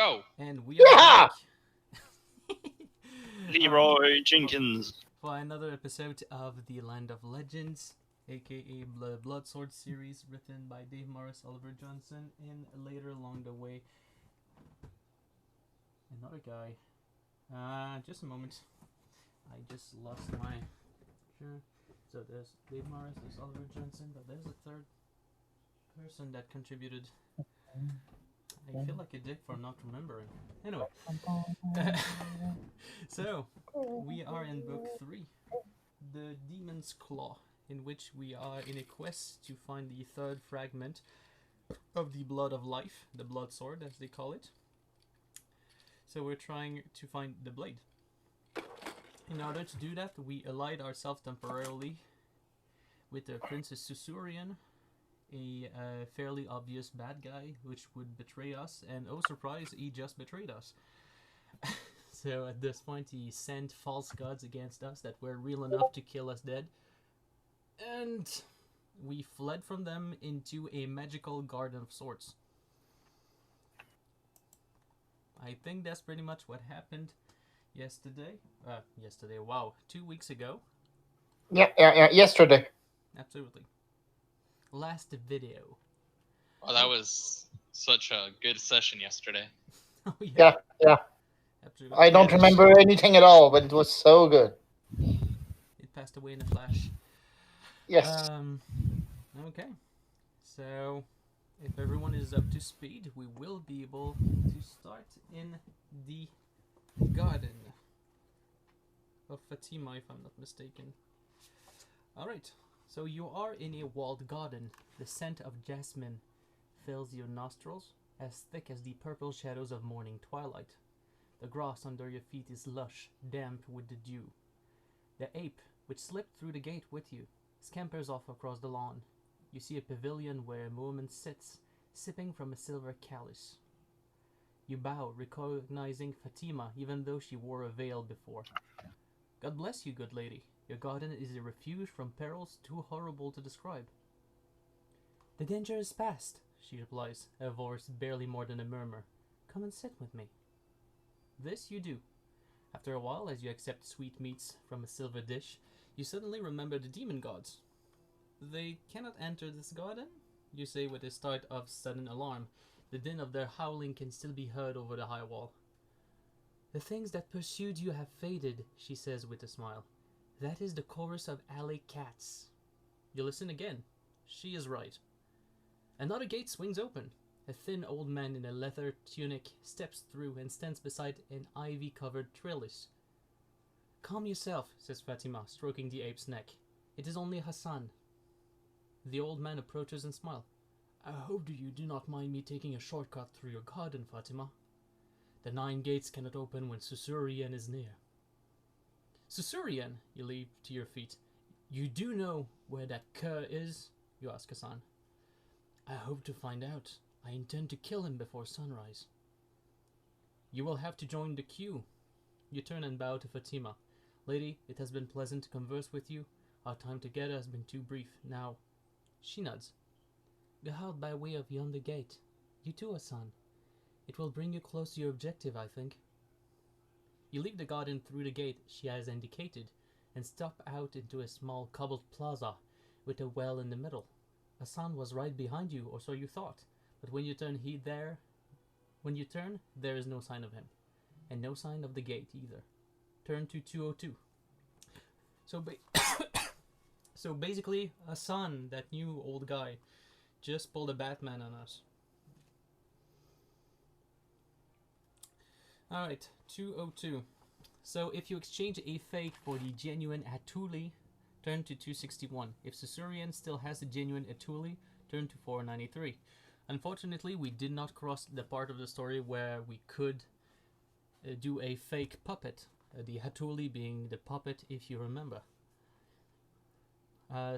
go. And we are Yeah! back Leroy Jenkins. for another episode of The Land of Legends, aka the Blood Sword series, written by Dave Morris, Oliver Johnson, and later along the way, another guy. Just a moment. I just lost my. Sure. So there's Dave Morris, there's Oliver Johnson, but there's a third person that contributed. I feel like a dick for not remembering. Anyway, so we are in book 3, The Demon's Claw, in which we are in a quest to find the third fragment of the Blood of Life, the Blood Sword as they call it. So we're trying to find the blade. In order to do that, we allied ourselves temporarily with the Princess Susurian, a fairly obvious bad guy which would betray us, and oh surprise, he just betrayed us. So at this point he sent false gods against us that were real enough to kill us dead, and we fled from them into a magical garden of sorts. I think that's pretty much what happened yesterday. Wow, 2 weeks ago. Yeah, yesterday. Absolutely. Last video. Oh, that was such a good session yesterday. Oh Yeah. Absolutely. I don't remember anything at all, but it was so good. It passed away in a flash. Yes. Okay. So, if everyone is up to speed, we will be able to start in the garden of Fatima, if I'm not mistaken. Alright, so you are in a walled garden. The scent of jasmine fills your nostrils, as thick as the purple shadows of morning twilight. The grass under your feet is lush, damp with the dew. The ape, which slipped through the gate with you, scampers off across the lawn. You see a pavilion where a woman sits, sipping from a silver chalice. You bow, recognizing Fatima, even though she wore a veil before. God bless you, good lady. Your garden is a refuge from perils too horrible to describe. The danger is past, she replies, her voice barely more than a murmur. Come and sit with me. This you do. After a while, as you accept sweetmeats from a silver dish, you suddenly remember the demon gods. They cannot enter this garden, you say with a start of sudden alarm. The din of their howling can still be heard over the high wall. The things that pursued you have faded, she says with a smile. That is the chorus of alley cats. You listen again. She is right. Another gate swings open. A thin old man in a leather tunic steps through and stands beside an ivy-covered trellis. Calm yourself, says Fatima, stroking the ape's neck. It is only Hassan. The old man approaches and smiles. I hope you do not mind me taking a shortcut through your garden, Fatima. The 9 gates cannot open when Susurian is near. Susurian, you leap to your feet. You do know where that cur is? You ask Hassan. I hope to find out. I intend to kill him before sunrise. You will have to join the queue. You turn and bow to Fatima. Lady, it has been pleasant to converse with you. Our time together has been too brief. Now, she nods. Go out by way of yonder gate. You too, Hassan. It will bring you close to your objective, I think. You leave the garden through the gate she has indicated, and step out into a small cobbled plaza with a well in the middle. Hassan was right behind you, or so you thought, but when you turn, there is no sign of him, and no sign of the gate either. Turn to 202. So basically, Hassan, that new old guy, just pulled a Batman on us. Alright, 202. So if you exchange a fake for the genuine Atuli, turn to 261. If Susurian still has the genuine Atuli, turn to 493. Unfortunately, we did not cross the part of the story where we could do a fake puppet, the Hatuli being the puppet, if you remember.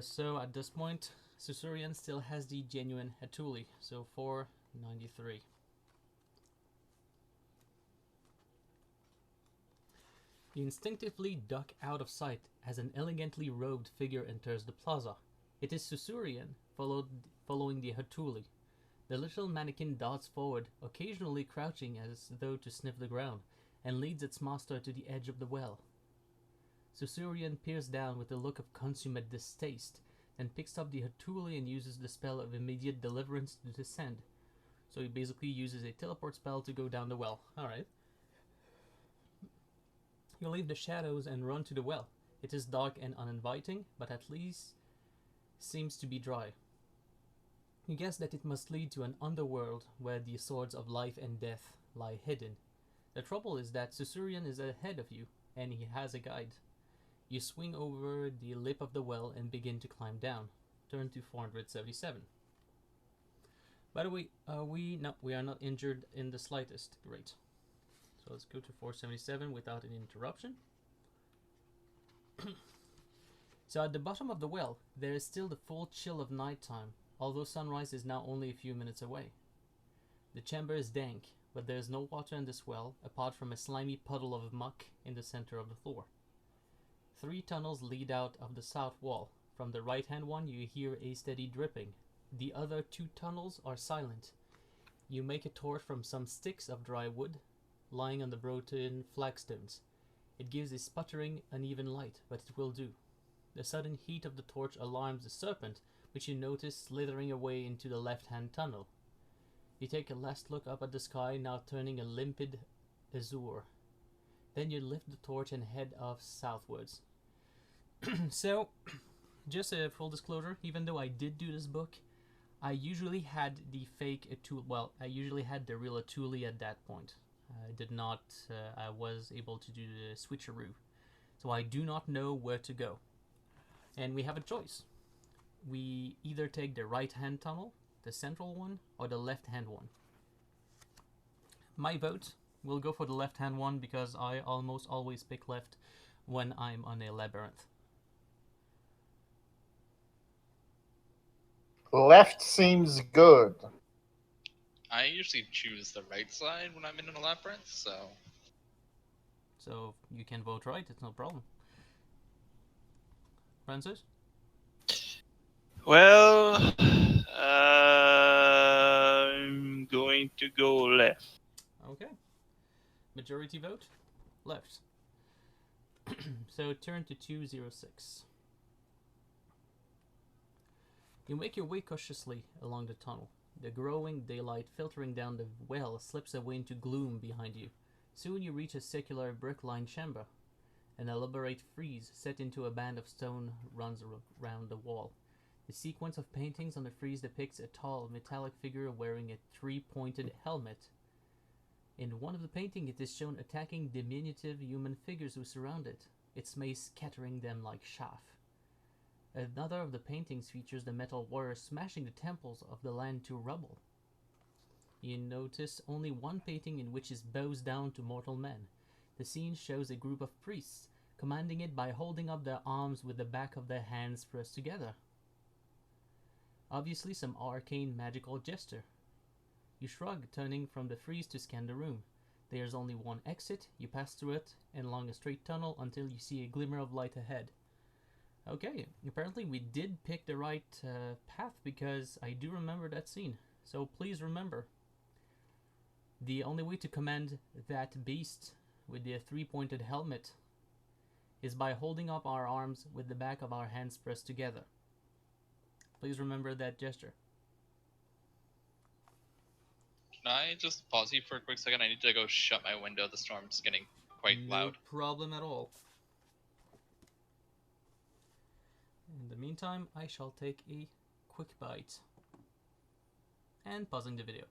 So at this point, Susurian still has the genuine Hatuli, so 493. You instinctively duck out of sight as an elegantly robed figure enters the plaza. It is Susurian, following the Hatuli. The little mannequin darts forward, occasionally crouching as though to sniff the ground, and leads its master to the edge of the well. Susurian peers down with a look of consummate distaste, then picks up the Hatuli and uses the spell of immediate deliverance to descend. So he basically uses a teleport spell to go down the well. Alright. You leave the shadows and run to the well. It is dark and uninviting, but at least seems to be dry. You guess that it must lead to an underworld where the swords of life and death lie hidden. The trouble is that Susurian is ahead of you, and he has a guide. You swing over the lip of the well and begin to climb down. Turn to 477. By the way, we are not injured in the slightest. Great. So let's go to 477 without an interruption. So at the bottom of the well, there is still the full chill of nighttime, although sunrise is now only a few minutes away. The chamber is dank, but there is no water in this well, apart from a slimy puddle of muck in the center of the floor. 3 tunnels lead out of the south wall. From the right-hand one, you hear a steady dripping. The other 2 tunnels are silent. You make a torch from some sticks of dry wood, lying on the broken flagstones. It gives a sputtering, uneven light, but it will do. The sudden heat of the torch alarms the serpent, which you notice slithering away into the left-hand tunnel. You take a last look up at the sky, now turning a limpid azure. Then you lift the torch and head off southwards. So, just a full disclosure, even though I did do this book, I usually had the fake Atuli, well, I usually had the real Atuli at that point. I did not, I was able to do the switcheroo. So I do not know where to go. And we have a choice. We either take the right-hand tunnel, the central one, or the left-hand one. My vote will go for the left-hand one because I almost always pick left when I'm on a labyrinth. Left seems good. I usually choose the right side when I'm in a labyrinth, so So you can vote right, it's no problem. Francis? Well, I'm going to go left. Okay. Majority vote? Left. So turn to 206. You make your way cautiously along the tunnel. The growing daylight filtering down the well slips away into gloom behind you. Soon you reach a circular brick-lined chamber. An elaborate frieze set into a band of stone runs around the wall. The sequence of paintings on the frieze depicts a tall, metallic figure wearing a 3-pointed helmet. In one of the paintings, it is shown attacking diminutive human figures who surround it, its mace scattering them like chaff. Another of the paintings features the metal warrior smashing the temples of the land to rubble. You notice only one painting in which is bows down to mortal men. The scene shows a group of priests, commanding it by holding up their arms with the back of their hands pressed together. Obviously some arcane magical gesture. You shrug, turning from the frieze to scan the room. There is only one exit, you pass through it, and along a straight tunnel until you see a glimmer of light ahead. Okay, apparently we did pick the right path because I do remember that scene. So please remember, the only way to command that beast with the 3-pointed helmet is by holding up our arms with the back of our hands pressed together. Please remember that gesture. can I just pause you for a quick second? I need to go shut my window. The storm's getting quite No loud. problem at all. In the meantime, I shall take a quick bite. And pausing the video.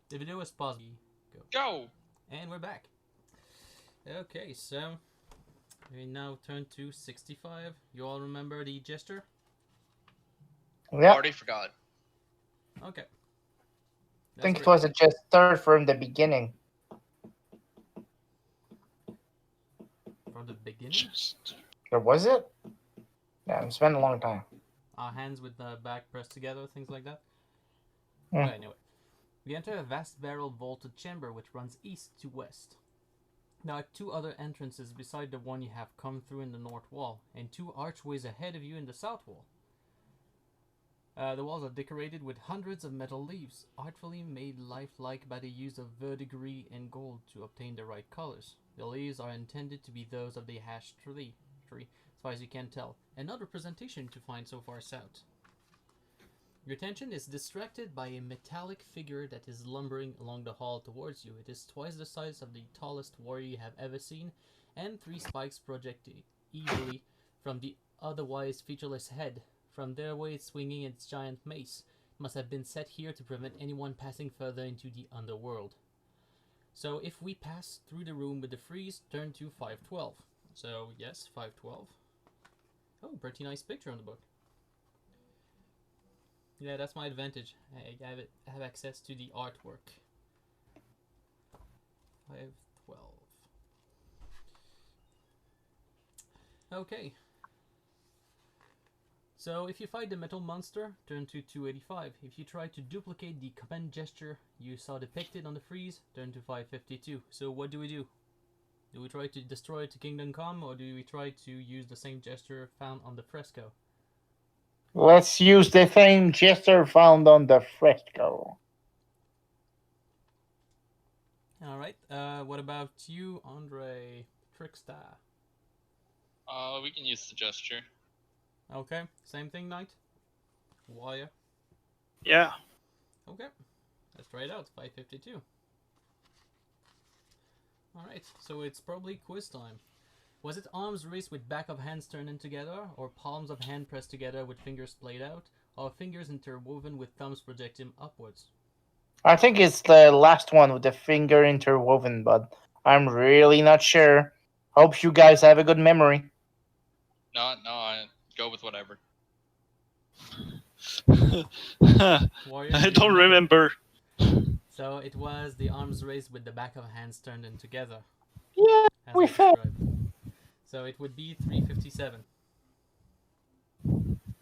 The video is paused. Go! And we're back. Okay, so we now turn to 65. You all remember the gesture? Yeah, Already forgot. Okay. I think it was a gesture from the beginning. from the beginning. Just Or was it? Yeah, it's been a long time. Our hands with the back pressed together, things like that. Yeah. Okay, anyway. We enter a vast barrel vaulted chamber which runs east to west. There are 2 other entrances beside the one you have come through in the north wall, and 2 archways ahead of you in the south wall. The walls are decorated with hundreds of metal leaves, artfully made lifelike by the use of verdigris and gold to obtain the right colors. The leaves are intended to be those of the ash tree, as far as you can tell, and not representation to find so far south. Your attention is distracted by a metallic figure that is lumbering along the hall towards you. It is twice the size of the tallest warrior you have ever seen, and 3 spikes project evilly from the otherwise featureless head. From their way swinging its giant mace. It must have been set here to prevent anyone passing further into the underworld. So if we pass through the room with the freeze, turn to 512. So yes, 512. Oh, pretty nice picture on the book. Yeah, that's my advantage. I have access to the artwork. 512. Okay. So if you fight the metal monster, turn to 285. If you try to duplicate the command gesture you saw depicted on the frieze, turn to 552. So what do? Do we try to destroy it to Kingdom Come, or do we try to use the same gesture found on the fresco? Let's use the same gesture found on the fresco. Alright, what about you, Andre Trickster? We can use the gesture. Okay, same thing, Knight? Wire? Yeah. Okay, let's try it out, 552. Alright, so it's probably quiz time. Was it arms raised with back of hands turned in together, or palms of hand pressed together with fingers splayed out, or fingers interwoven with thumbs projecting upwards? I think it's the last one with the finger interwoven, but I'm really not sure. Hope you guys have a good memory. No, I go with whatever. Warrior, I don't remember. So it was the arms raised with the back of hands turned in together. Yeah, as we I failed. described. So it would be 357.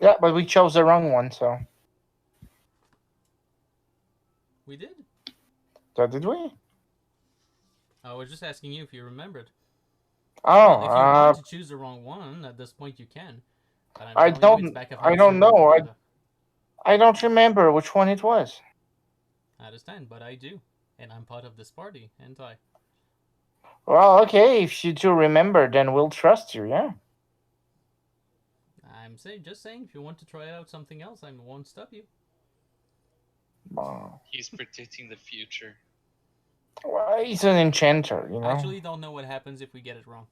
Yeah, but we chose the wrong one, so. We did? So did we? I was just asking you if you remembered. Oh, Well, if you want to choose the wrong one, at this point you can. But I telling you it's back of hands I don't turned in know. together. I don't remember which one it was. I understand, but I do. And I'm part of this party, ain't I? Well, okay, if you do remember, then we'll trust you, yeah? I'm just saying, if you want to try out something else, I won't stop you. He's predicting the future. Well, he's an enchanter, you know? I actually don't know what happens if we get it wrong.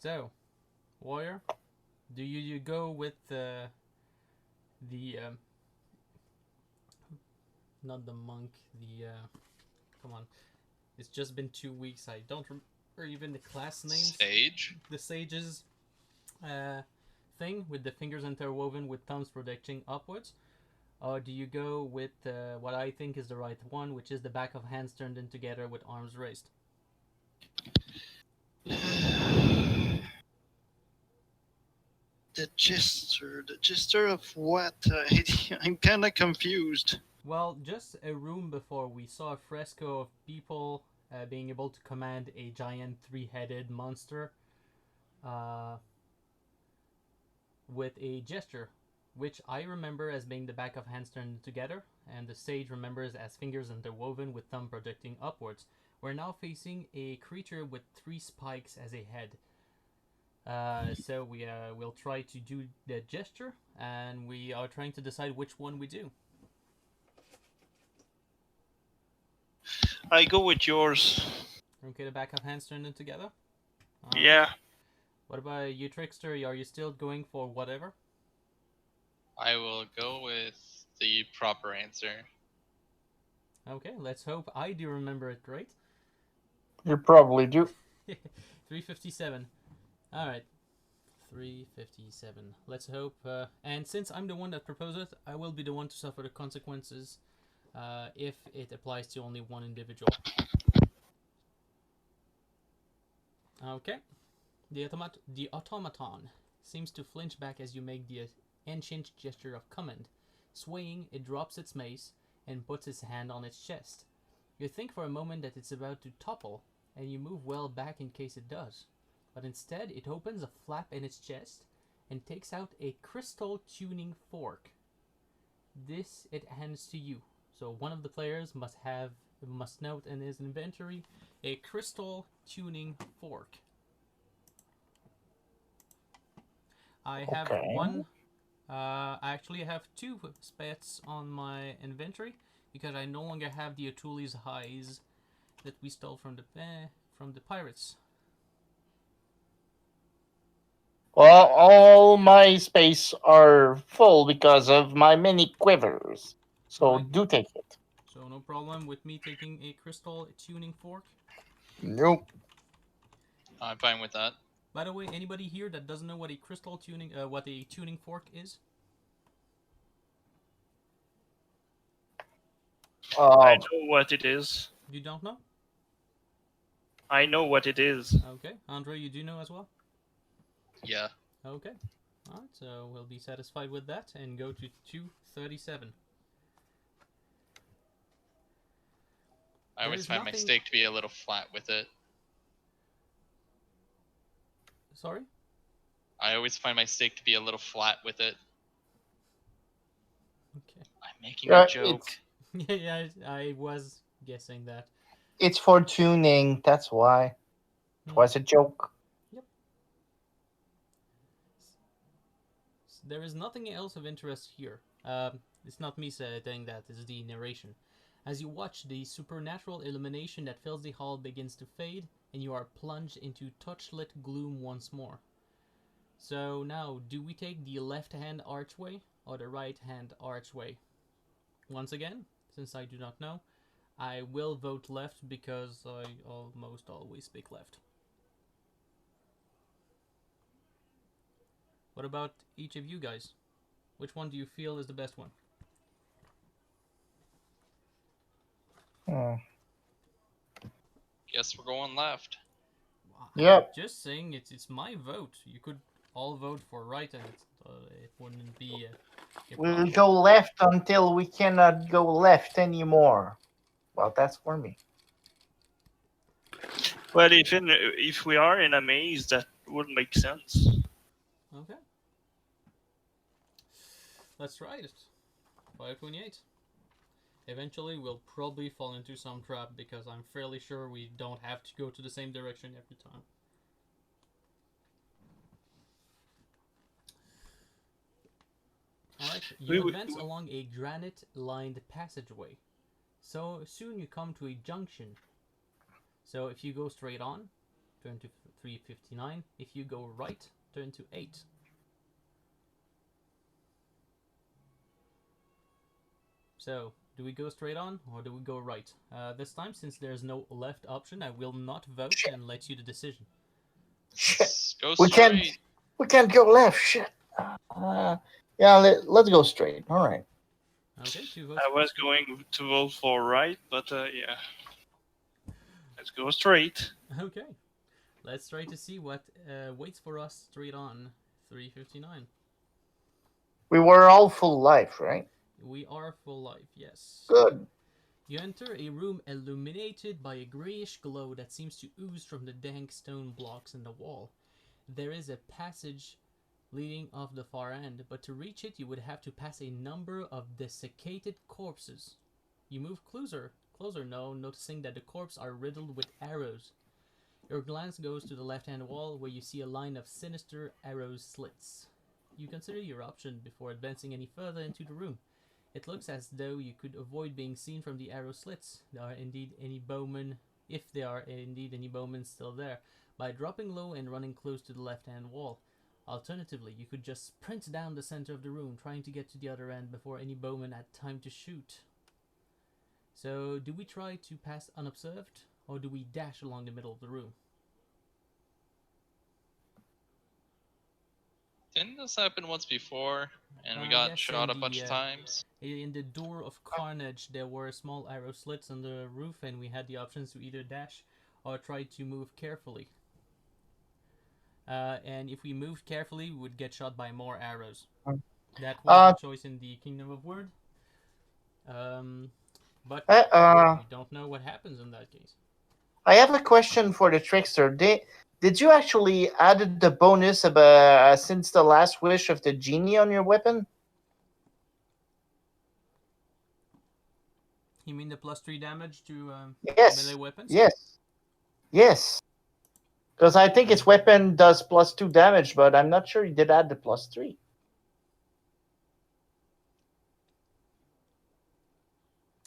So, warrior, do you go with not the monk, come on, it's just been 2 weeks, I don't remember even the class names. Sage? The sages thing with the fingers interwoven with thumbs projecting upwards? Or do you go with what I think is the right one, which is the back of hands turned in together with arms raised? The gesture of what? I'm kind of confused. Well, just a room before we saw a fresco of people being able to command a giant 3-headed monster with a gesture, which I remember as being the back of hands turned together, and the sage remembers as fingers interwoven with thumb projecting upwards. We're now facing a creature with 3 spikes as a head. So we'll try to do the gesture, and we are trying to decide which one we do. I go with yours. Okay, the back of hands turned in together? Yeah. What about you, Trickster? Are you still going for whatever? I will go with the proper answer. Okay, let's hope I do remember it right. You probably do. 357. Alright. 357. Let's hope. And since I'm the one that proposed it, I will be the one to suffer the consequences if it applies to only one individual. Okay. The automaton seems to flinch back as you make the ancient gesture of command. Swaying, it drops its mace and puts its hand on its chest. You think for a moment that it's about to topple, and you move well back in case it does. But instead, it opens a flap in its chest and takes out a crystal tuning fork. This it hands to you. So one of the players must note in his inventory a crystal tuning fork. I have Okay. one. I actually have two spats on my inventory because I no longer have the O'Toole's highs that we stole from the pirates. Well, all my space are full because of my mini quivers. So Right. do take it. So no problem with me taking a crystal tuning fork. Nope. I'm fine with that. By the way, anybody here that doesn't know what a tuning fork is? I Um, know what it is. You don't know? I know what it is. Okay. Andre, you do know as well? Yeah. Okay. Alright, so we'll be satisfied with that and go to 237. I always There's find my nothing- stake to be a little flat with it. Sorry? I always find my stake to be a little flat with it. Okay. I'm making Yeah, a joke. Yeah, I was guessing that. it's for tuning. That's why. It was a joke. There is nothing else of interest here. It's not me saying that, it's the narration. As you watch, the supernatural illumination that fills the hall begins to fade, and you are plunged into touchlit gloom once more. So now, do we take the left-hand archway or the right-hand archway? Once again, since I do not know, I will vote left because I almost always pick left. What about each of you guys? Which one do you feel is the best one? Guess we're going left. Yep. Just saying, it's my vote. You could all vote for right, and it wouldn't be a We'll problem. go left until we cannot go left anymore. Well, that's for me. Well, if we are in a maze, that would make sense. Okay. Let's try it. 528. Eventually, we'll probably fall into some trap because I'm fairly sure we don't have to go to the same direction every time. Alright, you advance along a granite-lined passageway. So soon you come to a junction. So if you go straight on, turn to 359. If you go right, turn to 8. So, do we go straight on or do we go right? This time, since there's no left option, I will not vote and let you the decision. Shit. Go We straight. can't go left. Shit. Yeah, let's go straight. All right. Okay, 2 votes. I was going to vote for right, but yeah. Let's go straight. Okay. Let's try to see what waits for us straight on 359. We were all full life, right? We are full life, yes. Good. You enter a room illuminated by a grayish glow that seems to ooze from the dank stone blocks in the wall. There is a passage leading off the far end, but to reach it you would have to pass a number of desiccated corpses. You move closer now, noticing that the corpses are riddled with arrows. Your glance goes to the left-hand wall where you see a line of sinister arrow slits. You consider your option before advancing any further into the room. It looks as though you could avoid being seen from the arrow slits. If there are indeed any bowmen still there, by dropping low and running close to the left-hand wall. Alternatively, you could just sprint down the center of the room, trying to get to the other end before any bowmen had time to shoot. So, do we try to pass unobserved, or do we dash along the middle of the room? Didn't this happen once before? And we Yes, got shot a in bunch the, of times? In the Door of Carnage, there were small arrow slits on the roof, and we had the options to either dash or try to move carefully. And if we moved carefully, we would get shot by more arrows. That was the choice in the Kingdom of Word. But Uh, we don't know what happens in that case. I have a question for the trickster. Did you actually added the bonus of since the last wish of the genie on your weapon? You mean the +3 damage to melee Yes. weapons? Yes. Yes. Because I think its weapon does +2 damage, but I'm not sure he did add the +3.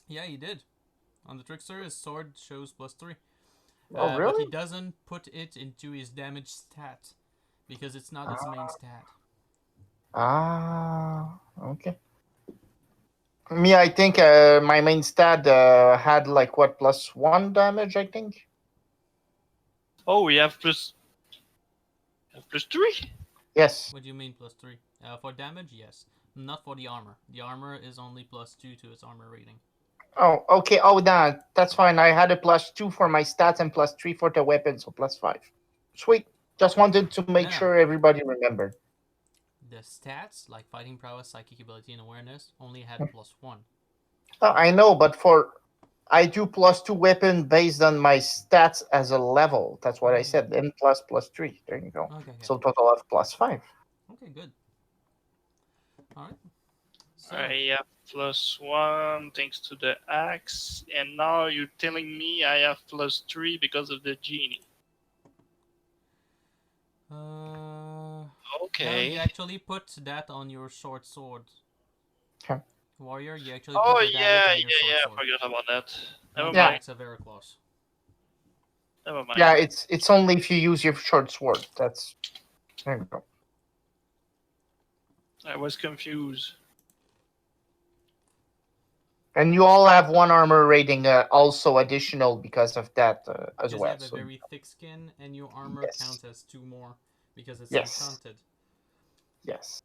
Yeah, he did. On the trickster, his sword shows +3. Oh, But he really? doesn't put it into his damage stat because it's not its main stat. Okay. Me, I think my main stat had like what +1 damage. I think. Oh, we have +3. Yes. What do you mean +3? For damage, yes. Not for the armor. The armor is only +2 to its armor rating. Oh, okay. Oh, nah, that's fine. I had a +2 for my stats and +3 for the weapon, so +5. Sweet. Just wanted to make No. sure everybody remembered. The stats, like fighting prowess, psychic ability, and awareness, only had +1. I know, but I do +2 weapon based on my stats as a level. That's what I said. N +3. There you go. Okay. So total of +5. Okay, good. Alright. So, I have +1 thanks to the axe, and now you're telling me I have +3 because of the genie. no, Okay. you actually put that on your short sword. Okay. Warrior, you actually Oh put the damage yeah, on your short I sword. forgot about that. Never Not Yeah. the mind. axe of Veraclaws. Never mind. Yeah, it's only if you use your short sword. That's there you go. I was confused. And you all have one armor rating also additional because of that as Because well. you have a So very thick skin, and your armor yes. counts as 2 more because it's Yes. enchanted. Yes.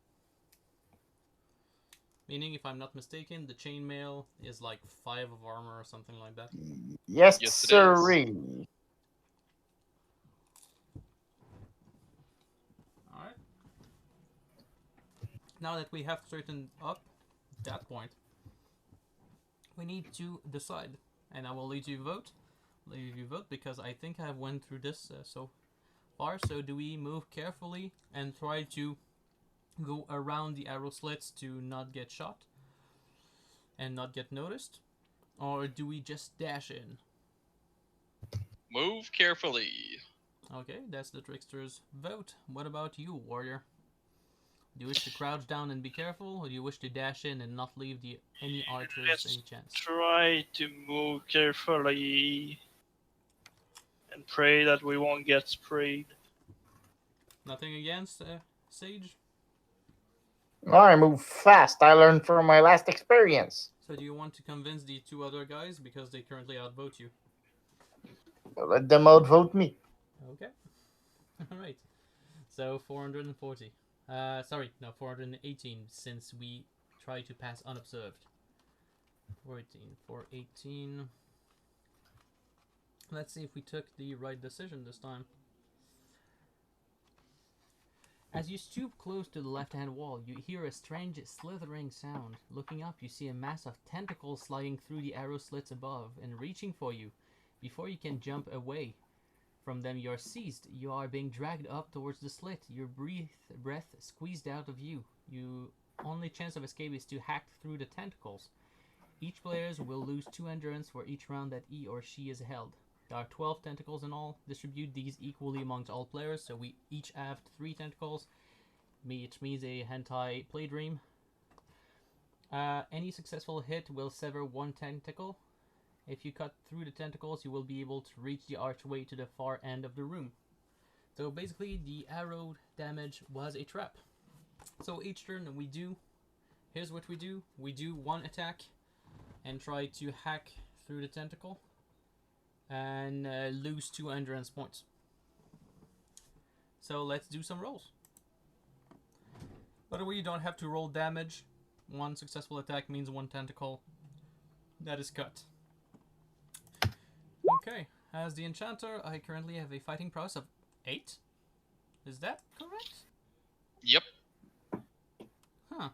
Meaning, if I'm not mistaken, the chainmail is like 5 of armor or something like that. Yes, Yes, it is. sirree. Alright. Now that we have straightened up that point, we need to decide. And I will leave you vote. Because I think I went through this so far. So do we move carefully and try to go around the arrow slits to not get shot and not get noticed? Or do we just dash in? Move carefully. Okay, that's the trickster's vote. What about you, warrior? Do you wish to crouch down and be careful, or do you wish to dash in and not leave any archers Let's any chance? try to move carefully and pray that we won't get sprayed. Nothing against Sage? I move fast. I learned from my last experience. So do you want to convince the 2 other guys because they currently outvote you? Let them outvote me. Okay. Alright. So 440. Sorry, no, 418 since we try to pass unobserved. 418. Let's see if we took the right decision this time. As you stoop close to the left-hand wall, you hear a strange slithering sound. Looking up, you see a mass of tentacles sliding through the arrow slits above and reaching for you. Before you can jump away from them, you are seized. You are being dragged up towards the slit. Your breath squeezed out of you. Your only chance of escape is to hack through the tentacles. Each player will lose 2 endurance for each round that he or she is held. There are 12 tentacles in all. Distribute these equally amongst all players, so we each have 3 tentacles, which means a hentai play dream. Any successful hit will sever 1 tentacle. If you cut through the tentacles, you will be able to reach the archway to the far end of the room. So basically, the arrow damage was a trap. So each turn here's what we do. We do 1 attack and try to hack through the tentacle and lose 2 endurance points. So let's do some rolls. By the way, you don't have to roll damage. 1 successful attack means 1 tentacle that is cut. Okay, as the enchanter, I currently have a fighting prowess of 8. Is that correct? Yep. Huh.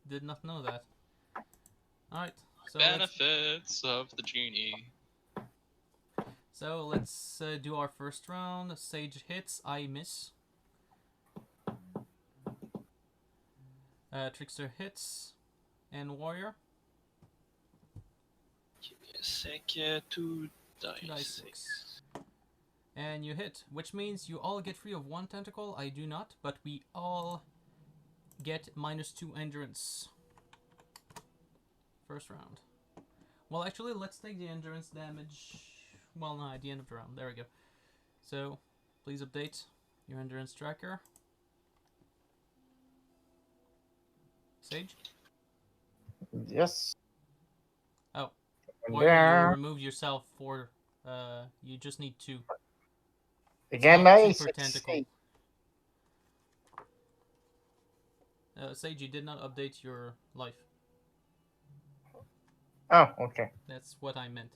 Did not know that. Alright, So let's, Benefits of the genie. do our first round. Sage hits, I miss. Trickster hits, and Warrior. Give me a sec. 2 dice. 2 dice 6. And you hit, which means you all get free of 1 tentacle. I do not, but we all get -2 endurance. First round. Well, actually, let's take the endurance damage. Well, no, at the end of the round. There we go. So, please update your endurance tracker. Sage? Yes. Oh. And Or you there. remove yourself for, you just need 2. Again, Not I 2 per tentacle. succeed. Sage, you did not update your life. Oh, okay. That's what I meant.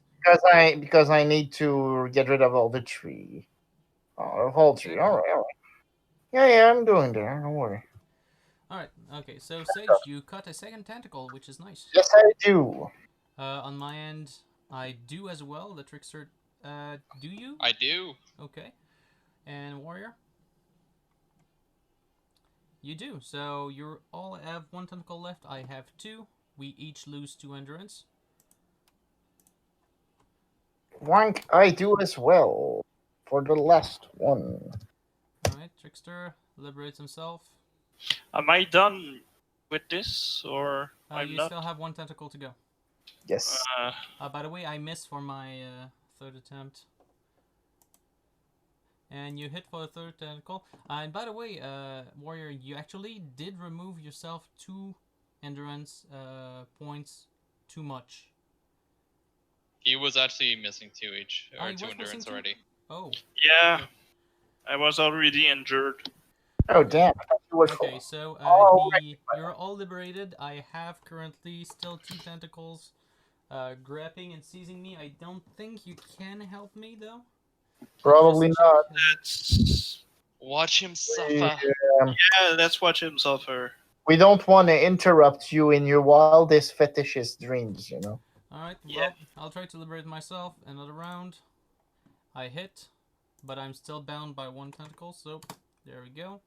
Because I need to get rid of all the tree. Oh, the whole tree. Okay. All right. Yeah, I'm doing there. Don't worry. Alright, okay, so Sage, you cut a second tentacle, which is nice. Yes, I do. On my end, I do as well. The Trickster, do you? I do. Okay. And Warrior? You do. So you all have 1 tentacle left. I have 2. We each lose 2 endurance. Wank, I do as well. For the last one. Alright, Trickster liberates himself. Am I done with this, or I'm You not? still have 1 tentacle to go. Yes. By the way, I missed for my 3rd attempt. And you hit for the 3rd tentacle. And by the way, Warrior, you actually did remove yourself 2 endurance points too much. He was actually missing 2 each, Oh, or he 2 was missing endurance 2? already. Oh. Yeah, Okay. I was already injured. Oh, damn. I thought you were Okay, so Oh, you're all liberated. I have currently still 2 tentacles grabbing and seizing me. I don't think you can help me, though. Probably Just check. not. That's Watch him suffer. yeah. Let's watch him suffer. We don't want to interrupt you in your wildest fetishist dreams, you know. Alright, well, Yeah. I'll try to liberate myself. Another round. I hit, but I'm still bound by 1 tentacle, so there we go.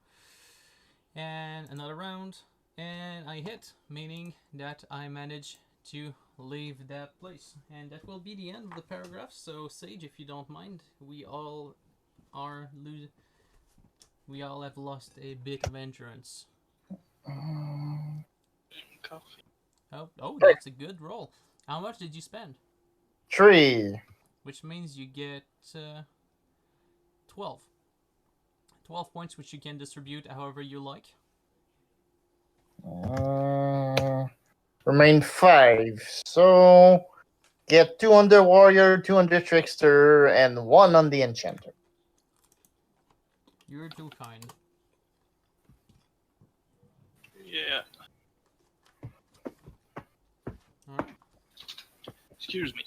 And another round, and I hit, meaning that I managed to leave that place. And that will be the end of the paragraph. So Sage, if you don't mind, we all have lost a bit of endurance. Coffee. Oh, that's a good roll. How much did you spend? 3. Which means you get 12. 12 points, which you can distribute however you like. Remain 5. So get 2 on the warrior, 2 on the trickster, and 1 on the enchanter. You're too kind. Yeah. Alright. Excuse me.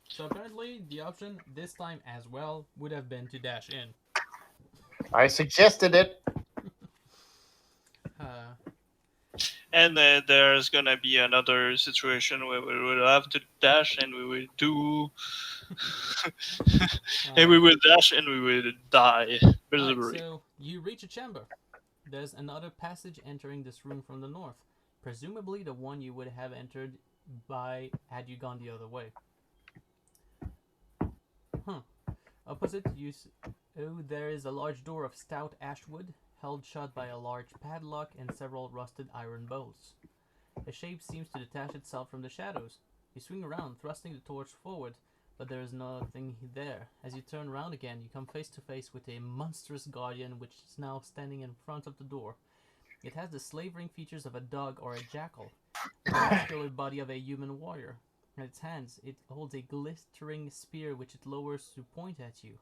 So apparently the option this time as well would have been to dash in. I suggested it. And there's gonna be another situation where we will have to dash, and we will do, and we will dash, and we will die miserably. Alright, so you reach a chamber. There's another passage entering this room from the north, presumably the one you would have entered by had you gone the other way. Opposite you, there is a large door of stout ashwood, held shut by a large padlock and several rusted iron bolts. A shape seems to detach itself from the shadows. You swing around, thrusting the torch forward, but there is nothing there. As you turn around again, you come face to face with a monstrous guardian which is now standing in front of the door. It has the slavering features of a dog or a jackal, the muscular body of a human warrior. In its hands, it holds a glittering spear which it lowers to point at you.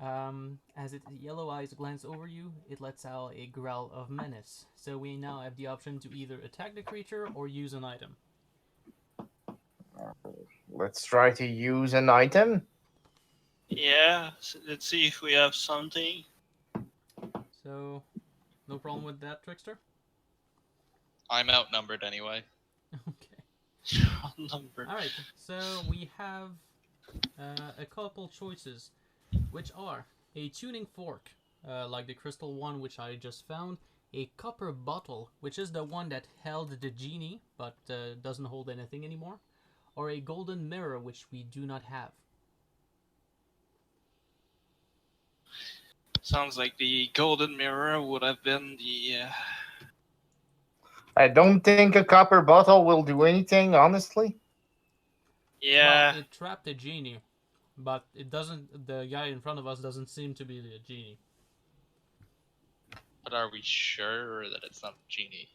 As its yellow eyes glance over you, it lets out a growl of menace. So we now have the option to either attack the creature or use an item. Let's try to use an item. Yeah, so let's see if we have something. So, no problem with that, Trickster? I'm outnumbered anyway. Okay. Number. Alright, so we have a couple choices, which are a tuning fork, like the crystal one which I just found, a copper bottle, which is the one that held the genie but doesn't hold anything anymore, or a golden mirror, which we do not have. Sounds like the golden mirror would have been the. I don't think a copper bottle will do anything, honestly. Yeah. Well, it trapped a genie, but it doesn't. The guy in front of us doesn't seem to be the genie. But are we sure that it's not Genie?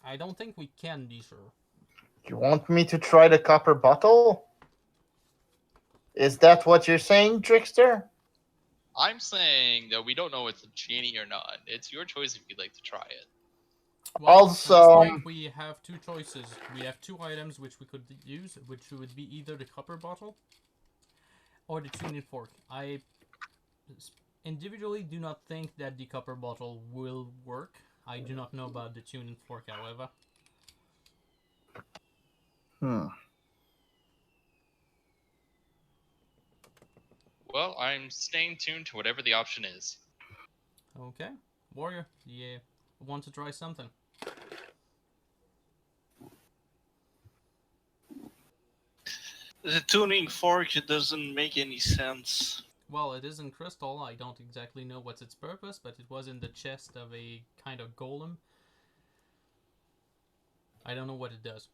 I don't think we can be sure. You want me to try the copper bottle? Is that what you're saying, Trickster? I'm saying that we don't know if it's a Genie or not. It's your choice if you'd like to try it. Well, Also, this time we have two choices. We have two items which we could use, which would be either the copper bottle or the tuning fork. I individually do not think that the copper bottle will work. I do not know about the tuning fork, however. Well, I'm staying tuned to whatever the option is. Okay. Warrior, yeah, want to try something? The tuning fork doesn't make any sense. Well, it is in crystal. I don't exactly know what's its purpose, but it was in the chest of a kind of golem. I don't know what it does.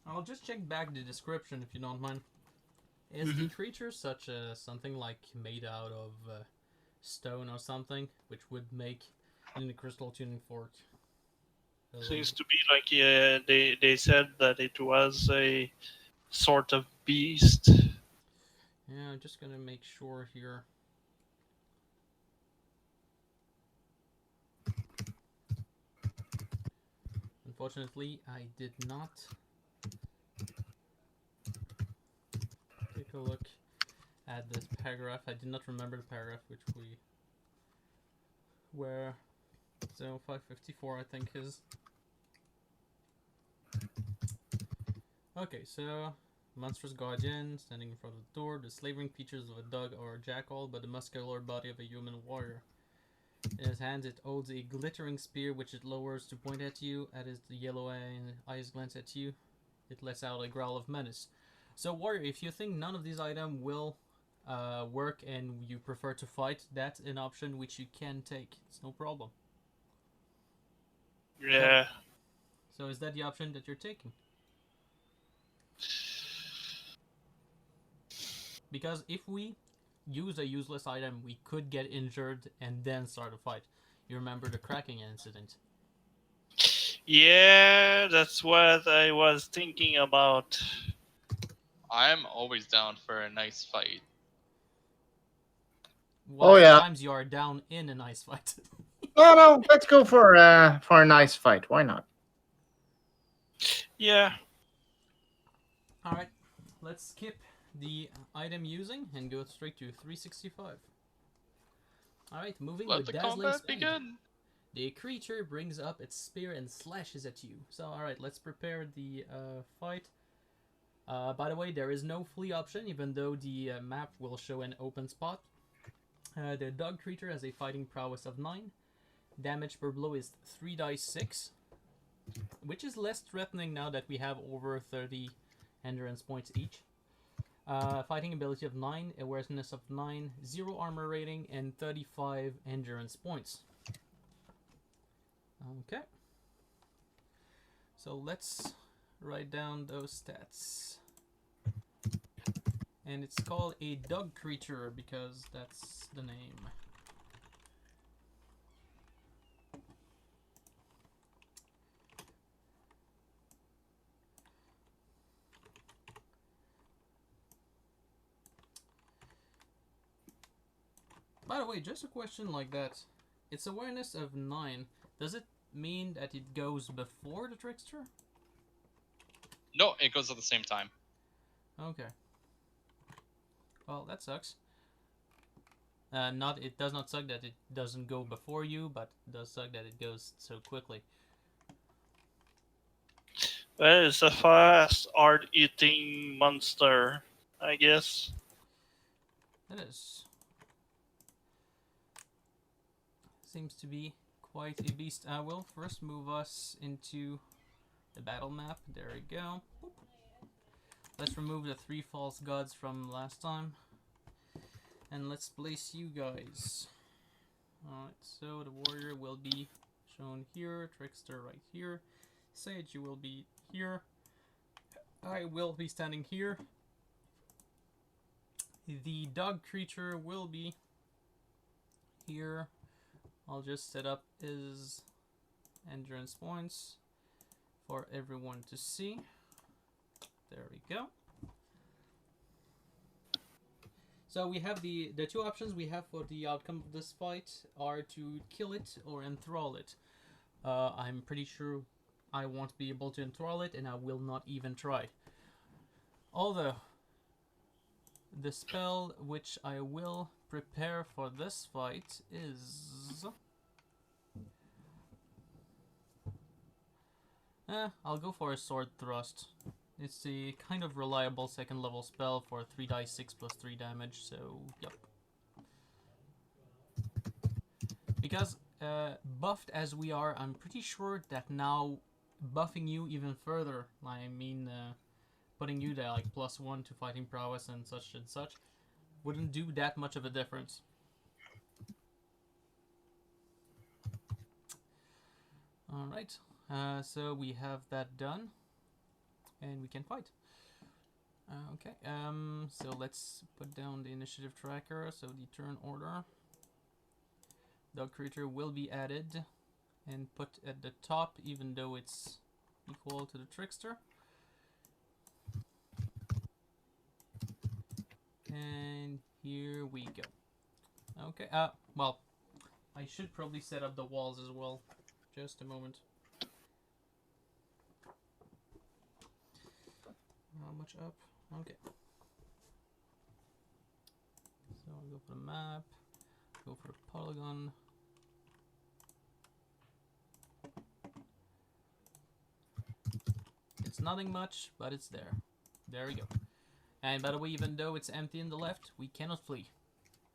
I'll just check back the description if you don't mind. Is the creature such as something like made out of stone or something, which would make in the crystal tuning fork? Seems to be like they said that it was a sort of beast. Yeah, I'm just gonna make sure here. Unfortunately, I did not take a look at this paragraph. I did not remember the paragraph which we were. So 554, I think, is. Okay, so monstrous guardian standing in front of the door. The slavering features of a dog or a jackal, but the muscular body of a human warrior. In his hands, it holds a glittering spear, which it lowers to point at you. As the yellow eyes glance at you, it lets out a growl of menace. So, warrior, if you think none of these items will work and you prefer to fight, that's an option which you can take. It's no problem. Yeah. So, is that the option that you're taking? Because if we use a useless item, we could get injured and then start a fight. You remember the cracking incident? Yeah, that's what I was thinking about. I'm always down for a nice fight. Well, Oh, yeah. sometimes you are down in a nice fight. No, let's go for a nice fight. Why not? Yeah. Alright, let's skip the item using and go straight to 365. Alright, moving Let with the dazzling combat speed. begin! The creature brings up its spear and slashes at you. So, alright, let's prepare the fight. By the way, there is no flee option, even though the map will show an open spot. The dog creature has a fighting prowess of 9. Damage per blow is 3 dice 6, which is less threatening now that we have over 30 endurance points each. Fighting ability of 9, awareness of 9, 0 armor rating, and 35 endurance points. Okay. So let's write down those stats. And it's called a dog creature because that's the name. By the way, just a question like that. It's awareness of 9. Does it mean that it goes before the trickster? No, it goes at the same time. Okay. Well, that sucks. Not it does not suck that it doesn't go before you, but it does suck that it goes so quickly. Well, it's a fast, hard-eating monster, I guess. It is. Seems to be quite a beast. I will first move us into the battle map. There we go. Boop. Let's remove the 3 false gods from last time. And let's place you guys. Alright, so the warrior will be shown here, trickster right here, sage you will be here, I will be standing here, the dog creature will be here. I'll just set up his endurance points for everyone to see. There we go. So we have the 2 options we have for the outcome of this fight are to kill it or enthrall it. I'm pretty sure I won't be able to enthrall it, and I will not even try. Although, the spell which I will prepare for this fight is... I'll go for a sword thrust. It's a kind of reliable 2nd level spell for 3 dice 6 plus 3 damage, so yep. Because buffed as we are, I'm pretty sure that now buffing you even further, I mean putting you there like +1 to fighting prowess and such, wouldn't do that much of a difference. Alright, so we have that done. And we can fight. Okay, so let's put down the initiative tracker, so the turn order. Dog creature will be added and put at the top, even though it's equal to the trickster. And here we go. Okay, well, I should probably set up the walls as well. Just a moment. How much up? Okay. So I'll go for the map, go for the polygon. It's nothing much, but it's there. There we go. And by the way, even though it's empty in the left, we cannot flee,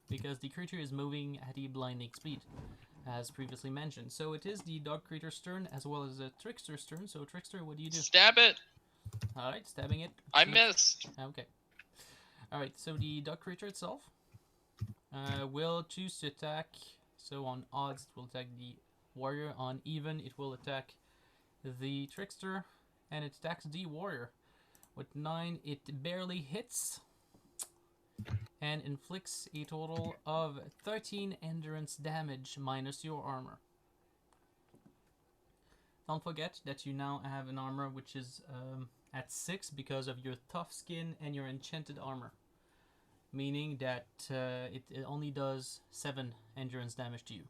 because the creature is moving at a blinding speed, as previously mentioned. So it is the dog creature's turn, as well as the trickster's turn. So trickster, what do you do? Stab it! Alright, stabbing it. I missed! Okay. Alright, so the dog creature itself will choose to attack. So on odds, it will attack the warrior. On even, it will attack the trickster. And it attacks the warrior. With 9, it barely hits. And inflicts a total of 13 endurance damage minus your armor. Don't forget that you now have an armor which is at 6 because of your tough skin and your enchanted armor. Meaning that it only does 7 endurance damage to you.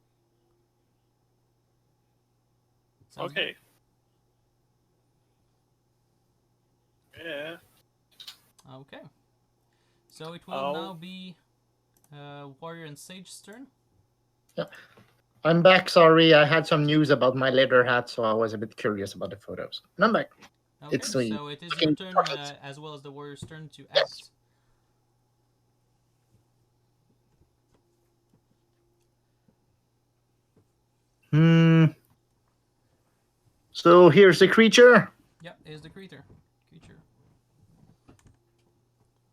Sounds Okay. good? Yeah. Okay. So it will now be Warrior and Sage's turn. Yeah. I'm back. Sorry, I had some news about my leather hat, so I was a bit curious about the photos. And I'm back. Okay, It's so it is your turn as well as the warrior's turn to act. So here's the creature. Yep, is the creature.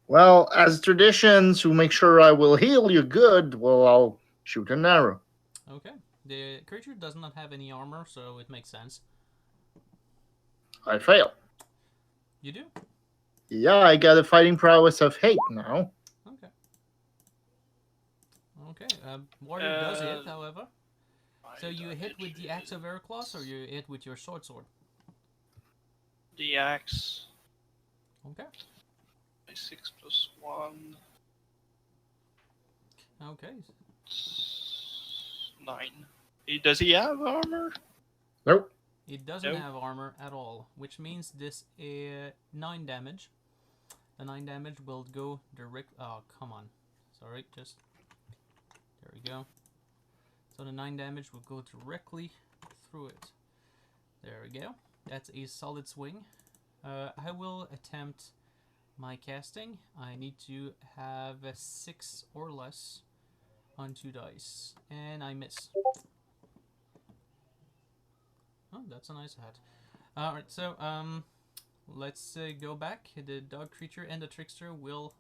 Well, as tradition, to make sure I will heal you good, well, I'll shoot an arrow. Okay. The creature does not have any armor, so it makes sense. I fail. You do? Yeah, I got a fighting prowess of 8 now. Okay. Okay, warrior does hit, however. So you hit with the axe of Heracloss, or you hit with your short sword? The axe. Okay. 6 plus 1. Okay. 9. Does he have armor? Nope. It doesn't have armor at all, which means this 9 damage. The 9 damage will go direct. Oh, come on. Sorry, just There we go. So the 9 damage will go directly through it. There we go. That's a solid swing. I will attempt my casting. I need to have a 6 or less on 2 dice. And I miss. Oh, that's a nice hat. Alright, so let's go back. The dog creature and the trickster will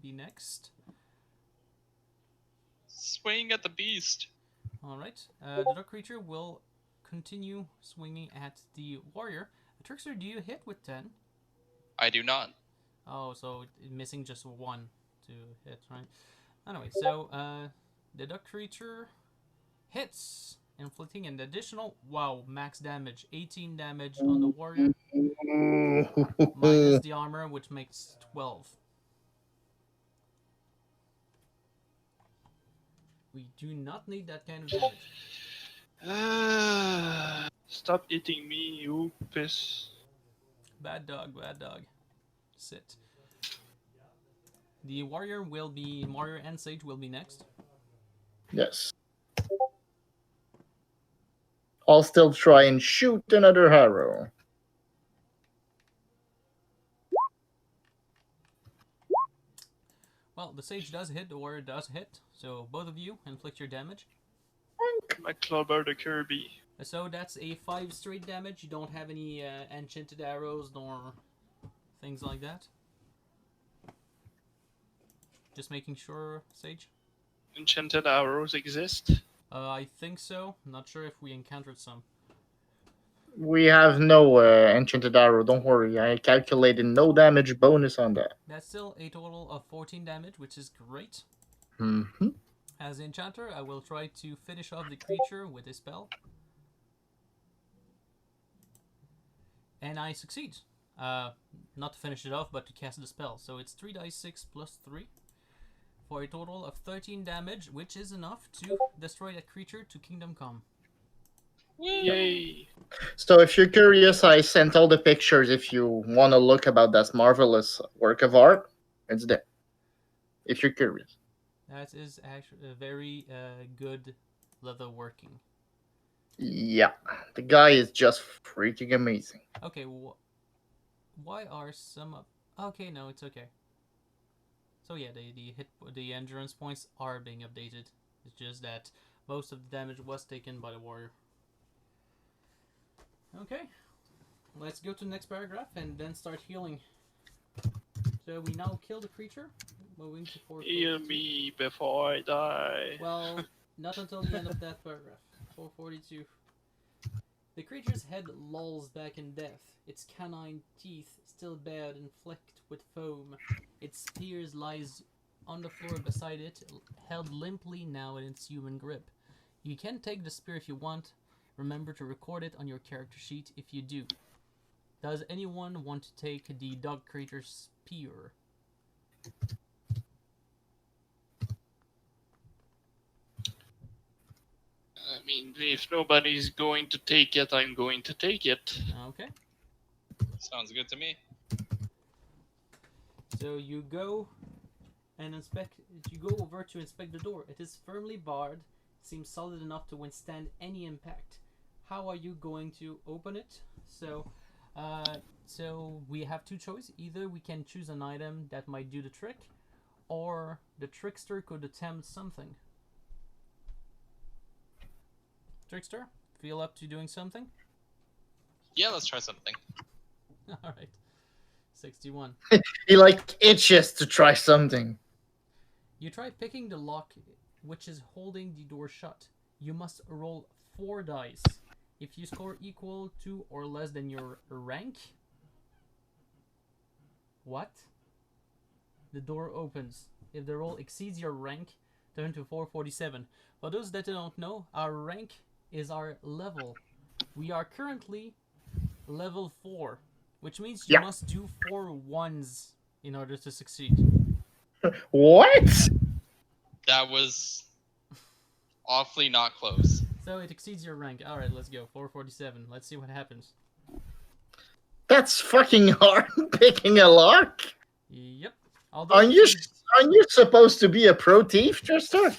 be next. Swing at the beast. Alright, the dog creature will continue swinging at the warrior. The trickster, do you hit with 10? I do not. Oh, so missing just 1 to hit, right? Anyway, so the dog creature hits, inflicting an additional, wow, max damage. 18 damage on the warrior, minus the armor, which makes 12. We do not need that kind of damage. Stop eating me, you piss. Bad dog, bad dog. Sit. The warrior and sage will be next. Yes. I'll still try and shoot another arrow. Well, the sage does hit, the warrior does hit, so both of you inflict your damage. My clobber the Kirby. So that's a 5 straight damage. You don't have any enchanted arrows nor things like that. Just making sure, Sage. Enchanted arrows exist? I think so. Not sure if we encountered some. We have no enchanted arrow, don't worry. I calculated no damage bonus on that. That's still a total of 14 damage, which is great. Mm-hmm. As enchanter, I will try to finish off the creature with a spell. And I succeed. Not to finish it off, but to cast the spell. So it's 3d6 plus 3. For a total of 13 damage, which is enough to destroy that creature to Kingdom Come. Yay! So if you're curious, I sent all the pictures if you want to look about that marvelous work of art. It's there. If you're curious. That is actually a very good leather working. Yeah, the guy is just freaking amazing. Okay, why are some up? Okay, no, it's okay. So yeah, the endurance points are being updated. It's just that most of the damage was taken by the warrior. Okay, let's go to the next paragraph and then start healing. So we now kill the creature, moving to 442. Heal me before I die. Well, not until the end of that paragraph. 442. The creature's head lolls back in death, its canine teeth still bared and flecked with foam. Its spears lies on the floor beside it, held limply now in its human grip. You can take the spear if you want. Remember to record it on your character sheet if you do. Does anyone want to take the dog creature's spear? I mean, if nobody's going to take it, I'm going to take it. Okay. Sounds good to me. So you go and inspect. You go over to inspect the door. It is firmly barred. Seems solid enough to withstand any impact. How are you going to open it? So we have two choices. Either we can choose an item that might do the trick, or the trickster could attempt something. Trickster, feel up to doing something? Yeah, let's try something. All right. 61. He like itches to try something. You try picking the lock, which is holding the door shut. You must roll 4 dice. If you score equal to or less than your rank, what? The door opens. If the roll exceeds your rank, turn to 447. For those that don't know, our rank is our level. We are currently level 4, which means you must do 4 ones in order to succeed. What? That was awfully not close. So it exceeds your rank. Alright, let's go. 447. Let's see what happens. That's fucking hard picking a lock. Yep. Although Aren't you supposed to be a pro thief, Chester?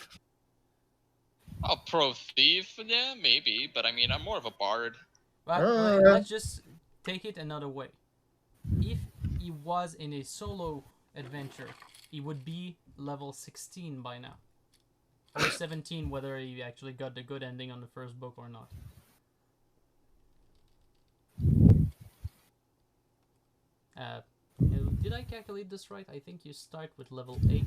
Oh, pro thief? Yeah, maybe. But I mean, I'm more of a bard. But Uh. let's just take it another way. If he was in a solo adventure, he would be level 16 by now. Or 17, whether he actually got the good ending on the first book or not. Did I calculate this right? I think you start with level 8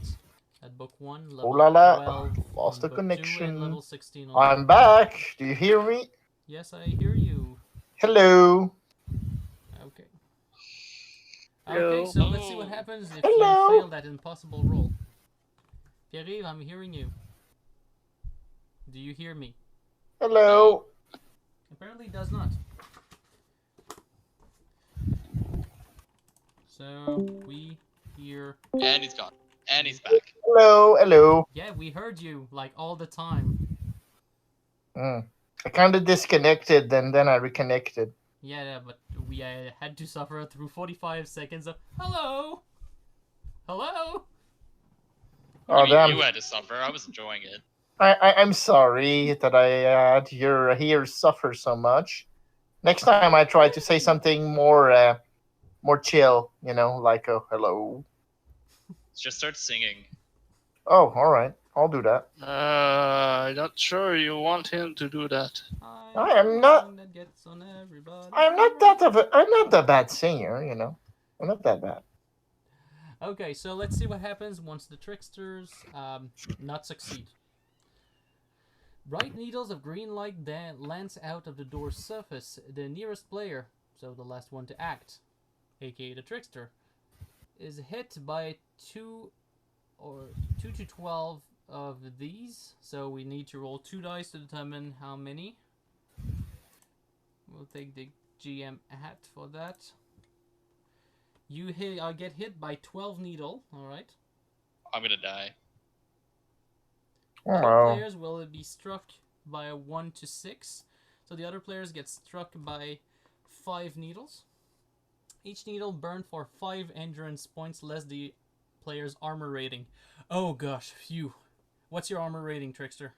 at book 1, Oh level la la. 12 Lost on the book 2, and connection. level 16 on I'm book 3. back. Do you hear me? Yes, I hear you. Hello. Okay. Hello. Okay, so let's see what happens if you Hello. fail that impossible roll. Pierre, I'm hearing you. Do you hear me? Hello. Apparently does not. So we hear. And he's gone. And he's back. Hello. Hello. Yeah, we heard you like all the time. I kind of disconnected and then I reconnected. Yeah, but we had to suffer through 45 seconds of hello, hello. Oh, I mean, damn. you had to suffer. I was enjoying it. I'm sorry that I had your ears suffer so much. Next time I try to say something more chill, like a hello. Just start singing. Oh, all right. I'll do that. I'm not sure you want him to do that. I am not- That gets on everybody. I'm not that bad singer, I'm not that bad. Okay, so let's see what happens once the tricksters not succeed. Bright needles of green light lance out of the door's surface. The nearest player, so the last one to act, aka the trickster, is hit by 2 to 12 of these. So we need to roll 2 dice to determine how many. We'll take the GM hat for that. I get hit by 12 needle. All right. I'm gonna die. Other Oh, players will be struck by a 1 to 6. So the other players get struck by 5 needles. Each needle burned for 5 endurance points less the player's armor rating. Oh gosh, phew. What's your armor rating, Trickster?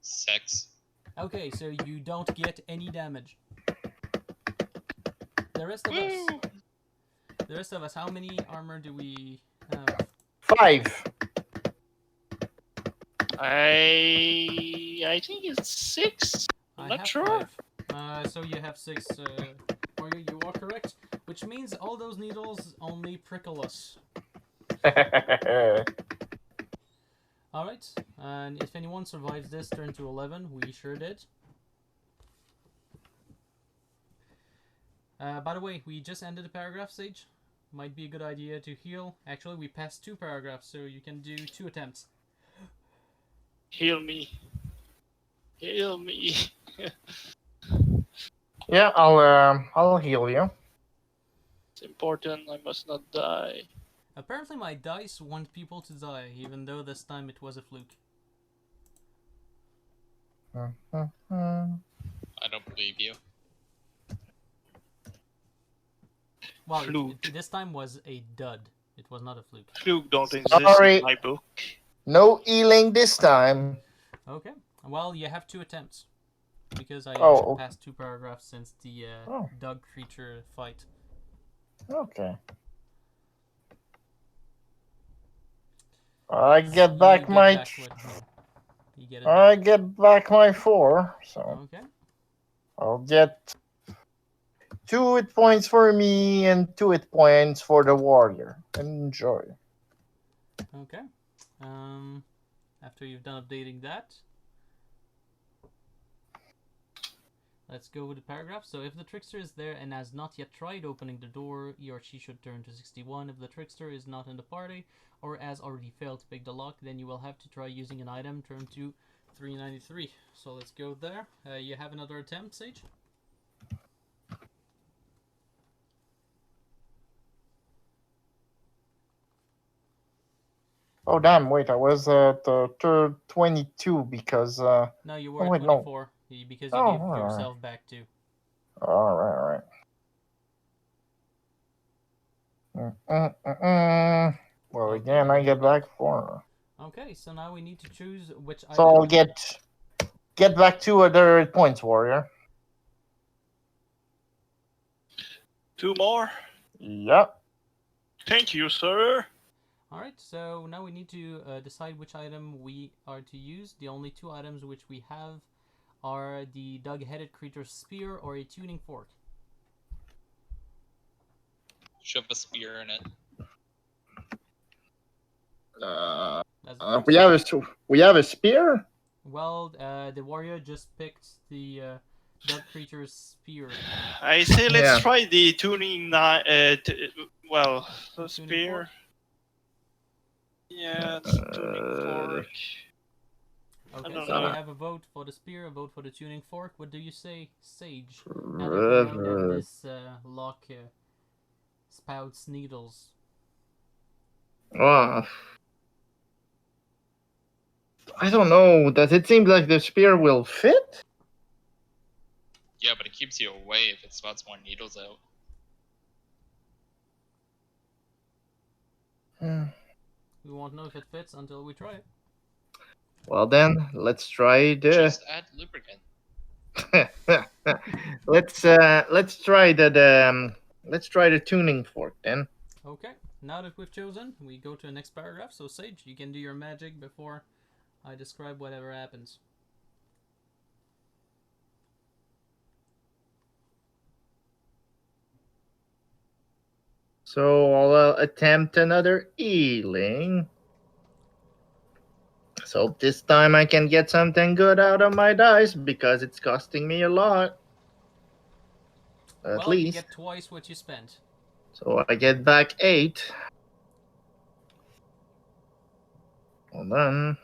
6. Okay, so you don't get any damage. The rest of us, how many armor do we have? 5. I think it's 6. I Not have sure. 5. So you have 6. Or you are correct, which means all those needles only prickle us. Alright, and if anyone survives this turn to 11, we sure did. By the way, we just ended the paragraph, Sage. Might be a good idea to heal. Actually, we passed 2 paragraphs, so you can do 2 attempts. Heal me. Heal me. Yeah, I'll heal you. It's important. I must not die. Apparently my dice want people to die, even though this time it was a fluke. I don't believe you. Well, Fluke. this time was a dud. It was not a fluke. Fluke don't exist Sorry. in my book. No healing this time. Okay. Well, you have 2 attempts. Because I Oh. passed 2 paragraphs since the Oh. dog creature fight. Okay. I get back my. You get it I back. get back my 4, so Okay. I'll get 2 hit points for me and 2 hit points for the warrior. Enjoy. Okay. After you've done updating that, let's go with the paragraph. So if the trickster is there and has not yet tried opening the door, he or she should turn to 61. If the trickster is not in the party or has already failed to pick the lock, then you will have to try using an item, turn to 393. So let's go there. You have another attempt, Sage? Oh damn! Wait, I was at 22 because. No, you were Oh, at wait, no. 24 because you Oh, gave alright. yourself back too. All right. Well, Okay, again, I get back 4. Okay, so now we need to choose which So item. I'll get back 2 other points, warrior. 2 more. Yep. Thank you, sir. Alright, so now we need to decide which item we are to use. The only 2 items which we have are the dog-headed creature's spear or a tuning fork. Shove a spear in it. That's the first we have a spear. Well, the warrior just picked the dog creature's spear. I say let's Yeah. try the tuning the Tuning spear. fork? Yeah, it's tuning fork. Okay, don't so know. we have a vote for the spear, a vote for the tuning fork. What do you say, Sage? Now that we know that this lock spouts needles. Ah. I don't know. Does it seem like the spear will fit? Yeah, but it keeps you away if it spots more needles out. We won't know if it fits until we try it. Well then, let's try the. Just add lubricant. let's try the tuning fork then. Okay, now that we've chosen, we go to the next paragraph. So Sage, you can do your magic before I describe whatever happens. So I'll attempt another healing. So this time I can get something good out of my dice because it's costing me a lot. At Well, you least. get twice what you spent. So I get back 8. Hold on.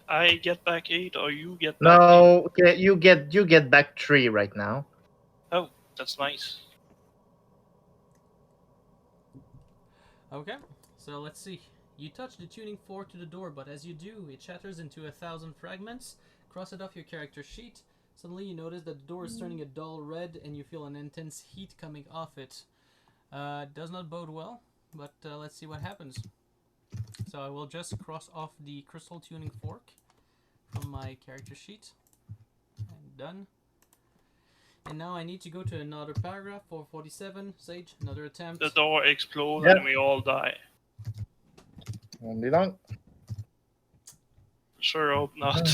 I get back 8, or you get back No, okay, you get back 3 right now. 8. That's nice. Okay, so let's see. You touch the tuning fork to the door, but as you do, it shatters into 1,000 fragments. Cross it off your character sheet. Suddenly you notice that the door is turning a dull red and you feel an intense heat coming off it. Does not bode well, but let's see what happens. So I will just cross off the crystal tuning fork from my character sheet. And done. And now I need to go to another paragraph, 447. Sage, another attempt. The door explodes Yep. and we all die. Won't be long. Sure hope not.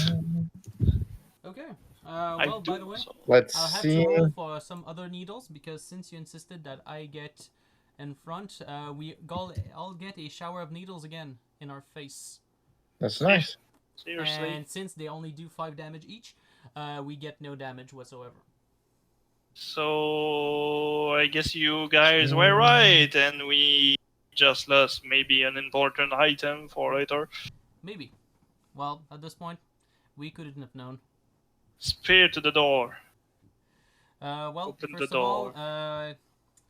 Okay. I Well, do by the way, so. Let's I'll have see. to roll for some other needles because since you insisted that I get in front, I'll get a shower of needles again in our face. That's nice. Seriously. And since they only do 5 damage each, we get no damage whatsoever. So I guess you guys were right, and we just lost maybe an important item for later. Maybe. Well, at this point, we couldn't have known. Spear to the door. Well, Open first the of all, door.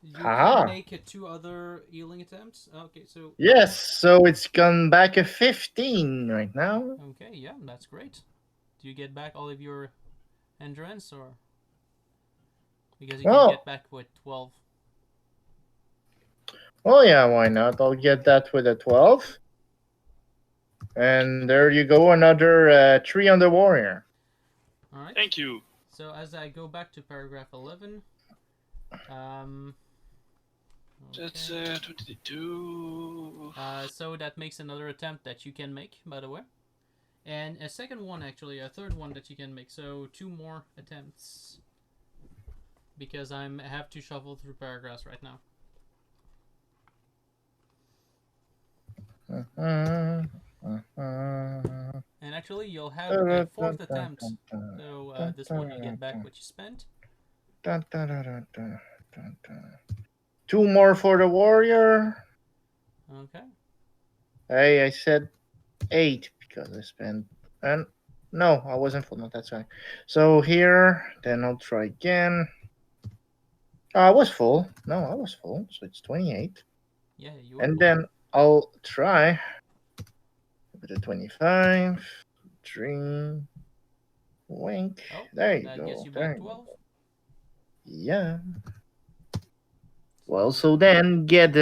you Aha. can make 2 other healing attempts. Okay, so Yes, so it's gone back a 15 right now. okay, yeah, that's great. Do you get back all of your endurance, or because you can Oh. get back with 12? Oh yeah, why not? I'll get that with a 12. And there you go, another 3 on the warrior. All right. Thank you. So as I go back to paragraph 11, That's okay. 22. So that makes another attempt that you can make, by the way, and a second one, actually, a third one that you can make. So 2 more attempts because I have to shuffle through paragraphs right now. And actually, you'll have a 4th attempt. So at this point, you get back what you spent. 2 more for the warrior. Okay. Hey, I said 8 because I spent. And no, I wasn't full. No, that's right. So here, then I'll try again. I was full. No, I was full. So it's 28. Yeah, you are. And then I'll try with a 25. 3. Wink. Oh, There you that go. gets you There back you 12. go. Yeah. So Well, so then get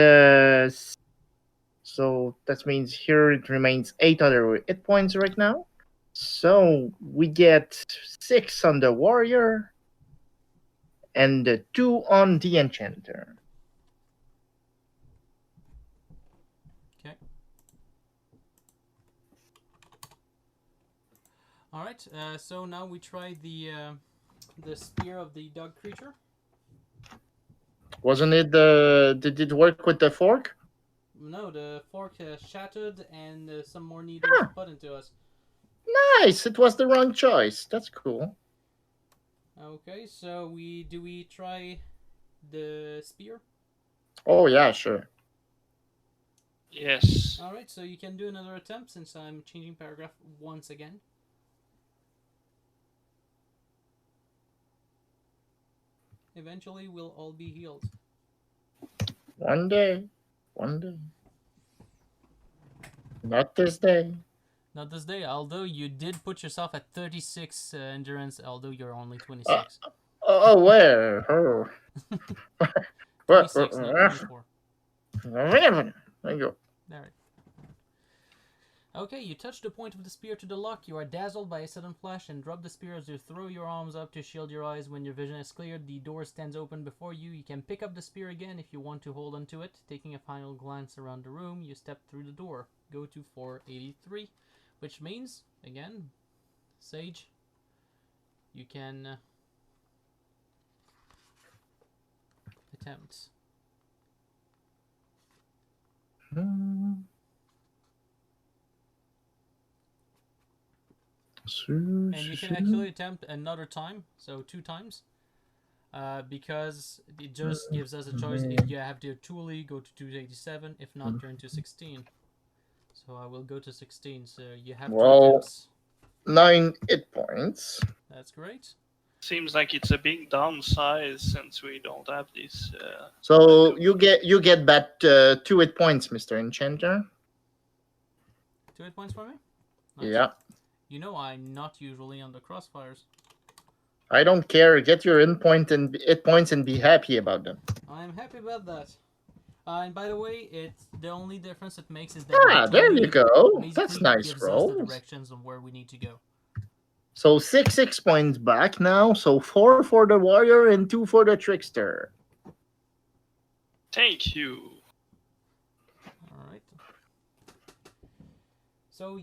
so that means here it remains 8 other hit points right now. So we get 6 on the warrior and 2 on the enchanter. Okay. All right. So now we try the spear of the dog creature. Wasn't it the? Did it work with the fork? No, the fork shattered, and some more needles Ah. put into us. Nice. It was the wrong choice. That's cool. Okay, so we try the spear? Oh yeah, sure. Yes. All right, so you can do another attempt since I'm changing paragraph once again. Eventually, we'll all be healed. One day. Not this day. Not this day, although you did put yourself at 36 endurance, although you're only 26. Oh, where? Oh. 26, not 24. There you go. Alright. Okay, you touch the point of the spear to the lock. You are dazzled by a sudden flash and drop the spear as you throw your arms up to shield your eyes. When your vision is cleared, the door stands open before you. You can pick up the spear again if you want to hold onto it. Taking a final glance around the room, you step through the door. Go to 483, which means, again, Sage, you can attempt. And you can actually attempt another time, so 2 times. Because it just gives us a choice. If you have to truly go to 287, if not, turn to 16. So I will go to 16. So you have 2 attempts. 9 hit points. That's great. Seems like it's a big downsize since we don't have this. So you get back 2 hit points, Mr. Enchanter. 2 hit points for me? Nice. Yeah. You know I'm not usually on the crossfires. I don't care. Get your hit points and be happy about them. I'm happy about that. And by the way, it's the only difference it makes is that there you go. That's nice gives roll. us the directions of where we need to go. So 6 points back now. So 4 for the warrior and 2 for the trickster. Thank you. All right. So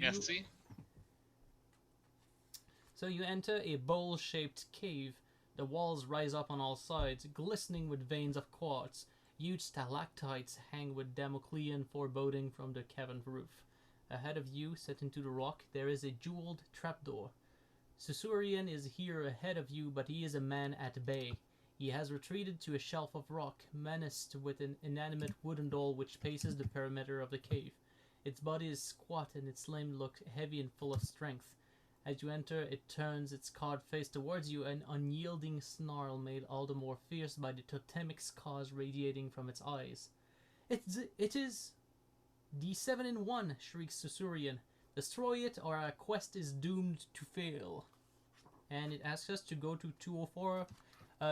you enter a bowl-shaped cave. The walls rise up on all sides, glistening with veins of quartz. Huge stalactites hang with Damoclean foreboding from the cavern roof. Ahead of you, set into the rock, there is a jeweled trapdoor. Susurian is here ahead of you, but he is a man at bay. He has retreated to a shelf of rock, menaced with an inanimate wooden doll which paces the perimeter of the cave. Its body is squat and its limbs look heavy and full of strength. As you enter, it turns its carved face towards you, an unyielding snarl made all the more fierce by the totemic scars radiating from its eyes. It is the 7-in-1, shrieks Susurian. Destroy it or our quest is doomed to fail. And it asks us to go to 204.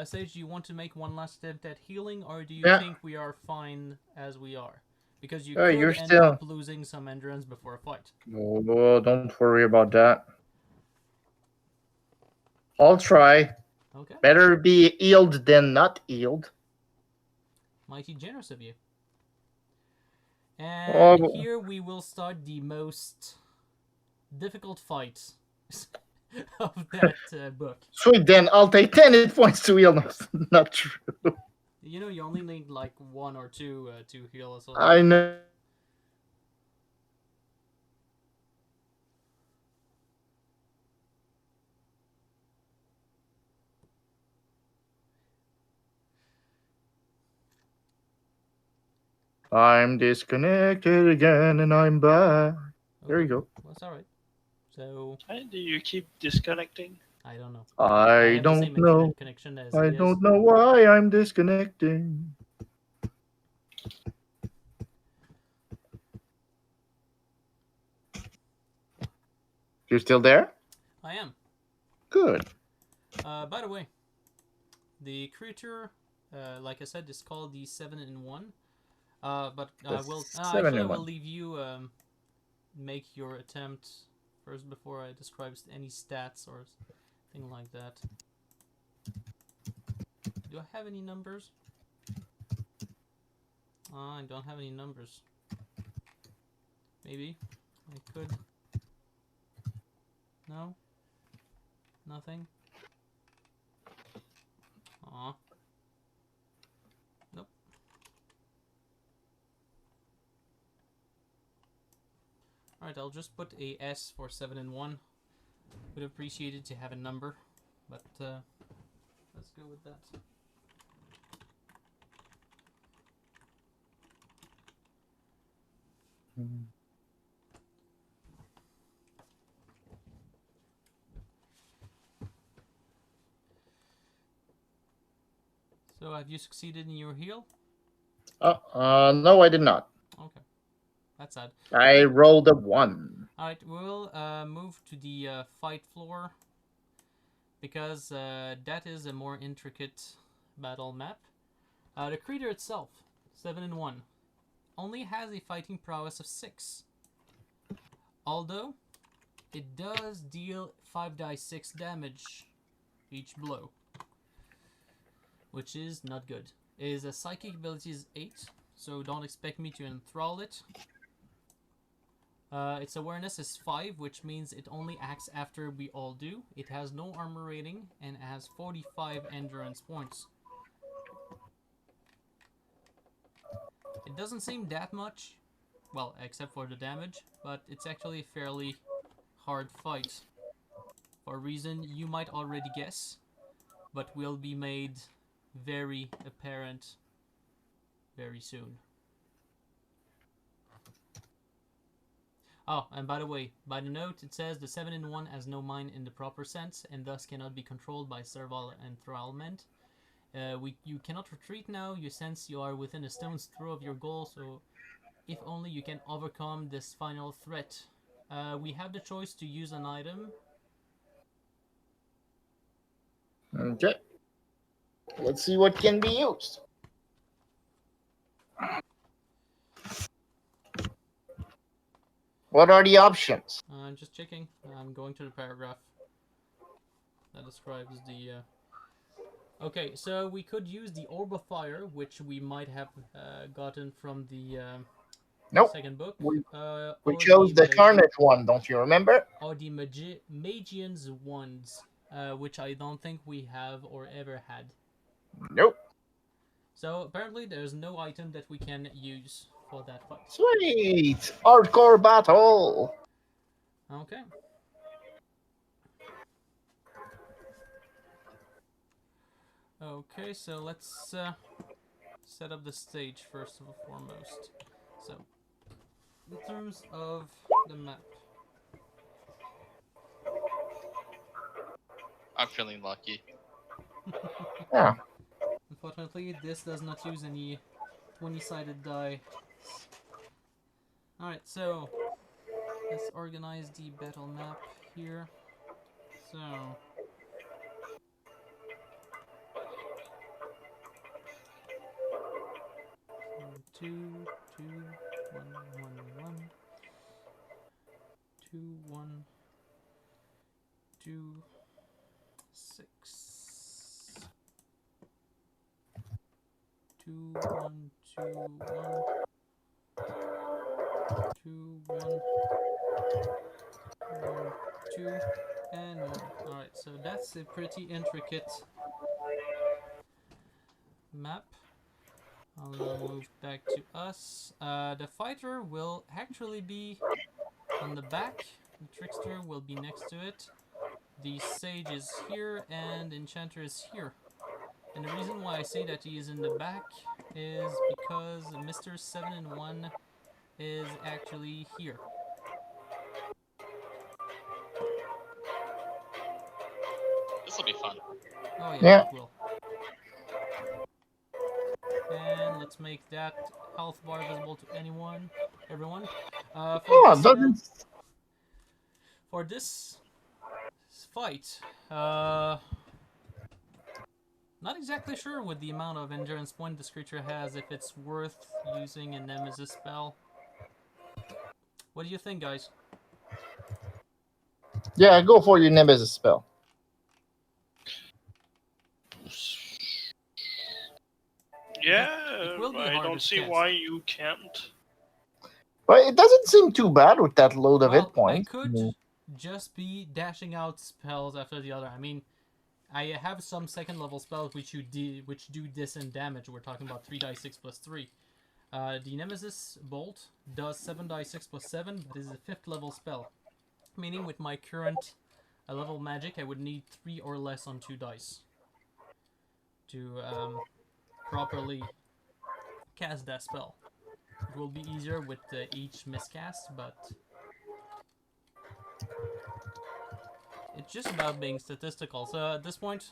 Sage, do you want to make one last attempt at healing, or do you think we are fine as we are? Because you could end up losing some endurance before a fight. Oh, don't worry about that. I'll try. Okay. Better be healed than not healed. Mighty generous of you. And here we will start the most difficult fight of that book. Sweet, then I'll take 10 hit points to heal. No, not true. You know, you only need like 1 or 2 to heal us all. I know. I'm disconnected again and I'm back. Okay. There you go. That's alright. So. Why do you keep disconnecting? I don't know. I don't know. I don't know why I'm disconnecting. You're still there? I am. Good. By the way, the creature like I said, it's called the 7-in-1. But I The will. 7 Actually, I in will 1. leave you make your attempt first before I describe any stats or thing like that. Do I have any numbers? I don't have any numbers. Maybe I could. No? Nothing? Aw. Nope. Alright, I'll just put a S for 7-in-1. Would appreciate it to have a number, but let's go with that. So have you succeeded in your heal? No, I did not. Okay. That's sad. I rolled a 1. Alright, we'll move to the fight floor because that is a more intricate battle map. The creature itself, 7-in-1, only has a fighting prowess of 6. Although, it does deal 5d6 damage each blow, which is not good. His psychic ability is 8, so don't expect me to enthrall it. Its awareness is 5, which means it only acts after we all do. It has no armor rating and has 45 endurance points. It doesn't seem that much, well, except for the damage, but it's actually a fairly hard fight. For a reason you might already guess, but will be made very apparent very soon. Oh, and by the way, by the note, it says the 7-in-1 has no mind in the proper sense and thus cannot be controlled by servile enthrallment. You cannot retreat now. You sense you are within a stone's throw of your goal, so if only you can overcome this final threat. We have the choice to use an item. Okay. Let's see what can be used. What are the options? I'm just checking. I'm going to the paragraph that describes the... Okay, so we could use the Orb of Fire, which we might have gotten from the Nope. second book. We or chose the Magi- Carnage one, don't you remember? Or the Magian's Wands, which I don't think we have or ever had. Nope. So apparently there's no item that we can use for that fight. Sweet! Hardcore battle! Okay. Okay, so let's set up the stage first and foremost. So, in terms of the map, I'm feeling lucky. Yeah. unfortunately, this does not use any 20-sided die. Alright, so let's organize the battle map here. So, 2, 2, 1, 1, 1, 2, 1, 2, 6, 2, 1, 2, 1, 2, 1, 1, 2, and 1. Alright, so that's a pretty intricate map. I'll now move back to us. The fighter will actually be on the back. The trickster will be next to it. The sage is here and enchanter is here. And the reason why I say that he is in the back is because Mr. 7-in-1 is actually here. This will be fun. Oh Yeah. it will. And let's make that health bar visible to everyone. For this fight, Not exactly sure with the amount of endurance point this creature has, if it's worth using a Nemesis spell. What do you think, guys? Yeah, go for your Nemesis spell. Yeah, It will be I hard don't to see cast. why you can't. But it doesn't seem too bad with that load of Well, hit points. I could just be dashing out spells after the other. I mean, I have some second level spells which do decent damage. We're talking about 3 die 6 plus 3. The Nemesis Bolt does 7 die 6 plus 7, but is a 5th level spell. Meaning with my current level magic, I would need 3 or less on 2 dice to properly cast that spell. It will be easier with each miscast, but it's just about being statistical. So at this point,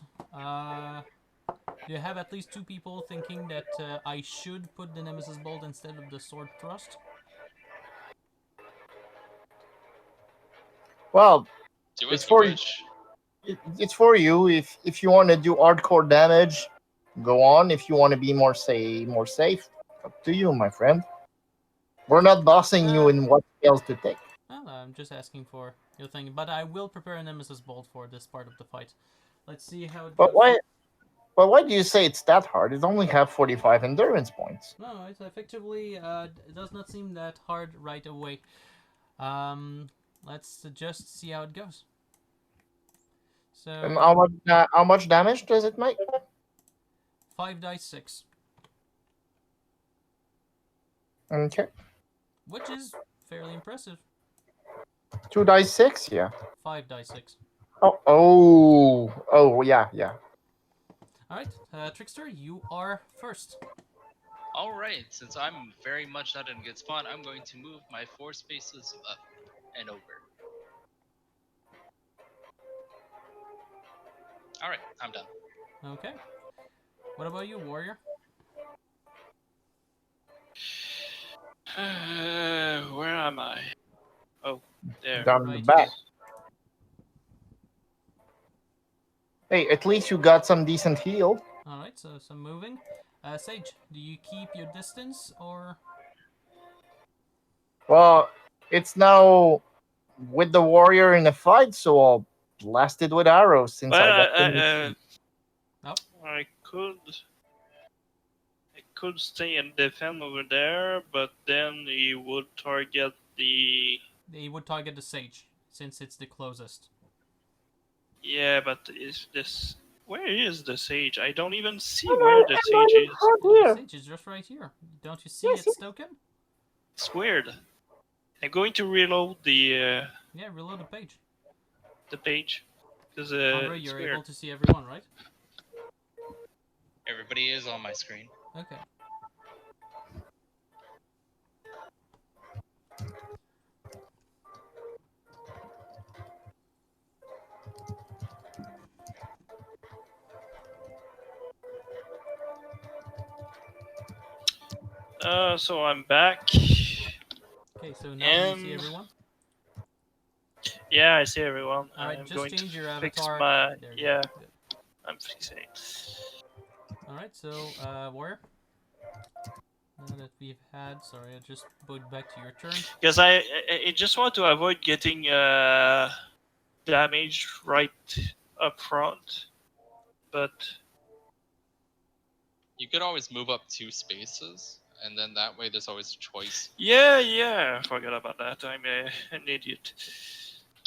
you have at least 2 people thinking that I should put the Nemesis Bolt instead of the Sword Thrust. Well, Do it's as you for wish. it's for you. If you want to do hardcore damage, go on. If you want to be more safe, up to you, my friend. We're not bossing you in what spells to take. Well, I'm just asking for your thing, but I will prepare a Nemesis Bolt for this part of the fight. Let's see how it But goes. why? But why do you say it's that hard? It only have 45 endurance points. No, it effectively it does not seem that hard right away. Let's just see how it goes. And So how much damage does it make? 5 dice 6, Okay, which is fairly impressive. 2 dice 6. Yeah. 5 dice 6. Oh, yeah. All right, Trickster, you are first. Alright, since I'm very much not in a good spot, I'm going to move my 4 spaces up and over. Alright, I'm done. Okay. What about you, Warrior? Where am I? Oh, there. Down the Right back. here. Hey, at least you got some decent heal. All right, so some moving. Sage, do you keep your distance or? Well, it's now with the warrior in a fight, so I'll blast it with arrows since Well, I got the I could stay and defend over there, but then he would target the. They would target the Sage since it's the closest. Yeah, but is this? Where is the sage? I don't even see where the sage is. The Sage is just right here. Don't you see Yes, its token? It's weird. I'm going to reload the Yeah, reload the page. page because Andre, it's you're weird. able to see everyone, right? Everybody is on my screen. Okay. So I'm back. Okay, so now you see And- everyone. Yeah, I see everyone. All right, I'm just going change to your fix avatar. my. There you Yeah, go. Good. I'm fixing it. All right, so Warrior. Now that we've had, sorry, I just put back to your turn. Because I just want to avoid getting damaged right up front. But You could always move up 2 spaces, and then that way there's always a choice. yeah, I forgot about that. I'm an idiot.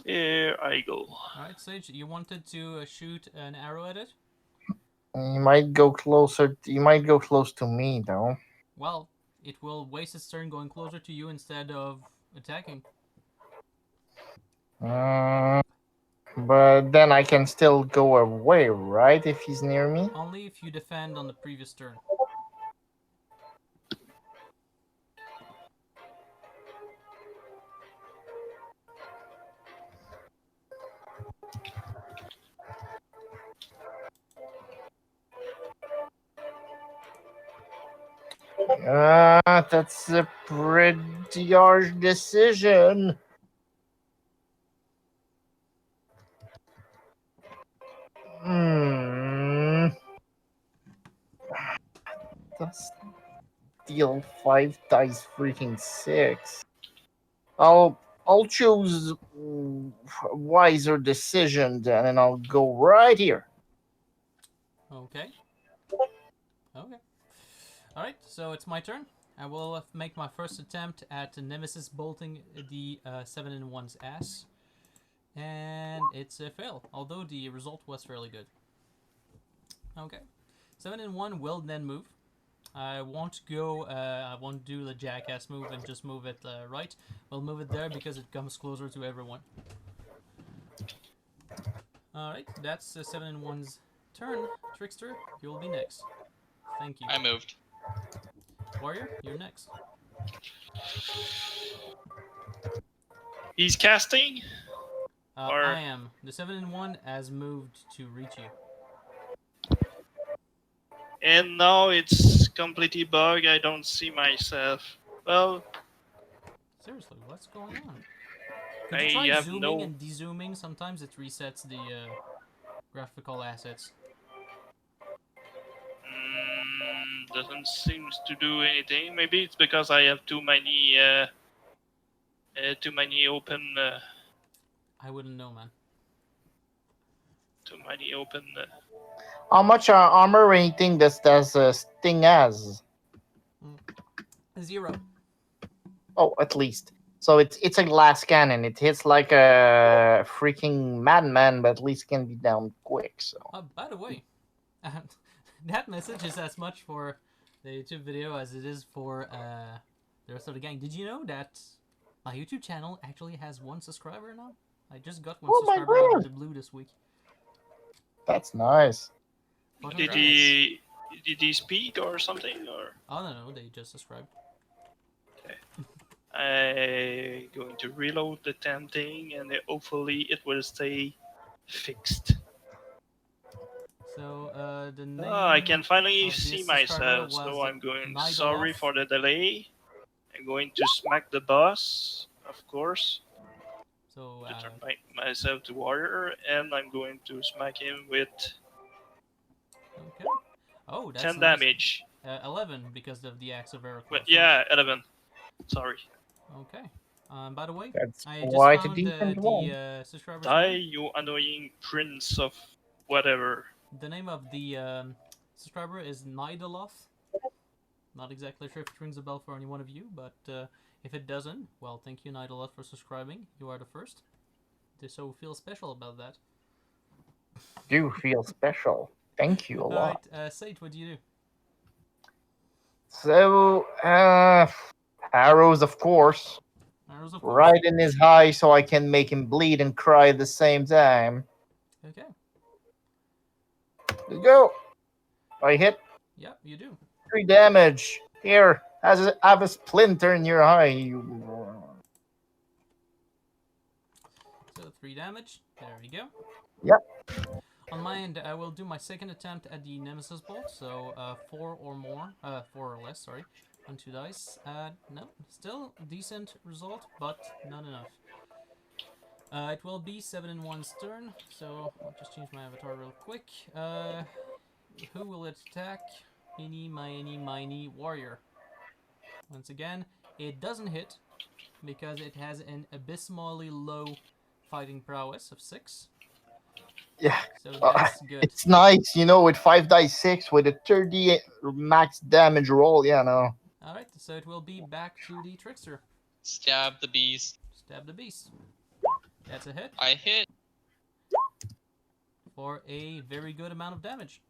Here I go. All right, Sage, you wanted to shoot an arrow at it? You might go closer. You might go close to me, though. Well, it will waste its turn going closer to you instead of attacking. But then I can still go away, right? If he's near me. Only if you defend on the previous turn. That's a pretty harsh decision. Deal 5 dice freaking 6. I'll choose wiser decision then, and I'll go right here. Okay. Okay. Alright, so it's my turn. I will make my first attempt at Nemesis bolting the 7 in 1's ass. And it's a fail, although the result was fairly good. Okay. 7 in 1 will then move. I won't go, I won't do the jackass move and just move it right. We'll move it there because it comes closer to everyone. Alright, that's 7 in 1's turn. Trickster, you'll be next. Thank you. I moved. Warrior, you're next. He's casting. Or- I am. The 7 in 1 has moved to reach you. And now it's completely bug. I don't see myself. Well, Seriously, what's going on? Could you I try have zooming no. and de-zooming? Sometimes it resets the graphical assets. Doesn't seem to do anything. Maybe it's because I have too many open. I wouldn't know, man. Too many open. How much armor rating does Sting has? 0. Oh, at least. So it's a glass cannon. It hits like a freaking madman, but at least can be down quick. So By the way, that message is as much for the YouTube video as it is for the rest of the gang. Did you know that my YouTube channel actually has 1 subscriber now? I just got 1 Oh my subscriber out of God. the blue this week. that's nice. Fucking Did congrats. he speak or something? Or Oh no, they just subscribed. I going to reload the damn thing, and hopefully it will stay fixed. So the name. I can finally of this see subscriber myself, so was I'm going. Nidaloff. Sorry for the delay. I'm going to smack the boss, of course, So to turn myself to warrior, and I'm going to smack him with okay. Oh, that's 10 nice. damage. 11 because of the axe of Ericles. But yeah, 11. Sorry. Okay. By the way, That's I just quite a found decent one. the subscriber's Die, name. you annoying prince of whatever. The name of the subscriber is Nidaloff. Not exactly sure if it rings a bell for any one of you, but if it doesn't, well, thank you, Nidaloff, for subscribing. You are the first. So feel special about that. Do feel special. Thank you a lot. Alright, Sage, what do you do? So, arrows, of course, Arrows, of course. right in his eye, so I can make him bleed and cry at the same time. Okay. Let's go. I hit Yep, you do. 3 damage. Here, have a splinter in your eye. You. So 3 damage. There we go. Yep. On my end, I will do my second attempt at the Nemesis Bolt. So 4 or more, 4 or less. Sorry, on 2 dice. No, still decent result, but not enough. It will be 7 in 1's turn. So I'll just change my avatar real quick. Who will it attack? Eeny, miny, warrior. Once again, it doesn't hit because it has an abysmally low fighting prowess of 6. Yeah. So that's good. It's nice, with 5 dice 6 with a 30 max damage roll. Yeah, no. Alright, so it will be back to the trickster. Stab the beast. Stab the beast. That's a hit I hit. for a very good amount of damage.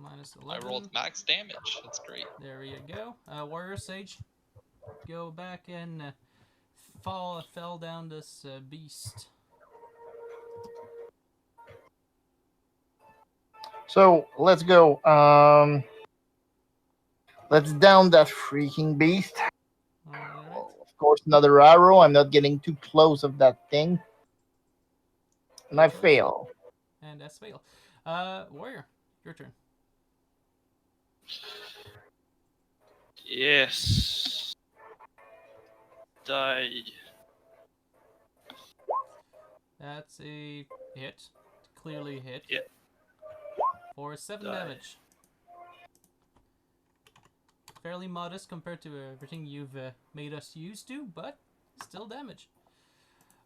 Minus 11. I rolled max damage. That's great. There you go. Warrior Sage, go back and fell down this beast. So let's go. Let's down that freaking beast. Alright. Of course, another arrow. I'm not getting too close of that thing, and I fail. And that's fail. Warrior, your turn. Yes. Die. That's a hit. Clearly a hit. Yeah. For 7 Die. damage. fairly modest compared to everything you've made us used to, but still damage.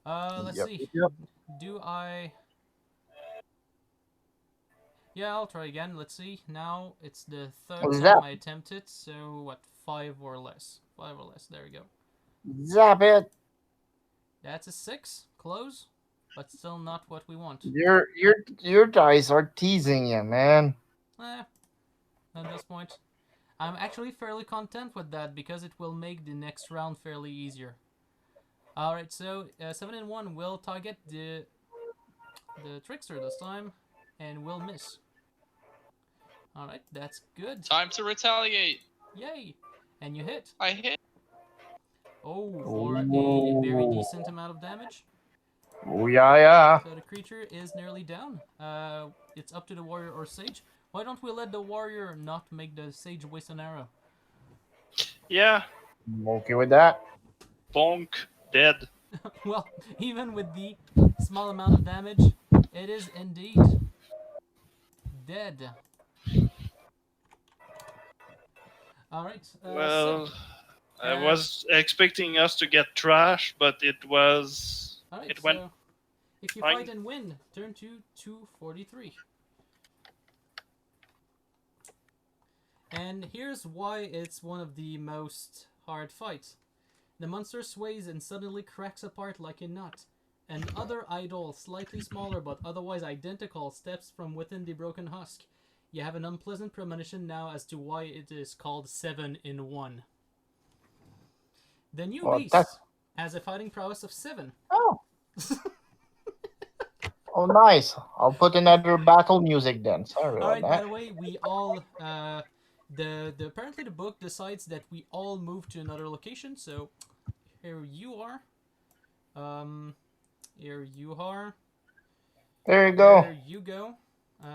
Let's Yep, see. yep. Do I... Yeah, I'll try again. Let's see. Now it's the third What's time that? I attempt it, so what, 5 or less? 5 or less, there we go. Zap it. That's a 6, close, but still not what we want. Your dice are teasing you, man. Eh, at this point. I'm actually fairly content with that because it will make the next round fairly easier. Alright, so 7 and 1 will target the trickster this time and will miss. Alright, that's good. Time to retaliate. Yay! And you hit. I hit. Oh, for a very decent amount of damage. Oh, yeah. So the creature is nearly down. It's up to the warrior or sage. Why don't we let the warrior not make the sage waste an arrow? Yeah, I'm okay with that. bonk, dead. Well, even with the small amount of damage, it is indeed dead. Alright, Well, so, I was expecting us to get trash, but it was. alright, it went so if you fine. fight and win, turn to 243. And here's why it's one of the most hard fights. The monster sways and suddenly cracks apart like a nut. An other idol, slightly smaller but otherwise identical, steps from within the broken husk. You have an unpleasant premonition now as to why it is called 7 in 1. The new Well, beast that's- has a fighting prowess of 7. Oh. Oh, nice. I'll put another battle music then. Sorry about Alright, by that. the way, we all apparently the book decides that we all move to another location, so here you are. Here you are. There you go. There you go.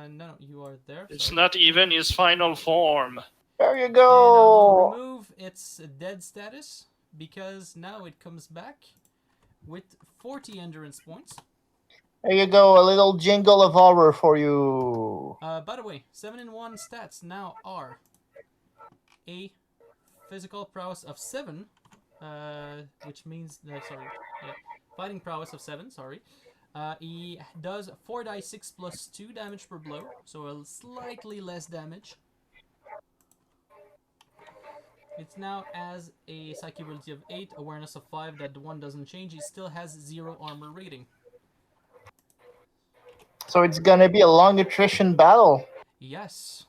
No, you are there. It's sorry. not even his final form. There you And I will go. remove its dead status because now it comes back with 40 endurance points. There you go. A little jingle of horror for you. By the way, 7 in 1 stats now are a physical prowess of 7, which means fighting prowess of 7. Sorry. He does 4d6 plus 2 damage per blow, so a slightly less damage. It now has a psychic ability of 8, awareness of 5. That one doesn't change. He still has 0 armor rating. So it's gonna be a long attrition battle. Yes.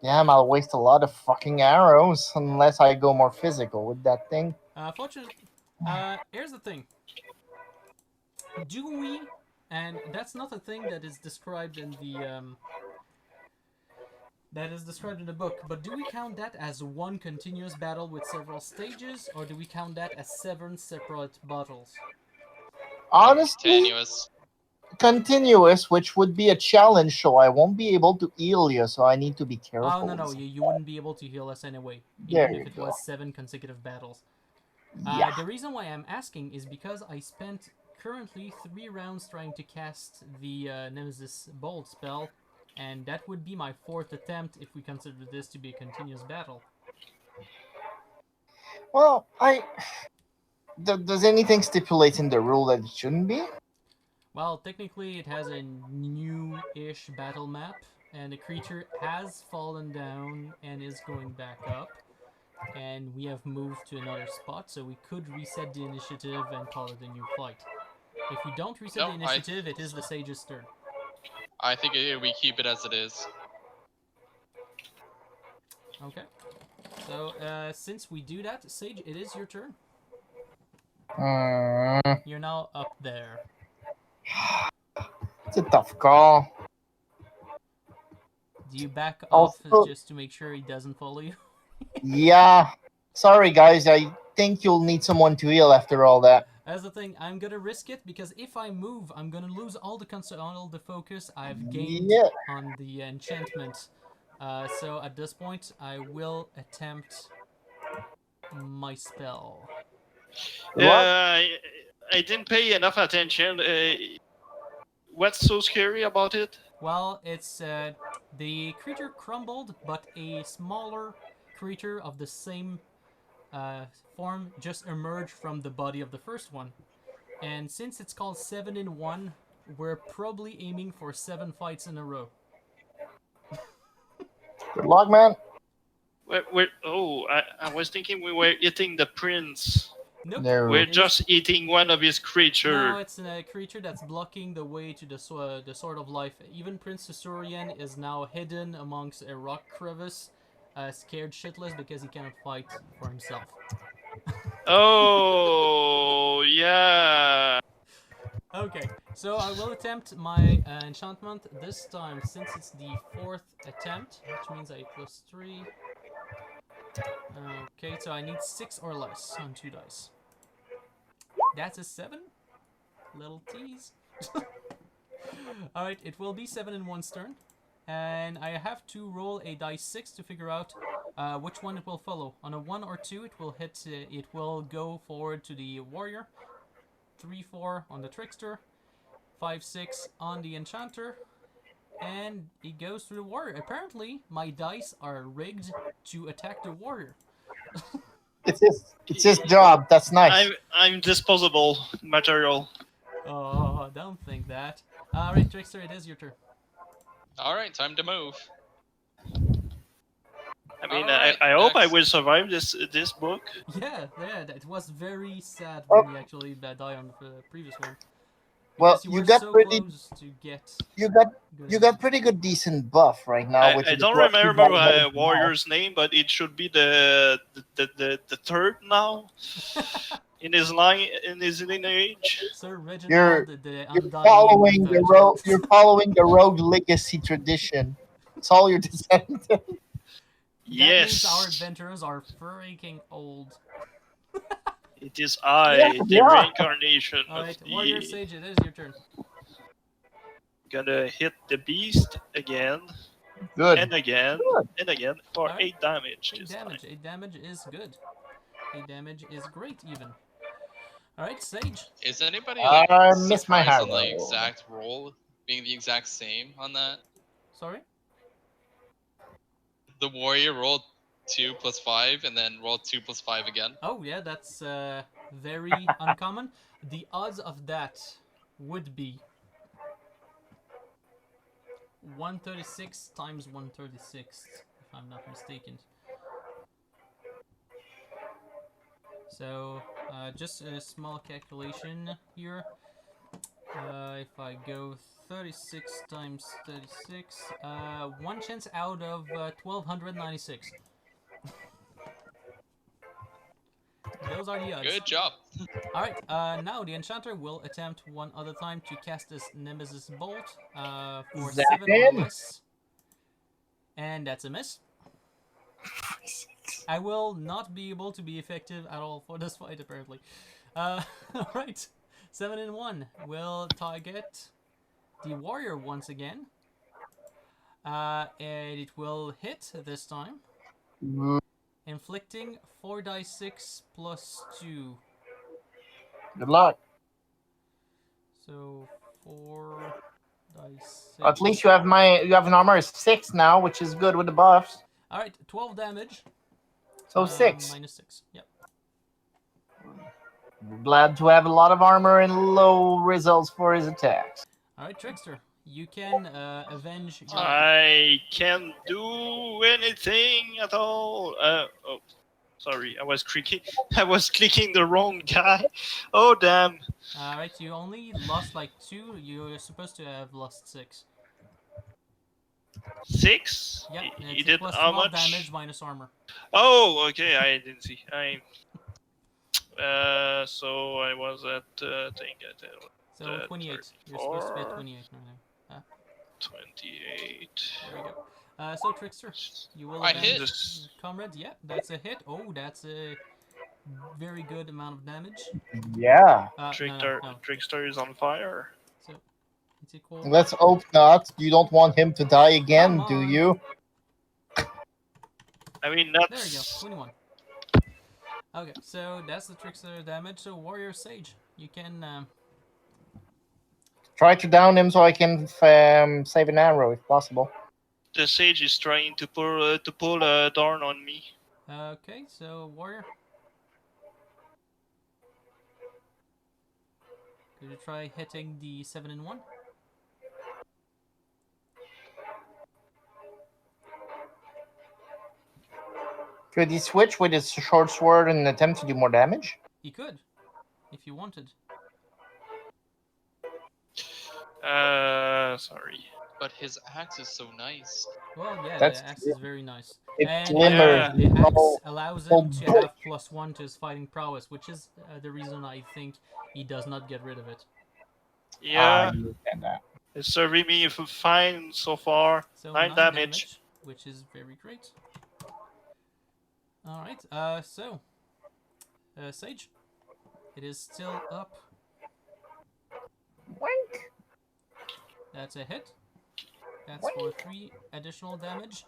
Damn, I'll waste a lot of fucking arrows unless I go more physical with that thing. Fortunately, here's the thing. Do we, and that's not a thing that is described in the book, but do we count that as one continuous battle with several stages, or do we count that as 7 separate battles? Honestly, Continuous. which would be a challenge, so I won't be able to heal you, so I need to be careful. Oh, no, you wouldn't be able to heal us anyway, There even you if it go. was 7 consecutive battles. Yeah. The reason why I'm asking is because I spent currently 3 rounds trying to cast the Nemesis Bolt spell, and that would be my 4th attempt if we consider this to be a continuous battle. Well, does anything stipulate in the rule that it shouldn't be? Well, technically it has a new-ish battle map, and the creature has fallen down and is going back up. And we have moved to another spot, so we could reset the initiative and call it a new fight. If we don't reset the initiative, it is the Sage's turn. I think we keep it as it is. Okay. So, since we do that, Sage, it is your turn. You're now up there. It's a tough call. Do you back Also- off just to make sure he doesn't follow you? Yeah. Sorry, guys. I think you'll need someone to heal after all that. That's the thing. I'm gonna risk it because if I move, I'm gonna lose all the focus I've gained Yeah. on the enchantment. So at this point, I will attempt my spell. I didn't pay enough attention. What's so scary about it? Well, it's the creature crumbled, but a smaller creature of the same form just emerged from the body of the first one. And since it's called 7 in 1, we're probably aiming for 7 fights in a row. Good luck, man. I was thinking we were eating the prince. Nope. No. We're just eating one of his creatures. No, it's a creature that's blocking the way to the Sword of Life. Even Prince Susurian is now hidden amongst a rock crevice, scared shitless because he cannot fight for himself. Oh, yeah. Okay, so I will attempt my enchantment this time since it's the 4th attempt, which means I +3. Okay, so I need 6 or less on 2 dice. That's a 7. Little tease. Alright, it will be 7 in 1's turn. And I have to roll a dice 6 to figure out which one it will follow. On a 1 or 2, it will hit. It will go forward to the warrior. 3-4 on the trickster. 5-6 on the enchanter. And it goes to the warrior. Apparently, my dice are rigged to attack the warrior. It's his job. That's nice. I'm disposable material. Oh, don't think that. Alright, trickster, it is your turn. All right, time to move. I mean, Alright, I hope I next. will survive this book. Yeah, it was very sad Oh. when you actually died on the previous one. Well, Because you were got so pretty- close to get You got good pretty good decent buff right now. Which I is don't what you remember got warrior's name, but it should be the third now in his lineage. Sir Reginald, You're- the You're undying following the virgin. rogue. You're following the rogue legacy tradition. It's all your descendants. That Yes, means our adventurers are freaking old. it is I, Yeah, the yeah. reincarnation Alright, of warrior the. sage, it is your turn. Gonna hit the beast again Good. and again Good. and again for Alright. 8 damage 8 this damage. time. 8 damage is good. 8 damage is great, even. Alright, sage. Is anybody I like missed my surprised on the arrow. exact roll being the exact same on that? Sorry? The warrior rolled 2 + 5 and then rolled 2 + 5 again. Oh, yeah, that's very uncommon. The odds of that would be 136 times 136, if I'm not mistaken. So, just a small calculation here. If I go 36 times 36, 1 chance out of 1296. Those are the odds. Good job. Alright, now the enchanter will attempt one other time to cast this Nemesis Bolt for Zap 7 or in. less. And that's a miss. I will not be able to be effective at all for this fight, apparently. Alright, 7 in 1 will target the warrior once again. And it will hit this time, inflicting 4d6 plus 2. Good luck. So 4d6. At least you have an armor of 6 now, which is good with the buffs. Alright, 12 damage. So 6. Minus 6. Yep. Glad to have a lot of armor and low results for his attacks. Alright, Trickster. You can avenge your... I can't do anything at all. Oh, sorry, I was clicking. I was clicking the wrong guy. Oh damn! Alright, you only lost like 2. You're supposed to have lost 6. 6. Yep. He it's did plus how 12 much? damage minus armor. Oh, okay. I didn't see. So I was at thing at So 28. You're supposed to be at 28 right now. 28. There you go. So Trickster, you will I avenge hit. This- comrade. Yeah, that's a hit. Oh, that's a very good amount of damage. Yeah. Trickster is on fire. So it's equal. Let's hope not. You don't want him to die again, Come do on. you? I mean, There you go. that's 21. Okay, so that's the Trickster damage. So Warrior Sage, you can. Try to down him so I can save an arrow if possible. the sage is trying to pull a Darn on me. Okay, so warrior. Could you try hitting the 7 and 1? Could he switch with his short sword and attempt to do more damage? He could, if you wanted. Sorry. But his axe is so nice. Well, yeah, That's the axe is very nice. It And glimmers. the axe Oh, allows oh, him to boy. have +1 to his fighting prowess, which is the reason I think he does not get rid of it. I Yeah, understand that. it's serving me fine so far. So 9 9 damage. which is very great. Alright, so Sage, it is still up. Wink. That's a hit. That's for 3 additional damage.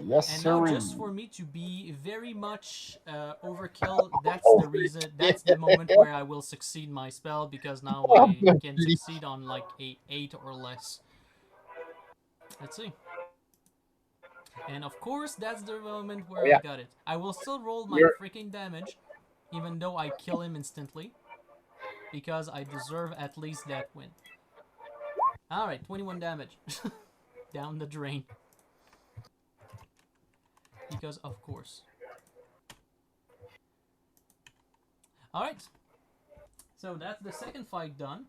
Yes, And sir. now, just for me to be very much overkill, that's the reason. That's the moment where I will succeed my spell, because now I can succeed on like a 8 or less. Let's see. And of course, that's the moment where I got it. I will still roll my freaking damage, even though I kill him instantly, because I deserve at least that win. Alright, 21 damage. Down the drain. Because of course. Alright. So that's the second fight done.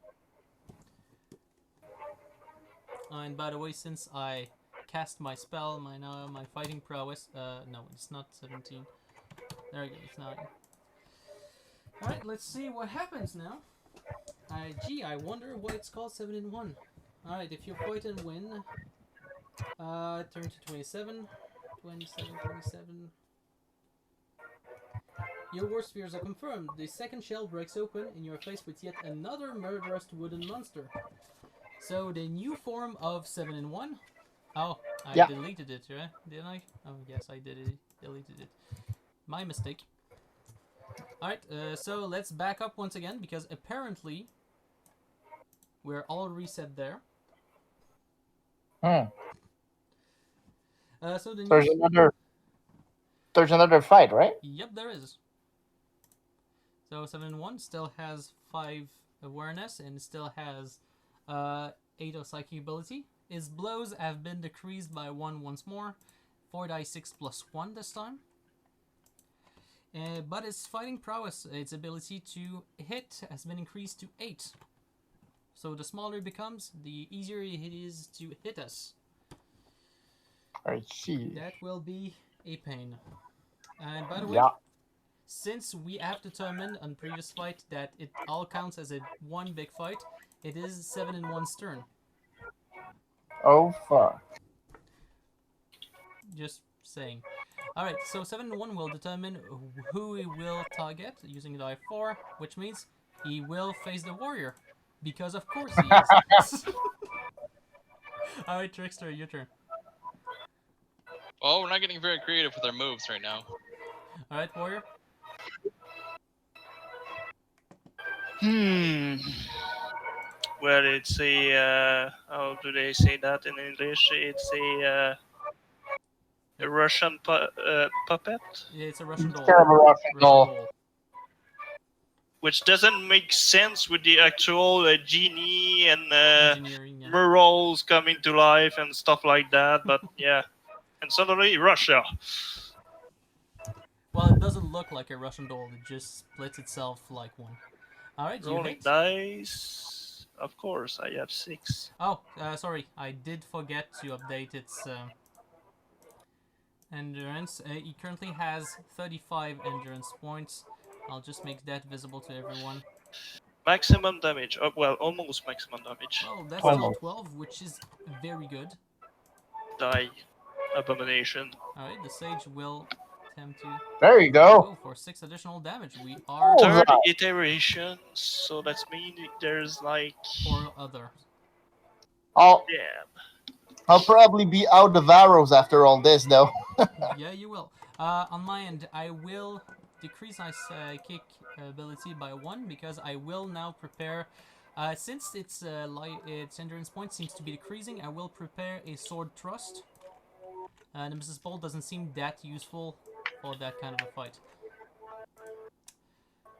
And by the way, since I cast my spell, my fighting prowess, no, it's not 17. There we go, it's 9. Alright, let's see what happens now. Gee, I wonder why it's called 7 in 1. Alright, if you fight and win, turn to 27. 27. Your worst fears are confirmed. The second shell breaks open and you're faced with yet another murderous wooden monster. So the new form of 7 in 1. Oh, I deleted it, right? Didn't I? Oh, yes, I did it. Deleted it. My mistake. Alright, so let's back up once again, because apparently we're all reset there. So the there's another fight, right? Yep, there is. So 7 in 1 still has 5 awareness and still has 8 of psychic ability. His blows have been decreased by 1 once more. 4d6 plus 1 this time. But his fighting prowess, its ability to hit, has been increased to 8. So the smaller it becomes, the easier it is to hit us. I see. That will be a pain. And by the way, since we have determined on previous fight that it all counts as a one big fight, it is 7 in 1's turn. Oh fuck. Just saying. Alright, so 7 in 1 will determine who he will target using die 4, which means he will face the warrior. Because of course he is. Alright, Trickster, your turn. Well, we're not getting very creative with our moves right now. Alright, warrior. Well, it's a how do they say that in English? It's a Russian puppet, Yeah, it's a Russian doll. Terrible Russian doll. which doesn't make sense with the actual genie and Engineering, yeah. murals coming to life and stuff like that. But yeah, and suddenly Russia. Well, it doesn't look like a Russian doll. It just splits itself like one. Alright, you Rolling hit. dice. Of course, I have 6. Oh, sorry. I did forget to update its endurance. He currently has 35 endurance points. I'll just make that visible to everyone. Maximum damage. Oh, well, almost maximum damage. Well, that's still 12, which is very good. Die. Abomination. Alright, the Sage will attempt to There you go. go for 6 additional damage. We are Oh. 30 iterations, so that's mean there's like 4 other. I'll damn. probably be out of arrows after all this, though. Yeah, you will. On my end, I will decrease my psychic ability by 1 because I will now prepare. Since its endurance point seems to be decreasing, I will prepare a sword thrust. Nemesis Bolt doesn't seem that useful for that kind of a fight.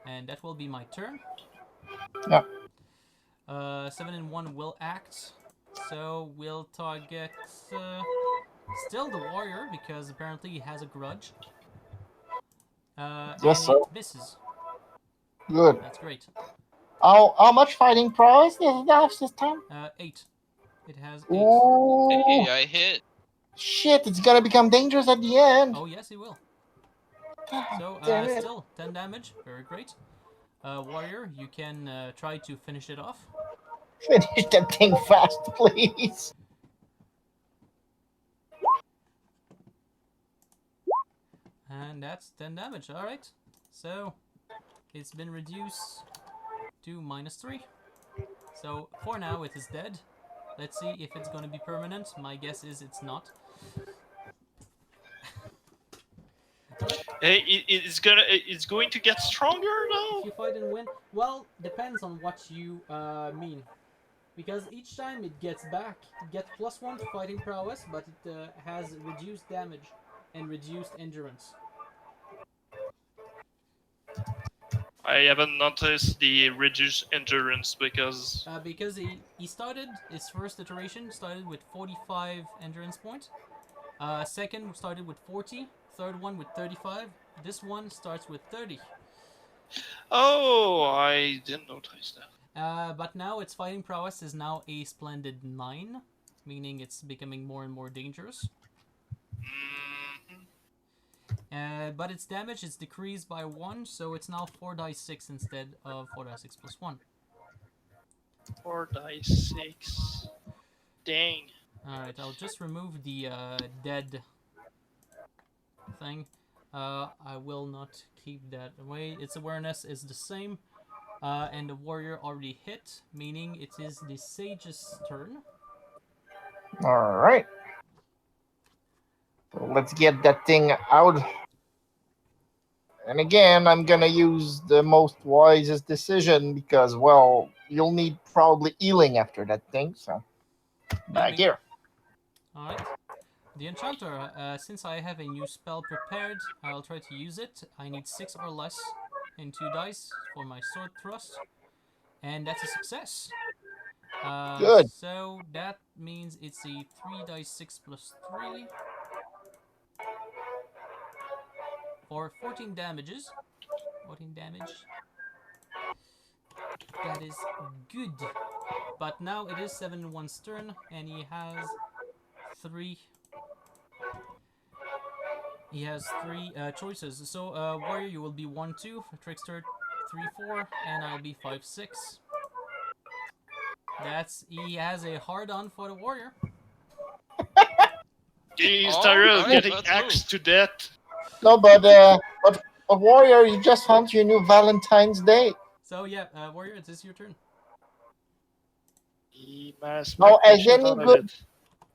And that will be my turn. Yeah. 7 and 1 will act. So we'll target still the warrior because apparently he has a grudge. Yes, and sir. it misses. Good. That's great. How much fighting prowess does it have this time? 8. It has 8. Ooh. Hey, I hit. Shit, it's gonna become dangerous at the end. Oh yes, he will. So Damn it. still 10 damage. Very great. Warrior, you can try to finish it off. Finish that thing fast, please. And that's 10 damage. Alright. So it's been reduced to -3. So for now it is dead. Let's see if it's going to be permanent. My guess is it's not. Hey, it's going to get stronger If though. you fight and win, well, depends on what you mean. Because each time it gets back, it gets +1 to fighting prowess, but it has reduced damage and reduced endurance. I haven't noticed the reduced endurance because Because he started, his first iteration started with 45 endurance points. Second started with 40. Third one with 35. This one starts with 30. oh, I didn't notice that. But now its fighting prowess is now a splendid 9, meaning it's becoming more and more dangerous. But its damage is decreased by 1, so it's now 4d6 instead of 4d6 plus 1. 4d6. Dang. Alright, I'll just remove the dead thing. I will not keep that away. Its awareness is the same. And the warrior already hit, meaning it is the sage's turn. Alright. So let's get that thing out. And again, I'm gonna use the most wisest decision because, well, you'll need probably healing after that thing, so. Back here. Alright. The enchanter, since I have a new spell prepared, I'll try to use it. I need 6 or less in 2 dice for my sword thrust. And that's a success. Good. So that means it's a 3d6 plus 3. For 14 damages. 14 damage. That is good. But now it is 7-1's turn, and he has 3. He has 3 choices. So, warrior, you will be 1-2. Trickster, 3-4, and I'll be 5-6. He has a hard-on for the warrior. Is Oh, Tyrell alright, getting let's axed move. to death? No, but a warrior, you just found your new Valentine's Day. So yeah, warrior, it is your turn. He must No, smack the as shit any out of good- it.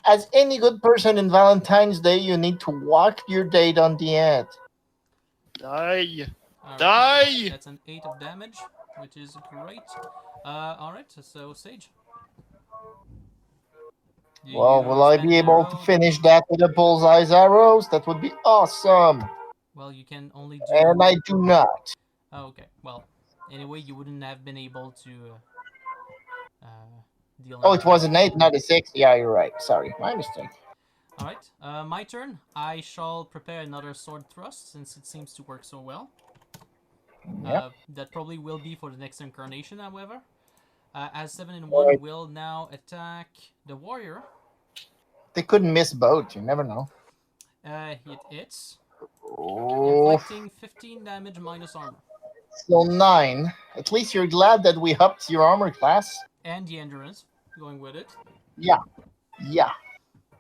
As any good person in Valentine's Day, you need to whack your date on the head. Die! Alright, Die! That's an 8 of damage, which is great. Alright, so Sage. Well, will I spend be an able to arrow? finish that with a bullseye's arrows? That would be awesome. Well, you can only do... And I do not. Oh, okay, well, anyway, you wouldn't have been able to deal... Oh, it was an 8, not a 6. Yeah, you're right. Sorry, my mistake. Alright, my turn. I shall prepare another sword thrust, since it seems to work so well. Yep. That probably will be for the next incarnation, however. As 7-1 Alright. will now attack the warrior. They couldn't miss both. You never know. It hits, Oh, inflicting 15 damage minus armor. still 9. At least you're glad that we upped your armor class. And the endurance, going with it. Yeah,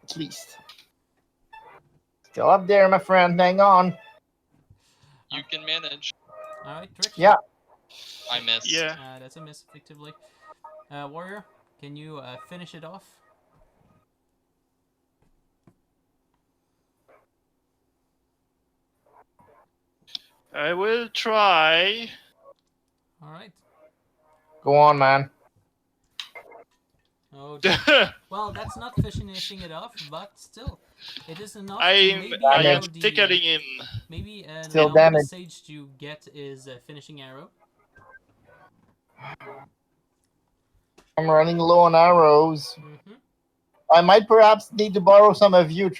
at least. Still up there, my friend. Hang on. You can manage. Alright, Trick. Yeah. I missed. Yeah. That's a miss, effectively. Warrior, can you finish it off? I will try. Alright. Go on, man. Oh, well, that's not finishing it off, but still, it is enough to I'm maybe I'm allow tickling him. Maybe Still now damage. the sage to get is a finishing arrow. I'm running low on arrows. Mm-hmm. I might perhaps need to borrow some of you.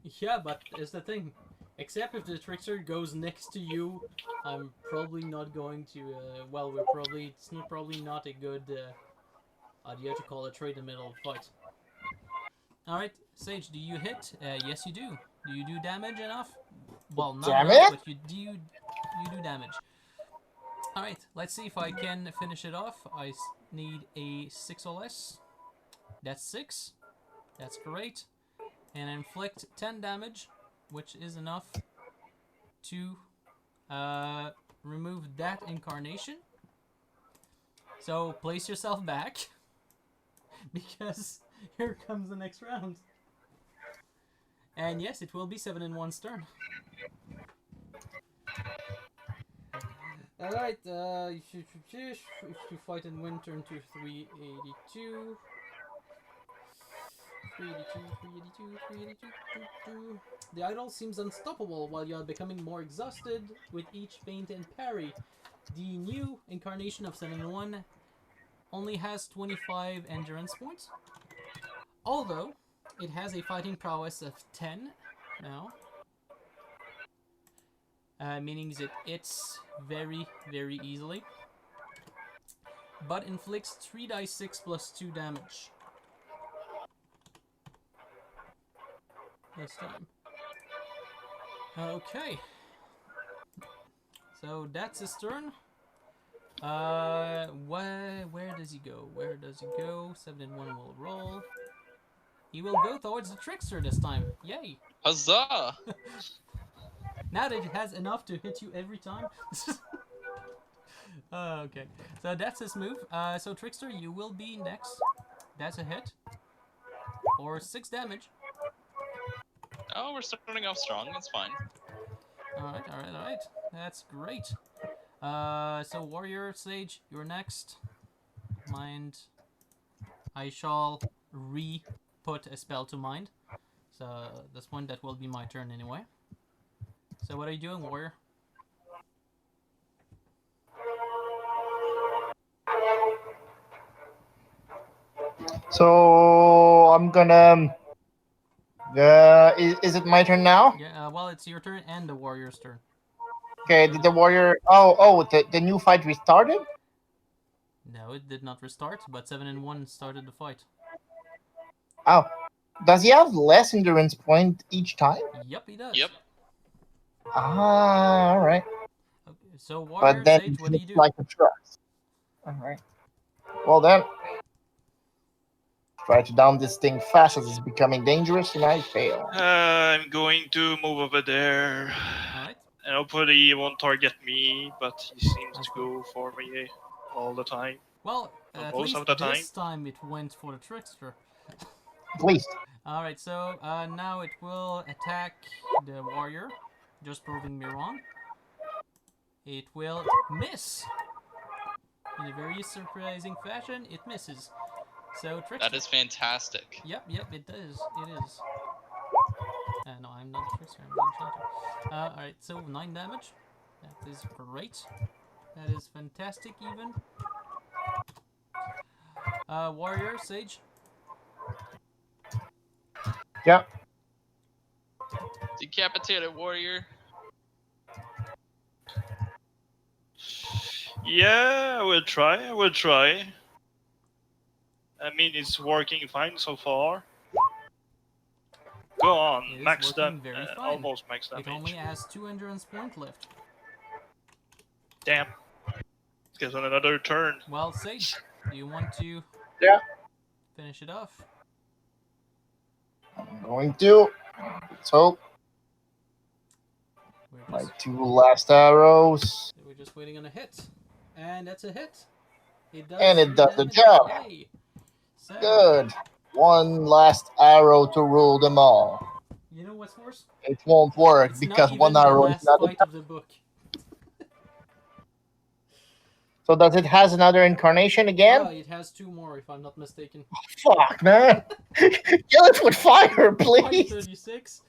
Yeah, but it's the thing. Except if the trickster goes next to you, I'm probably not going to. Well, it's not probably not a good idea to call a trade in the middle of the fight. All right, Sage, do you hit? Yes, you do. Do you do damage enough? Well, not Damn enough, it. but you do damage. All right, let's see if I can finish it off. I need a 6 or less. That's 6. That's great. And inflict 10 damage, which is enough to remove that incarnation. So place yourself back, because here comes the next round. And yes, it will be 7 in 1's turn. Alright, if you fight and win, turn to 382. 382. The idol seems unstoppable while you are becoming more exhausted with each feint and parry. The new incarnation of 7-1 only has 25 endurance points, although it has a fighting prowess of 10 now, meaning that it's very, very easily, but inflicts 3d6 plus 2 damage. This time. Okay. So that's his turn. Where does he go? Where does he go? 7 and 1 will roll. He will go towards the trickster this time. Yay! Huzzah! Now that it has enough to hit you every time. Okay. So that's his move. So trickster, you will be next. That's a hit. For 6 damage. Oh, we're starting off strong. It's fine. Alright. That's great. So Warrior Sage, you're next. Mind. I shall re-put a spell to mind. So at this point, that will be my turn anyway. So what are you doing, Warrior? So I'm gonna. Is it my turn now? Yeah. Well, it's your turn and the Warrior's turn. Okay. Did the warrior? The new fight restarted. No, it did not restart, but 7 and 1 started the fight. Oh, does he have less endurance point each time? Yep, he does. Yep. Ah, all right. Okay, so Warrior But then Sage, what do you it's do? like a trust. All right. Well then, try to down this thing fast as it's becoming dangerous, and I fail. I'm going to move over there. Alright. And hopefully he won't target me, but he seems to go for me all the time. Well, at most least of the this time it went for the trickster. Please. Alright, so now it will attack the warrior, just proving me wrong. It will miss. In a very surprising fashion, it misses. So trickster. That is fantastic. Yep, it does. It is. No, I'm not the trickster, I'm the enchanter. Alright, so 9 damage. That is great. That is fantastic, even. Warrior, Sage. Yeah. Decapitated warrior. Yeah, I will try. I mean, it's working fine so far. Go on, It is max working them. very fine. Almost max It only damage. has 2 endurance points left. Damn. Guess on another turn. Well, Sage, do you want to finish it off? I'm going to. Let's hope. My 2 last arrows. We're just waiting on a hit. And that's a hit. It does And it does the damage. job. Yay. So, Good. 1 last arrow to rule them all. you know what's worse? It won't work It's because not 1 even the arrow is last not fight enough. of the book. So does it has another incarnation again? Oh, it has 2 more, if I'm not mistaken. Fuck, man. Kill it with fire, please. 36.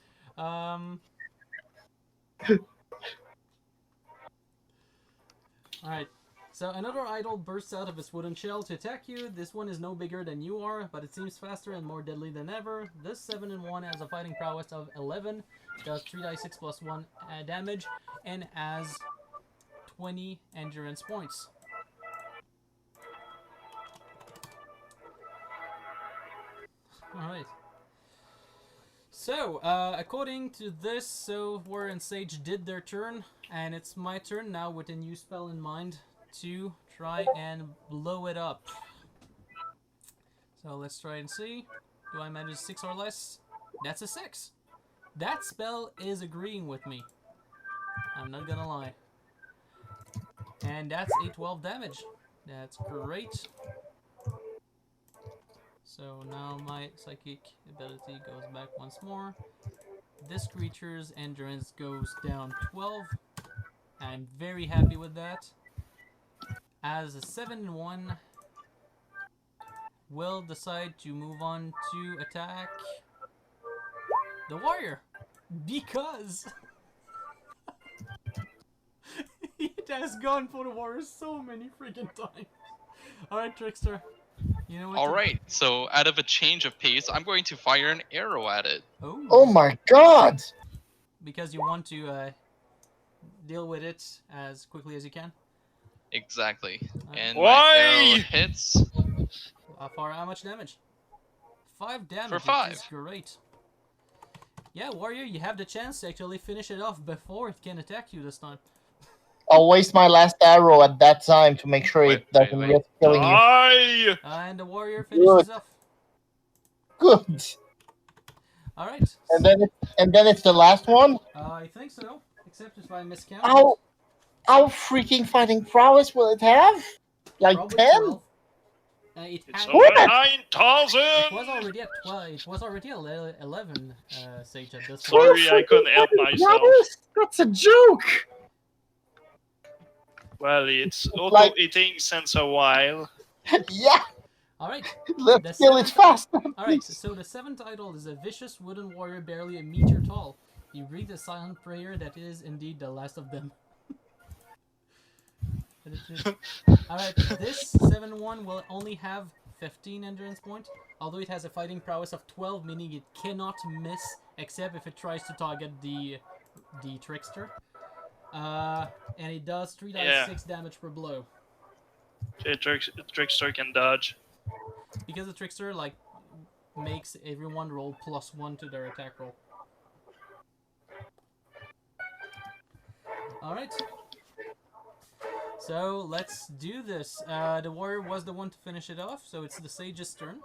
Alright. So another idol bursts out of its wooden shell to attack you. This one is no bigger than you are, but it seems faster and more deadly than ever. This 7-in-1 has a fighting prowess of 11, does 3d6 plus 1 damage, and has 20 endurance points. Alright. So, according to this, so Warrior and Sage did their turn, and it's my turn now with a new spell in mind to try and blow it up. So let's try and see. Do I manage 6 or less? That's a 6. That spell is agreeing with me. I'm not gonna lie. And that's a 12 damage. That's great. So now my psychic ability goes back once more. This creature's endurance goes down 12. I'm very happy with that. As a 7-in-1, will decide to move on to attack the warrior. Because it has gone for the warrior so many freaking times. Alright, Trickster. You know what? Alright, so out of a change of pace, I'm going to fire an arrow at it. Oh my god! Because you want to deal with it as quickly as you can. Exactly. And Why? my arrow hits. How much damage? 5 damage. For 5. Which is great. Yeah, warrior, you have the chance to actually finish it off before it can attack you this time. I'll waste my last arrow at that time to make sure it Wait, doesn't wait. risk killing you. Die! And the warrior finishes off. Good. All right. And then it's the last one. I think so. Except if I miscount. How freaking fighting prowess will it have? Like Probably 10? 12. It It's had, over What? 9,000! it was already at 12. It was already at 11. Sage at this point. Sorry, I couldn't help myself. That's a joke. Well, it's Like- auto-eating since a while. Yeah, All right. let's kill it fast. All right. So the 7th idol is a vicious wooden warrior, barely a meter tall. You read a silent prayer that is indeed the last of them. Alright, this 7-1 will only have 15 endurance points, although it has a fighting prowess of 12, meaning it cannot miss except if it tries to target the trickster. And it does 3d6 damage per blow. The trickster can dodge. Because the trickster like makes everyone roll +1 to their attack roll. Alright. So let's do this. The warrior was the one to finish it off, so it's the sage's turn.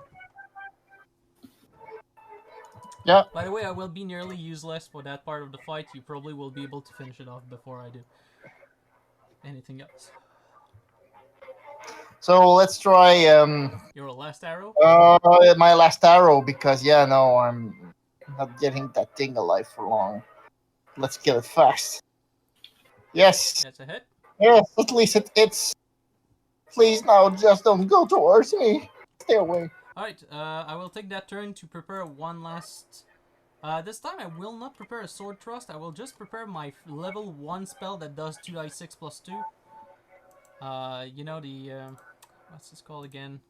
Yeah. By the way, I will be nearly useless for that part of the fight. You probably will be able to finish it off before I do anything else. So let's try Your last arrow? my last arrow because I'm not getting that thing alive for long. Let's kill it fast. Yes. That's a hit. Yes, at least it's. Please, now, just don't go towards me. Stay away. Alright, I will take that turn to prepare one last... this time I will not prepare a sword thrust, I will just prepare my level 1 spell that does 2d6 plus 2. You know the... what's this called again?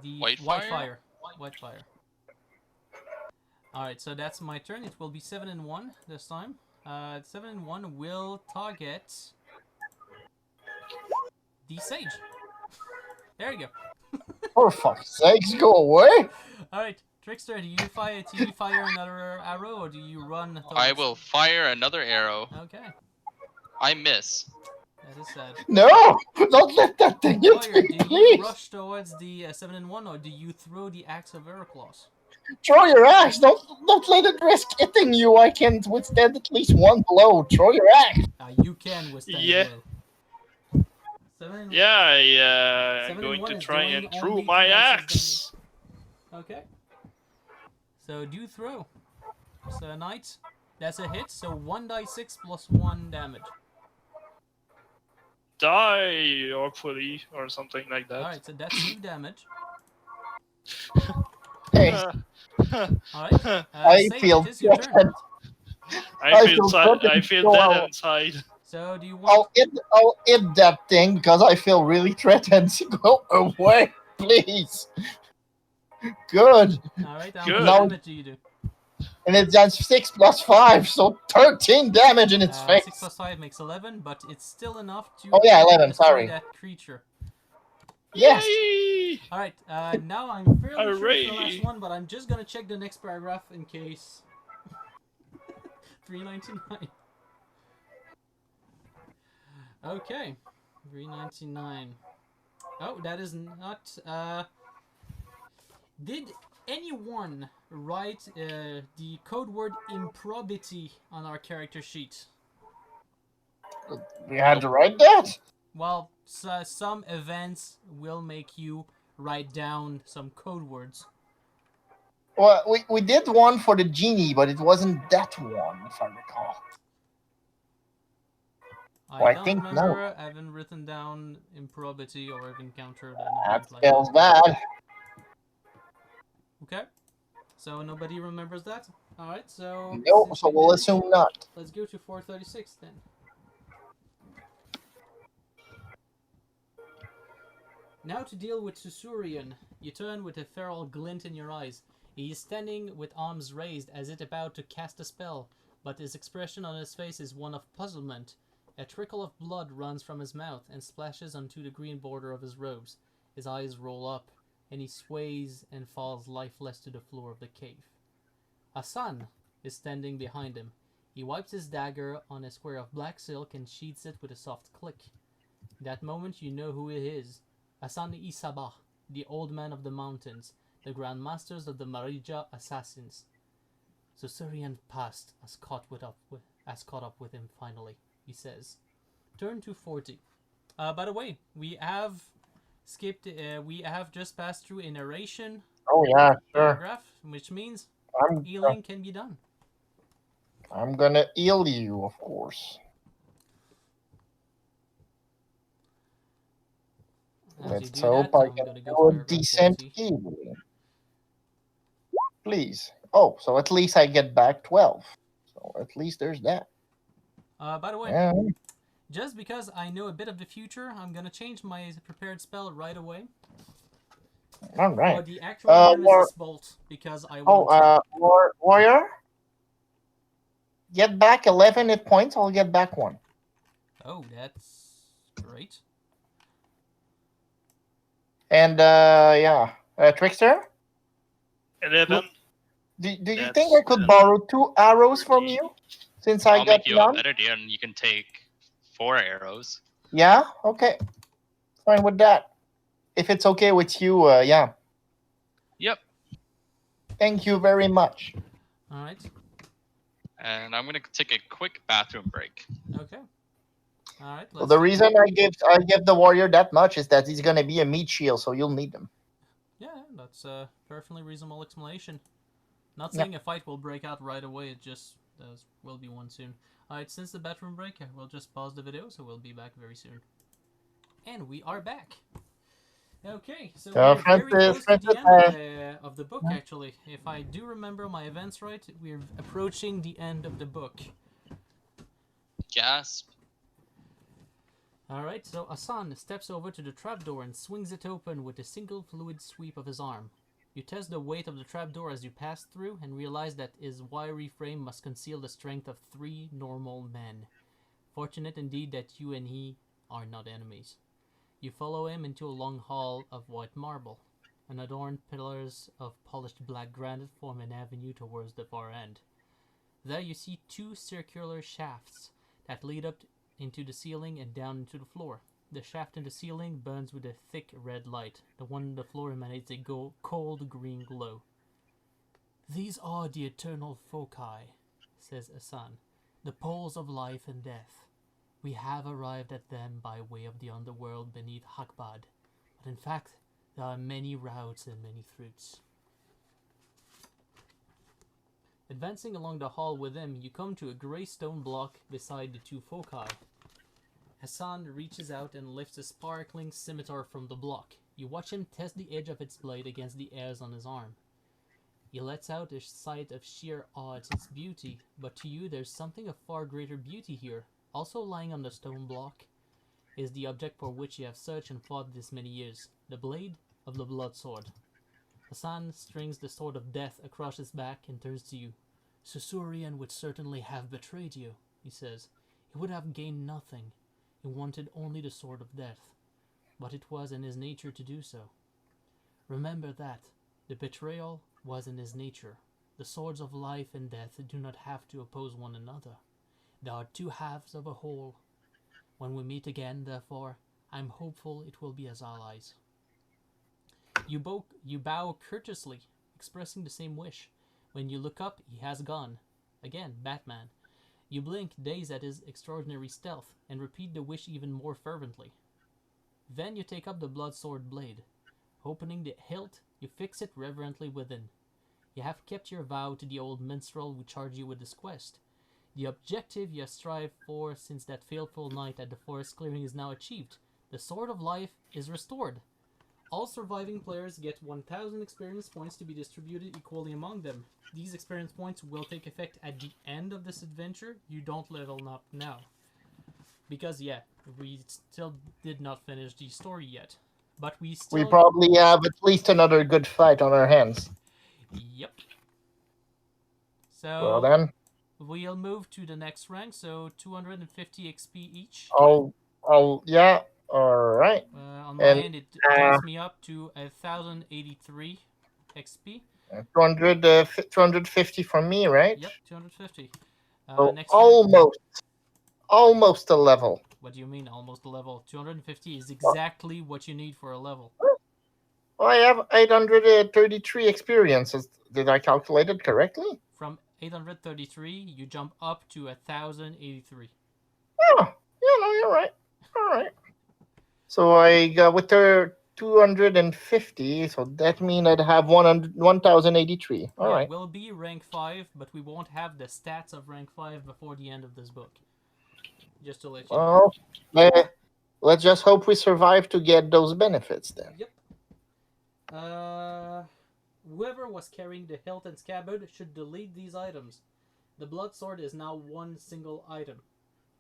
The Whitefire? Whitefire. Alright, so that's my turn. It will be 7-1 this time. 7-1 will target the sage. There you go. For fuck's sakes, go away. Alright, Trickster, do you fire another arrow or do you run? I will fire another arrow. Okay, I miss. that is sad. No, don't let that thing hit Warrior, me, do you please. rush towards the 7-1 or do you throw the axe of Heracross? Throw your axe. Don't let it risk hitting you. I can withstand at least one blow. Throw your axe. You can withstand Yeah. it. 7 Yeah, I'm 7-1 going to is try doing and throw only my 2d6 axe. Okay. So do throw. So knight, that's a hit. So 1d6 plus 1 damage. Die, hopefully, or something like that. Alright, so that's 2 damage. Hey, Alright. I Sage, feel it is your turn. threatened. I I feel feel sad. I perfectly feel sure dead I'll- inside. So do you want? I'll hit that thing because I feel really threatened. Go away, please. Good. All right. How Good. much Now- damage do you do? And it's done 6 plus 5, so 13 damage in its face. 6 plus 5 makes 11, but it's still enough to Oh, yeah, 11, destroy sorry. that creature. Yes. Yay! All right. Now I'm fairly sure it's the Hooray. last one, but I'm just gonna check the next paragraph in case. 399. Okay. 399. Oh, that is not. Did anyone write the code word improbity on our character sheet? We had to write that. Well, some events will make you write down some code words. Well, we did one for the genie, but it wasn't that one, if I recall. I don't think no. remember having written down improbity or have encountered an That event like spells that. bad. Okay. So nobody remembers that? Alright, so... No, since so we we'll did it, assume not. let's go to 436 then. Now to deal with Susurian, you turn with a feral glint in your eyes. He is standing with arms raised as if about to cast a spell, but his expression on his face is one of puzzlement. A trickle of blood runs from his mouth and splashes onto the green border of his robes. His eyes roll up, and he sways and falls lifeless to the floor of the cave. Hassan is standing behind him. He wipes his dagger on a square of black silk and sheathes it with a soft click. That moment you know who it is. Hassan Isabah, the old man of the mountains, the Grand Masters of the Marija assassins. Susurian past has caught up with him finally, he says. Turn to 40. By the way, we have skipped. We have just passed through a narration Oh yeah, sure. paragraph, which means I'm healing can be done. I'm gonna heal you, of course. As Let's you do hope that, I I'm can gonna do go a to paragraph decent 40. healing. Please. Oh, so at least I get back 12. So at least there's that. By the way, Yeah. just because I know a bit of the future, I'm gonna change my prepared spell right away. All right. Or the actual Nemesis Bolt, because I want to. Warrior. Get back 11 hit points. I'll get back 1. Oh, that's great. And Trickster. 11. Do you That's think I could borrow 2 arrows from you? Since I I'll got make you a none? better deal, and you can take 4 arrows. Yeah. Okay. Fine with that. If it's okay with you, yeah. Yep. Thank you very much. All right. And I'm gonna take a quick bathroom break. Okay. All right. So the reason I give the warrior that much is that he's gonna be a meat shield, so you'll need them. Yeah, that's a perfectly reasonable explanation. Not saying a fight will break out right away. It just will be one soon. All right. Since the bathroom break, we'll just pause the video, so we'll be back very soon. And we are back. Okay, so we're very close to the end of the book, actually. If I do remember my events right, we're approaching the end of the book. Gasp. Alright, so Hassan steps over to the trapdoor and swings it open with a single fluid sweep of his arm. You test the weight of the trapdoor as you pass through and realize that his wiry frame must conceal the strength of 3 normal men. Fortunate indeed that you and he are not enemies. You follow him into a long hall of white marble. Unadorned pillars of polished black granite form an avenue towards the far end. There you see 2 circular shafts that lead up into the ceiling and down into the floor. The shaft in the ceiling burns with a thick red light. The one on the floor emanates a cold green glow. These are the eternal foci, says Hassan, the poles of life and death. We have arrived at them by way of the underworld beneath Hakbad, but in fact, there are many routes and many fruits. Advancing along the hall with him, you come to a grey stone block beside the 2 foci. Hassan reaches out and lifts a sparkling scimitar from the block. You watch him test the edge of its blade against the hairs on his arm. He lets out a sight of sheer awe at its beauty, but to you there's something of far greater beauty here. Also lying on the stone block is the object for which you have searched and fought this many years, the blade of the blood sword. Hassan strings the sword of death across his back and turns to you. Susurian would certainly have betrayed you, he says. He would have gained nothing. He wanted only the sword of death, but it was in his nature to do so. Remember that. The betrayal was in his nature. The swords of life and death do not have to oppose one another. They are two halves of a whole. When we meet again, therefore, I'm hopeful it will be as allies. You bow courteously, expressing the same wish. When you look up, he has gone. Again, Batman. You blink, dazed at his extraordinary stealth, and repeat the wish even more fervently. Then you take up the blood sword blade. Opening the hilt, you fix it reverently within. You have kept your vow to the old minstrel who charged you with this quest. The objective you have strived for since that fateful night at the forest clearing is now achieved. The sword of life is restored. All surviving players get 1,000 experience points to be distributed equally among them. These experience points will take effect at the end of this adventure. You don't level up now. Because, yeah, we still did not finish the story yet. But we still... We probably have at least another good fight on our hands. Yep. Well So, then, we'll move to the next rank, so 250 XP each. yeah, alright. On my And, end, it takes me up to 1,083 XP. 250 for me, right? Yep, 250. So Next rank, almost a level. what do you mean almost a level? 250 is exactly what you need for a level. I have 833 experiences. Did I calculate it correctly? From 833, you jump up to 1,083. Oh, yeah, no, you're right. All right. So I got with her 250, so that means I'd have 1,083. All right. We'll be rank 5, but we won't have the stats of rank 5 before the end of this book. Just to let you know. Well, let's just hope we survive to get those benefits then. Yep. Whoever was carrying the hilt and scabbard should delete these items. The blood sword is now one single item.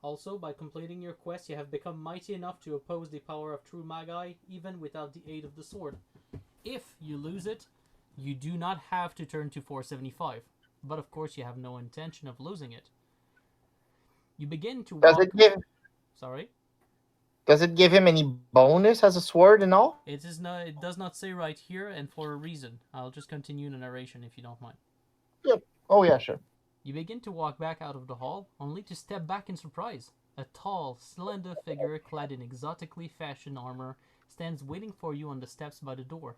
Also, by completing your quest, you have become mighty enough to oppose the power of true Magi, even without the aid of the sword. If you lose it, you do not have to turn to 475. But of course, you have no intention of losing it. You begin to walk... Sorry? Does it give him any bonus as a sword and all? It does not say right here, and for a reason. I'll just continue the narration if you don't mind. Yep. Oh, yeah, sure. You begin to walk back out of the hall, only to step back in surprise. A tall, slender figure clad in exotically fashioned armor stands waiting for you on the steps by the door.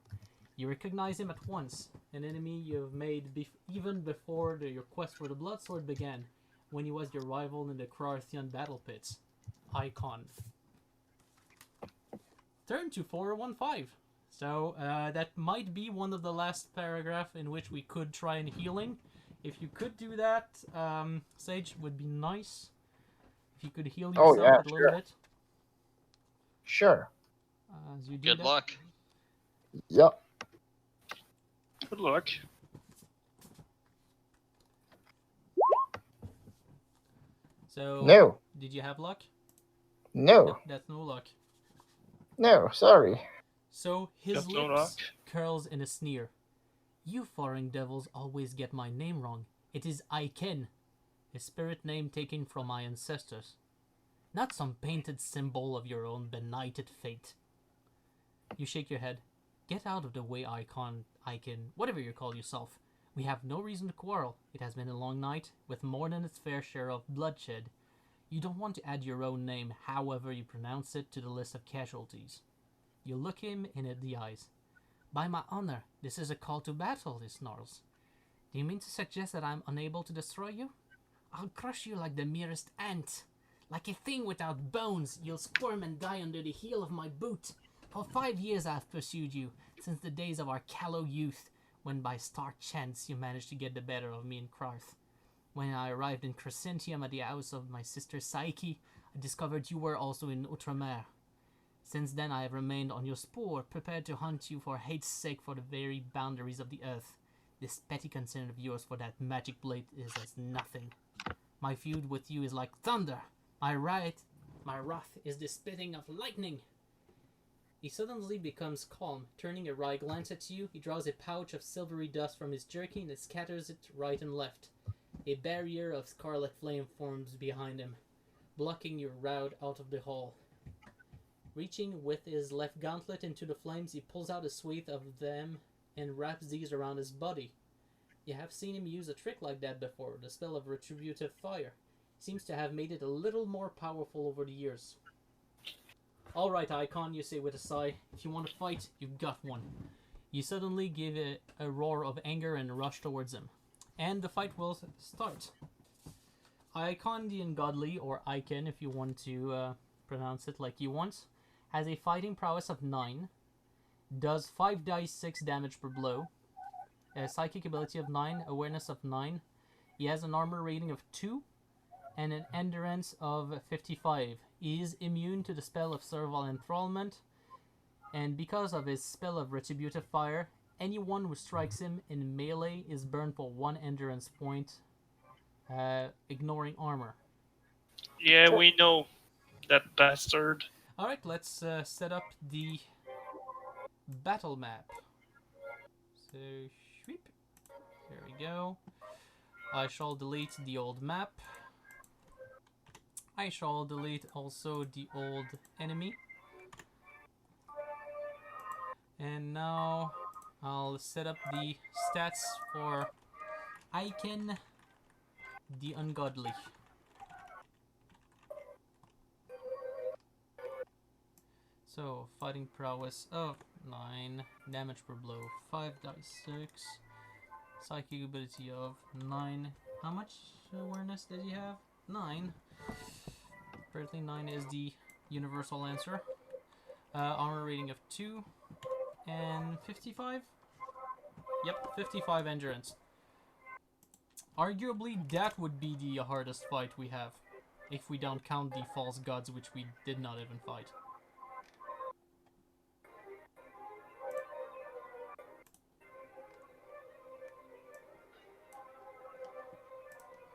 You recognize him at once, an enemy you have made even before your quest for the blood sword began, when he was your rival in the Krarthian battle pits. Icon. Turn to 415. So, that might be one of the last paragraph in which we could try and healing. If you could do that, Sage, would be nice. If you could heal yourself a little bit. Sure. As you do Good luck. Yep. Good luck. So, No. Did you have luck? No. That's no luck. No, sorry. So, his Just no lips luck. curls in a sneer. You foreign devils always get my name wrong. It is Aiken, a spirit name taken from my ancestors. Not some painted symbol of your own benighted fate. You shake your head. Get out of the way, Aiken, whatever you call yourself. We have no reason to quarrel. It has been a long night, with more than its fair share of bloodshed. You don't want to add your own name, however you pronounce it, to the list of casualties. You look him in the eyes. By my honor, this is a call to battle, he snarls. Do you mean to suggest that I'm unable to destroy you? I'll crush you like the merest ant. Like a thing without bones, you'll squirm and die under the heel of my boot. For 5 years I've pursued you, since the days of our callow youth, when by stark chance you managed to get the better of me and Krarth. When I arrived in Crescentium at the house of my sister Psyche, I discovered you were also in Outremer. Since then I have remained on your spoor, prepared to hunt you for hate's sake for the very boundaries of the earth. This petty concern of yours for that magic blade is as nothing. My feud with you is like thunder. My wrath is the spitting of lightning. He suddenly becomes calm. Turning a wry glance at you, he draws a pouch of silvery dust from his jerkin and scatters it right and left. A barrier of scarlet flame forms behind him, blocking your route out of the hall. Reaching with his left gauntlet into the flames, he pulls out a swathe of them and wraps these around his body. You have seen him use a trick like that before, the spell of Retributive Fire. He seems to have made it a little more powerful over the years. Alright, Icon, you say with a sigh. If you want to fight, you've got one. You suddenly give a roar of anger and rush towards him. And the fight will start. Icon the Ungodly, or Icon if you want to pronounce it like you want, has a fighting prowess of 9, does 5 dice 6 damage per blow, a psychic ability of 9, awareness of 9, he has an armor rating of 2, and an endurance of 55. He is immune to the spell of Servile Enthrallment, and because of his spell of Retributive Fire, anyone who strikes him in melee is burned for 1 endurance point, ignoring armor. Yeah, we know that bastard. Alright, let's set up the battle map. So, sweep. There we go. I shall delete the old map. I shall delete also the old enemy. And now I'll set up the stats for Icon the Ungodly. So, fighting prowess of 9, damage per blow 5 dice 6, psychic ability of 9. How much awareness did he have? 9. Apparently 9 is the universal answer. Armor rating of 2 and 55? Yep, 55 endurance. Arguably that would be the hardest fight we have, if we don't count the false gods, which we did not even fight.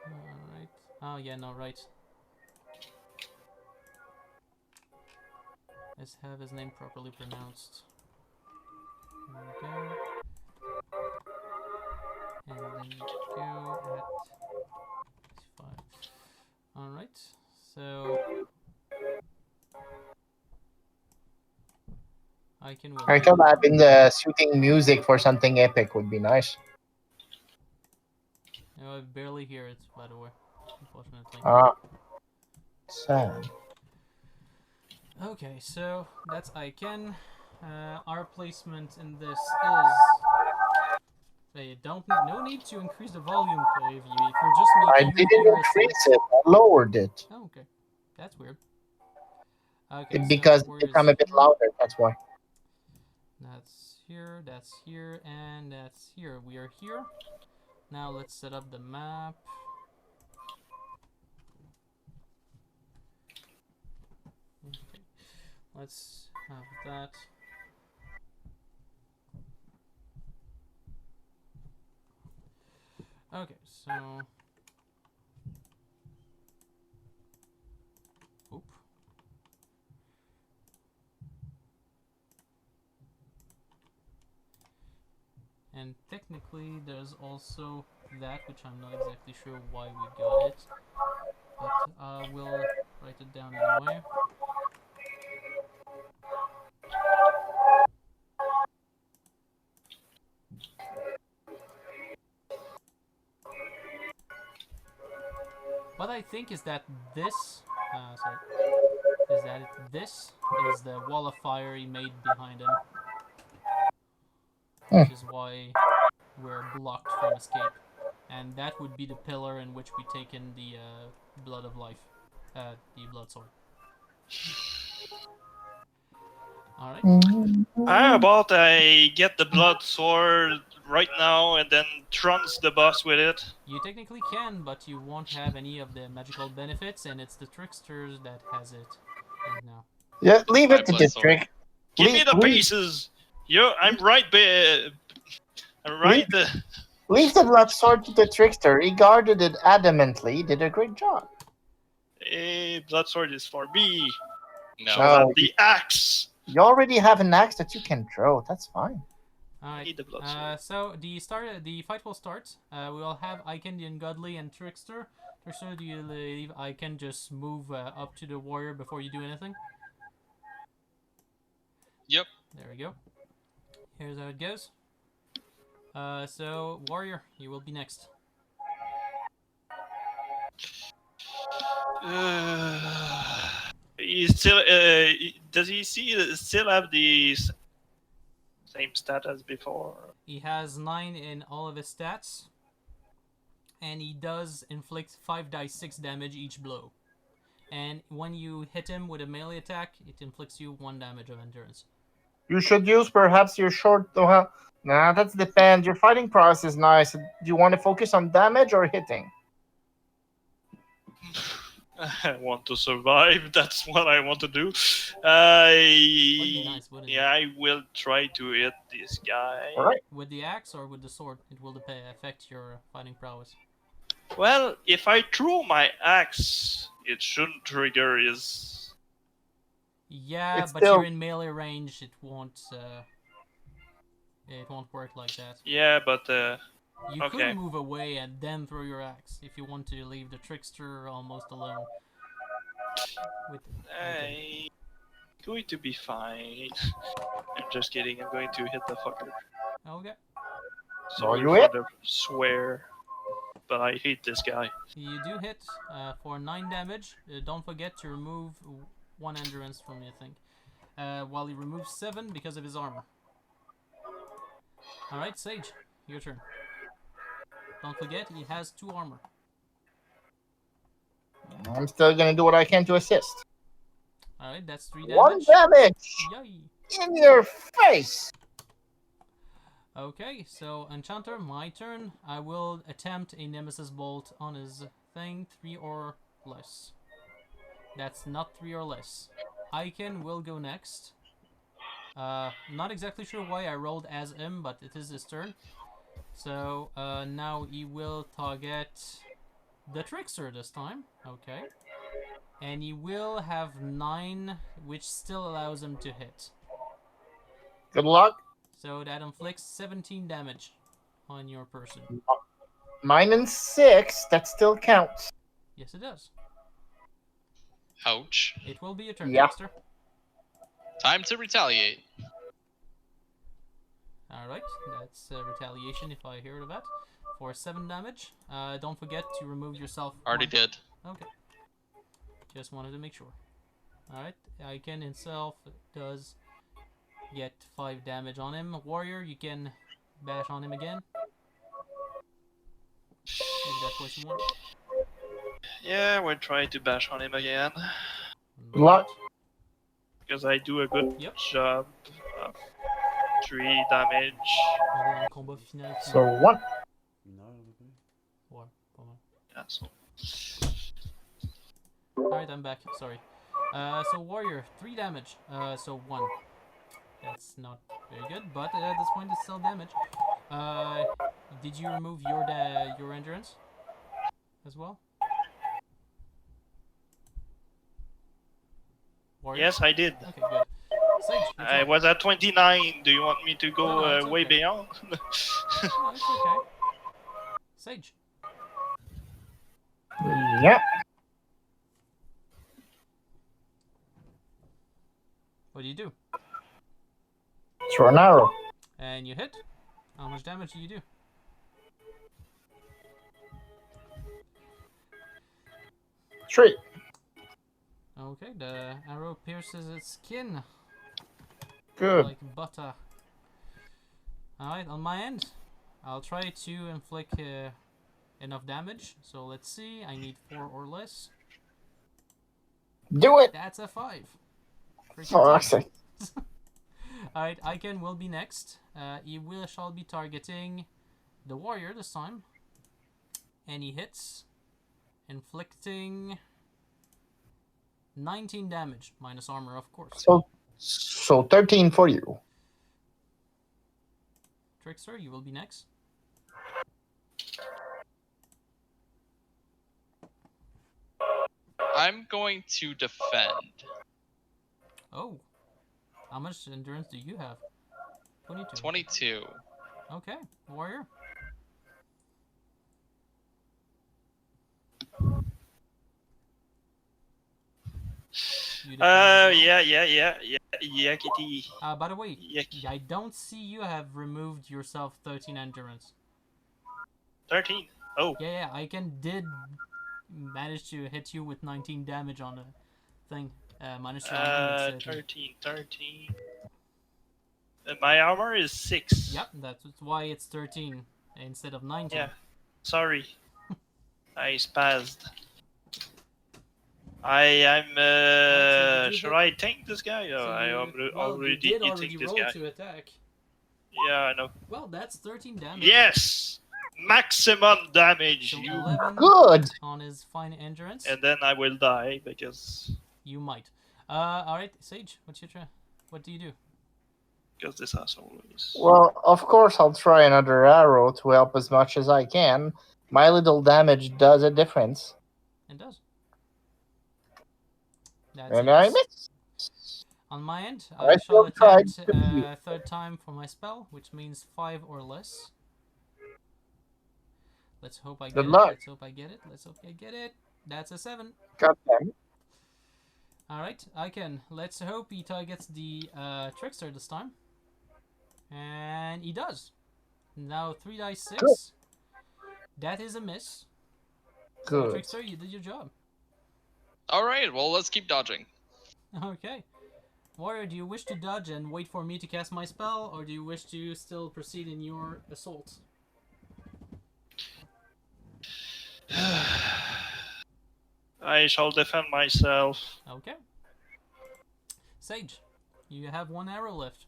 Alright. Oh yeah, no, right. Let's have his name properly pronounced. There we go. And then go at 5. Alright, so I thought having the shooting music for something epic would be nice. I barely hear it, by the way, unfortunately. Sad. Okay, so that's Icon. Our placement in this is... no need to increase the volume, Clavey. If you're just I making didn't increase it, I lowered it. Oh, okay. That's weird. Okay, Because so it become a bit louder, that's why. that's here, and that's here. We are here. Now let's set up the map. Okay. Let's have that. Okay, so... Oop. And technically there's also that, which I'm not exactly sure why we got it. But we'll write it down anyway. What I think is that this, this is the wall of fire he made behind him. Which is why we're blocked from escape. And that would be the pillar in which we take in the blood of life. The blood sword. Alright. How about I get the blood sword right now and then trunks the boss with it? You technically can, but you won't have any of the magical benefits, and it's the tricksters that has it right now. Yeah, leave it to the trick. Give me the pieces! I'm right there. I'm right there. Leave the blood sword to the trickster. He guarded it adamantly. Did a great job. Blood sword is for me. No. No. The axe. You already have an axe that you can throw. That's fine. I Alright. need the blood sword. So the fight will start. We will have Icon, the Ungodly, and Trickster. Trickster, do you leave Icon just move up to the warrior before you do anything? Yep. There we go. Here's how it goes. So warrior, you will be next. He still does he still have the same stat as before? He has 9 in all of his stats, and he does inflict 5 dice 6 damage each blow. And when you hit him with a melee attack, it inflicts you 1 damage of endurance. You should use perhaps your short. Well, nah, that depends. Your fighting process is nice. Do you want to focus on damage or hitting? I want to survive. That's what I want to do. Would be nice, wouldn't it? Yeah, I will try to hit this guy. All right. With the axe or with the sword, it will affect your fighting prowess. Well, if I throw my axe, it shouldn't trigger his. Yeah, It's but still- you're in melee range. It won't work like that. Yeah, but You Okay. could move away and then throw your axe if you want to leave the trickster almost alone. With I'm going to be fine. I'm just kidding. I'm going to hit the fucker. okay, Sorry you for hit? the swear, but I hate this guy. you do hit for 9 damage. Don't forget to remove 1 endurance from your thing. While he removes 7 because of his armor. All right, Sage, your turn. Don't forget, he has 2 armor. I'm still gonna do what I can to assist. Alright, that's 3 1 damage. damage Yay! in your face. Okay, so Enchanter, my turn. I will attempt a Nemesis Bolt on his thing, 3 or less. That's not 3 or less. Icon will go next. Not exactly sure why I rolled as him, but it is his turn. So now he will target the Trickster this time. Okay. And he will have 9, which still allows him to hit. Good luck. So that inflicts 17 damage on your person. Mine and 6. That still counts. Yes, it does. Ouch. It will be your turn, Yeah. Dexter. Time to retaliate. Alright, that's retaliation if I hear of that. For 7 damage. Don't forget to remove yourself. Already 1. did. Okay. Just wanted to make sure. Alright, Icon himself does get 5 damage on him. Warrior, you can bash on him again. If that's what you want. Yeah, we'll try to bash on him again Good luck. because I do a good Yep. job. 3 damage. On est dans le combat final. So 1. Une heure, à peu près. Ouais, pas mal. Yeah, so. Alright, I'm back. Sorry. So Warrior, 3 damage. So 1. That's not very good, but at this point it's still damage. Did you remove your endurance as well? Warrior? Yes, I did. Okay, good. Sage, your I turn. was at 29. Do you want me to go No, it's way okay. beyond? No, it's okay. Sage. Yeah. What do you do? Throw an arrow. And you hit? How much damage do you do? Three. Okay, the arrow pierces its skin Good. like butter. Alright, on my end, I'll try to inflict enough damage. So let's see, I need 4 or less. Do it. That's a 5. Freaking For tough. fuck's sake. Alright, Icon will be next. He shall be targeting the warrior this time. And he hits, inflicting 19 damage, minus armor, of course. So 13 for you. Trickster, you will be next. I'm going to defend. Oh. How much endurance do you have? 22. 22. Okay, warrior. You defend as well? Yeah, kitty. By the way, Yeah, I don't see you have removed yourself 13 endurance. 13. Oh, Yeah, I did manage to hit you with 19 damage on the thing. Minus your armor, it's 13. My armor is 6. Yep, that's why it's 13 instead of 19. Yeah. Sorry. I spazzed. I'm. Should I tank this guy? So I you already did tank already this roll guy. to attack. Yeah, I know. Well, that's 13 damage. Yes! Maximum damage! So You. 11 Good. on his fine endurance. And then I will die because You might. Alright, Sage, what do you do? this asshole is. Well, of course, I'll try another arrow to help as much as I can. My little damage does a difference. It does. That's And it. I miss. On my end, I I shall still tried attempt to a third time for my spell, which means 5 or less. Let's hope I get Good it. luck. Let's hope I get it. Let's hope I get it. That's a 7. God damn it. Alright, I can. Let's hope Itai gets the Trickster this time. And he does. Now 3 dice 6. Good. That is a miss. So, Good. Trickster, you did your job. Alright, well, let's keep dodging. Okay. Warrior, do you wish to dodge and wait for me to cast my spell, or do you wish to still proceed in your assault? I shall defend myself. Okay. Sage, you have 1 arrow left.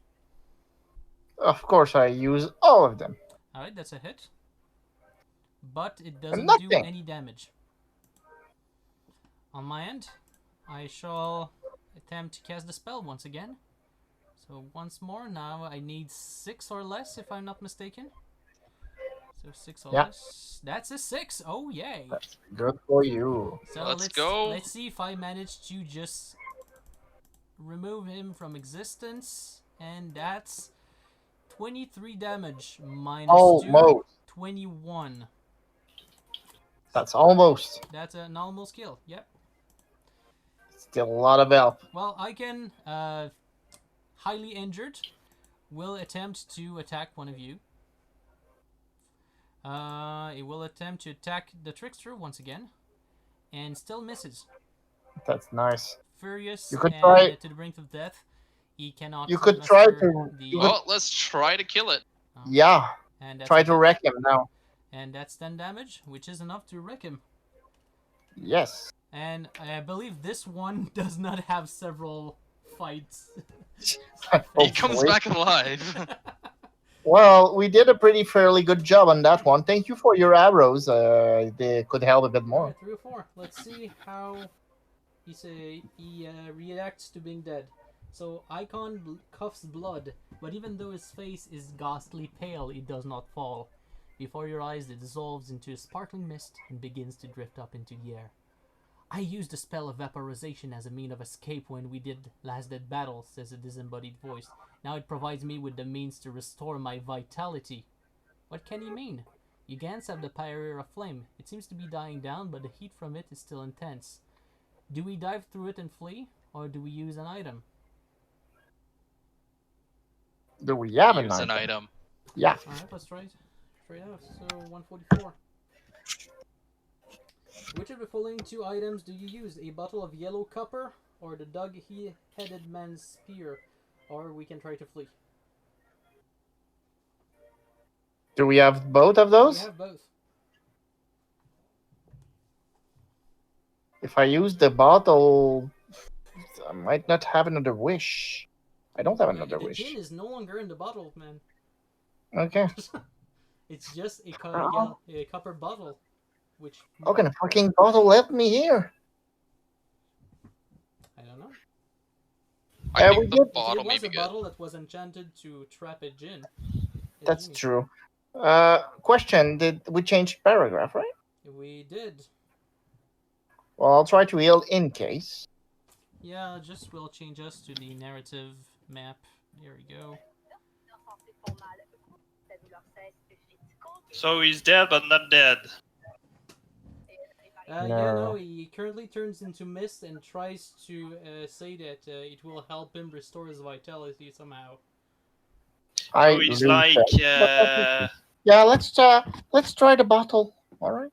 Of course, I use all of them. Alright, that's a hit. But it doesn't do nothing. any damage. On my end, I shall attempt to cast the spell once again. So once more, now I need 6 or less if I'm not mistaken. So 6 or Yeah. less. That's a 6! Oh yay! Good for you. So Let's go. Let's see if I manage to just remove him from existence. And that's 23 damage minus 2. Almost. 21. That's almost. That's an almost kill. Yep. Still a lot of help. Well, I can, highly injured, will attempt to attack one of you. It will attempt to attack the Trickster once again, and still misses. That's nice. Furious You could and try- to the brink of death, he cannot. You could try muster to- the- you could- Well, let's try to kill it. Yeah. and that's Try a to hit. wreck him now. And that's 10 damage, which is enough to wreck him. Yes. And I believe this one does not have several fights. He comes Hopefully. back alive. Well, we did a pretty fairly good job on that one. Thank you for your arrows. They could help a bit more. Alright, 3 or 4. Let's see how he reacts to being dead. So Icon coughs blood, but even though his face is ghastly pale, it does not fall. Before your eyes, it dissolves into a sparkling mist and begins to drift up into the air. I used the spell of vaporization as a mean of escape when we did last dead battle, says a disembodied voice. Now it provides me with the means to restore my vitality. What can he mean? You Gans have the barrier of flame. It seems to be dying down, but the heat from it is still intense. Do we dive through it and flee, or do we use an item? Do we have Use an item. Yeah. Alright, let's try it. Try it out. So, 144. Which of the following 2 items do you use? A bottle of yellow copper, or the dog-headed man's spear? Or we can try to flee. Do we have both of We those? have both. If I use the bottle, I might not have another wish. I don't have another The wish. gin is no longer in the bottle, man. Okay. It's just a, a copper bottle. Which... How can a fucking bottle help me here? I don't know. I Yeah, think we the did- bottle It may was be a good. bottle that was enchanted to trap a gin. That's true. Question: did we change paragraph, right? We did. Well, I'll try to heal in case. Yeah, just will change us to the narrative map. There we go. So he's dead, but not dead. Yeah, no, No. he currently turns into mist and tries to say that it will help him restore his vitality somehow. I So he's lose like, that. Yeah, let's try the bottle. All right.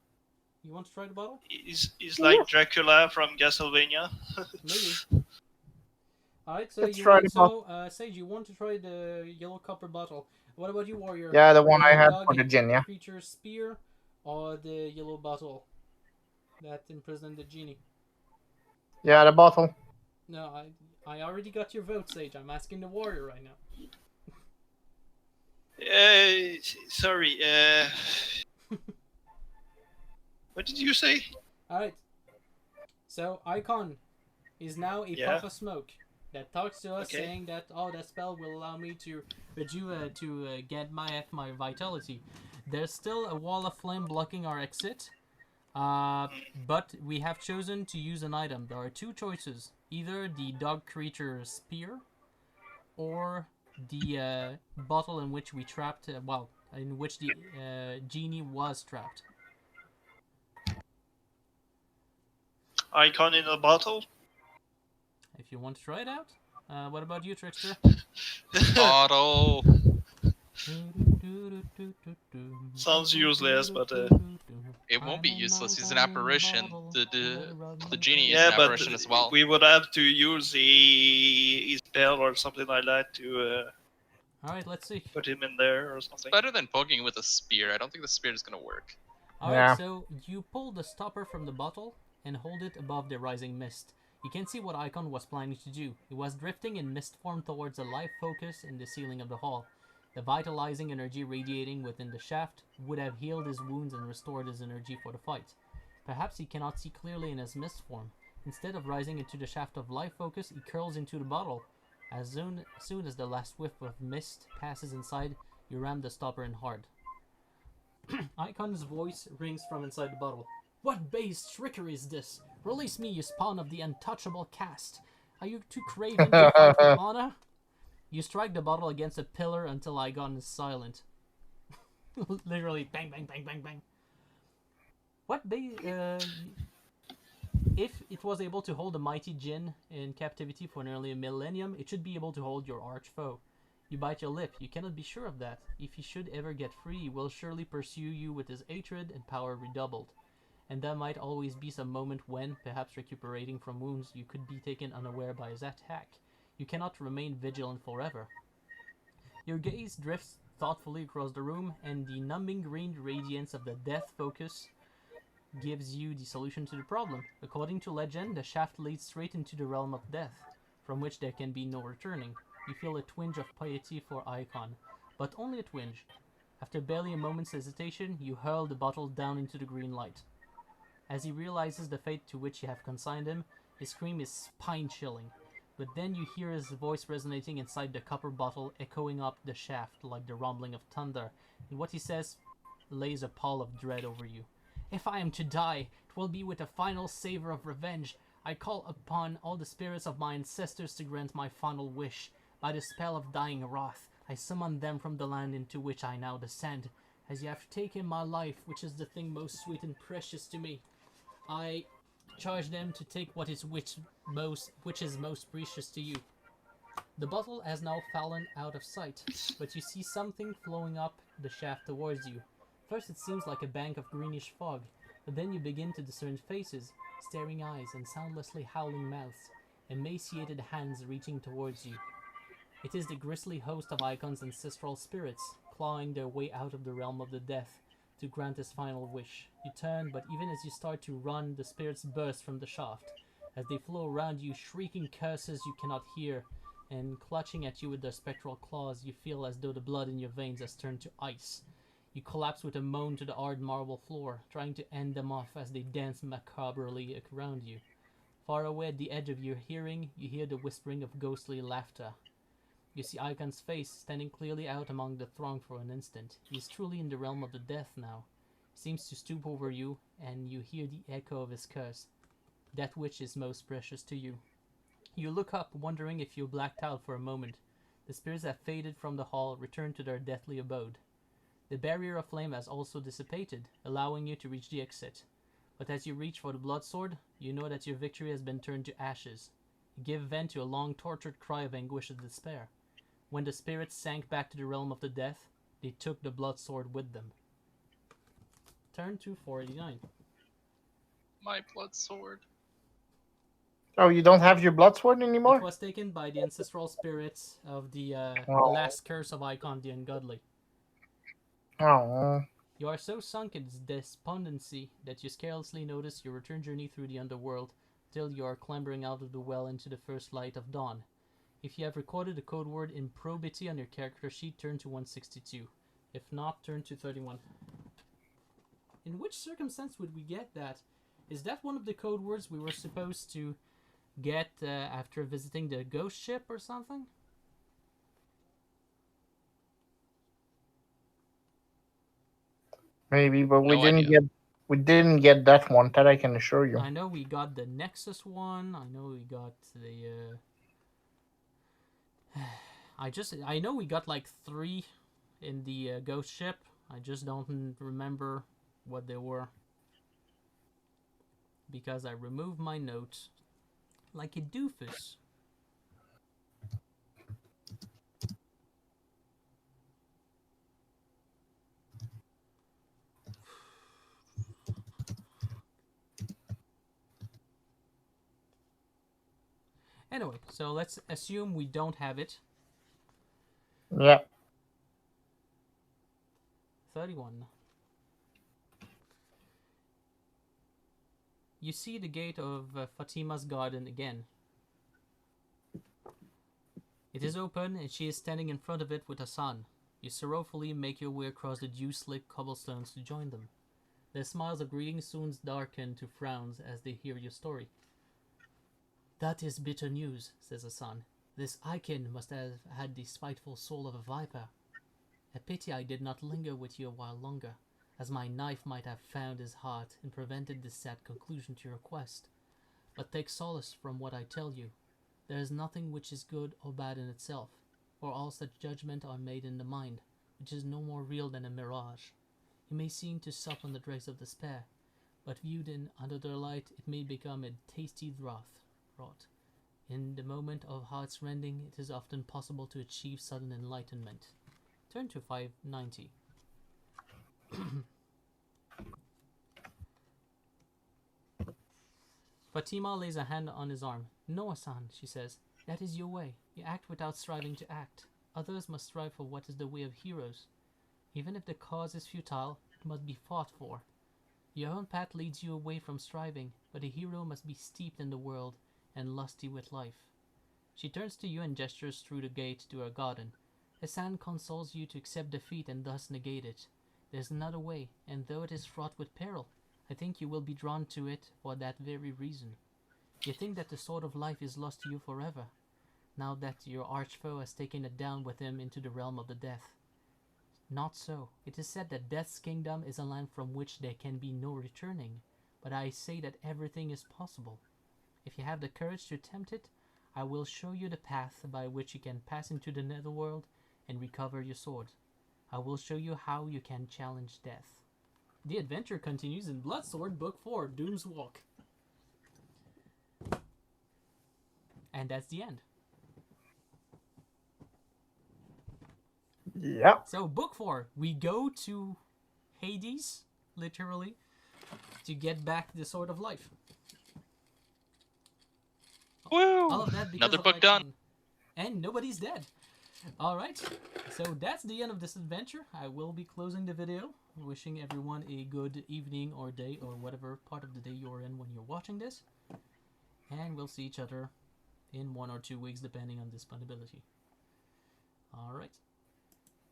You want to try the bottle? he's like Dracula from Castlevania. Maybe. Alright, so Let's try the bottle. Sage, you want to try the yellow copper bottle. What about you, warrior? Yeah, the one I The had dog for the gin. Yeah. creature spear or the yellow bottle that imprisoned the genie? Yeah, the bottle. No, I already got your vote, Sage. I'm asking the warrior right now. Sorry. What did you say? Alright. So, Icon is now a Yeah. puff of smoke that talks to us Okay. saying that, oh, that spell will allow me to get my vitality. There's still a wall of flame blocking our exit, but we have chosen to use an item. There are two choices. Either the dog creature spear or the bottle in which we trapped, in which the genie was trapped. Icon in a bottle? If you want to try it out. What about you, Trickster? Bottle. Sounds useless, but It won't be useless. He's an apparition. The genie is yeah, an but apparition as well. we would have to use a spell or something like that to Alright, let's see. put him in there or something. Better than poking with a spear. I don't think the spear is gonna work. Alright, Yeah. so you pull the stopper from the bottle and hold it above the rising mist. You can see what Icon was planning to do. He was drifting in mist form towards a life focus in the ceiling of the hall. The vitalizing energy radiating within the shaft would have healed his wounds and restored his energy for the fight. Perhaps he cannot see clearly in his mist form. Instead of rising into the shaft of life focus, he curls into the bottle. As soon as the last whiff of mist passes inside, you ram the stopper in hard. Icon's voice rings from inside the bottle. What base trickery is this? Release me, you spawn of the untouchable caste. Are you too craven to fight with honor? You strike the bottle against a pillar until Icon is silent. Literally, bang, bang, bang, bang, bang. If it was able to hold a mighty Jinn in captivity for nearly a millennium, it should be able to hold your arch foe. You bite your lip. You cannot be sure of that. If he should ever get free, he will surely pursue you with his hatred and power redoubled. And there might always be some moment when, perhaps recuperating from wounds, you could be taken unaware by his attack. You cannot remain vigilant forever. Your gaze drifts thoughtfully across the room, and the numbing green radiance of the death focus gives you the solution to the problem. According to legend, the shaft leads straight into the realm of death, from which there can be no returning. You feel a twinge of piety for Icon, but only a twinge. After barely a moment's hesitation, you hurl the bottle down into the green light. As he realizes the fate to which you have consigned him, his scream is spine-chilling. But then you hear his voice resonating inside the copper bottle, echoing up the shaft like the rumbling of thunder, and what he says lays a pall of dread over you. If I am to die, it will be with a final savor of revenge. I call upon all the spirits of my ancestors to grant my final wish. By the spell of dying wrath, I summon them from the land into which I now descend. As you have taken my life, which is the thing most sweet and precious to me, I charge them to take what is which is most precious to you. The bottle has now fallen out of sight, but you see something flowing up the shaft towards you. First it seems like a bank of greenish fog, but then you begin to discern faces, staring eyes, and soundlessly howling mouths, emaciated hands reaching towards you. It is the grisly host of Icon's ancestral spirits, clawing their way out of the realm of the death to grant his final wish. You turn, but even as you start to run, the spirits burst from the shaft. As they flow around you, shrieking curses you cannot hear, and clutching at you with their spectral claws, you feel as though the blood in your veins has turned to ice. You collapse with a moan to the hard marble floor, trying to end them off as they dance macabrely around you. Far away at the edge of your hearing, you hear the whispering of ghostly laughter. You see Icon's face standing clearly out among the throng for an instant. He is truly in the realm of the death now. He seems to stoop over you, and you hear the echo of his curse. that which is most precious to you. You look up, wondering if you blacked out for a moment. The spirits that faded from the hall return to their deathly abode. The barrier of flame has also dissipated, allowing you to reach the exit. But as you reach for the blood sword, you know that your victory has been turned to ashes. You give vent to a long tortured cry of anguish and despair. When the spirits sank back to the realm of the death, they took the blood sword with them. Turn to 489. My blood sword. Oh, you don't have your blood sword It anymore? was taken by the ancestral spirits of the Oh. last curse of Icon the Ungodly. Oh. You are so sunk in despondency that you scarcely notice your return journey through the underworld till you are clambering out of the well into the first light of dawn. If you have recorded the code word improbity on your character sheet, turn to 162. If not, turn to 31. In which circumstance would we get that? Is that one of the code words we were supposed to get after visiting the ghost ship or something? Maybe, but No idea. we didn't get that one. That I can assure you. I know we got the Nexus one. I know we got the. I know we got like 3 in the ghost ship. I just don't remember what they were because I removed my notes like a doofus. Anyway, so let's assume we don't have it. Yeah. 31. You see the gate of Fatima's garden again. It is open and she is standing in front of it with Hassan. You sorrowfully make your way across the dew-slick cobblestones to join them. Their smiles of greeting soon darken to frowns as they hear your story. That is bitter news, says Hassan. This Aiken must have had the spiteful soul of a viper. A pity I did not linger with you a while longer, as my knife might have found his heart and prevented this sad conclusion to your quest. But take solace from what I tell you. There is nothing which is good or bad in itself, for all such judgments are made in the mind, which is no more real than a mirage. It may seem to sup on the dregs of despair, but viewed in under their light, it may become a tasty draught. In the moment of heart's rending, it is often possible to achieve sudden enlightenment. Turn to 590. Fatima lays a hand on his arm. No, Hassan, she says. That is your way. You act without striving to act. Others must strive for what is the way of heroes. Even if the cause is futile, it must be fought for. Your own path leads you away from striving, but a hero must be steeped in the world and lusty with life. She turns to you and gestures through the gate to her garden. Hassan consoles you to accept defeat and thus negate it. There's another way, and though it is fraught with peril, I think you will be drawn to it for that very reason. You think that the sword of life is lost to you forever, now that your arch-foe has taken it down with him into the realm of the death. Not so. It is said that Death's kingdom is a land from which there can be no returning, but I say that everything is possible. If you have the courage to attempt it, I will show you the path by which you can pass into the netherworld and recover your sword. I will show you how you can challenge death. The adventure continues in Bloodsword Book 4, Doom's Walk. And that's the end. Yeah. So, Book 4, we go to Hades, literally, to get back the Sword of Life. Woo! All of that because Another of book Icon. done. And nobody's dead. Alright, so that's the end of this adventure. I will be closing the video, wishing everyone a good evening or day or whatever part of the day you're in when you're watching this. And we'll see each other in 1 or 2 weeks depending on disponibility. Alright.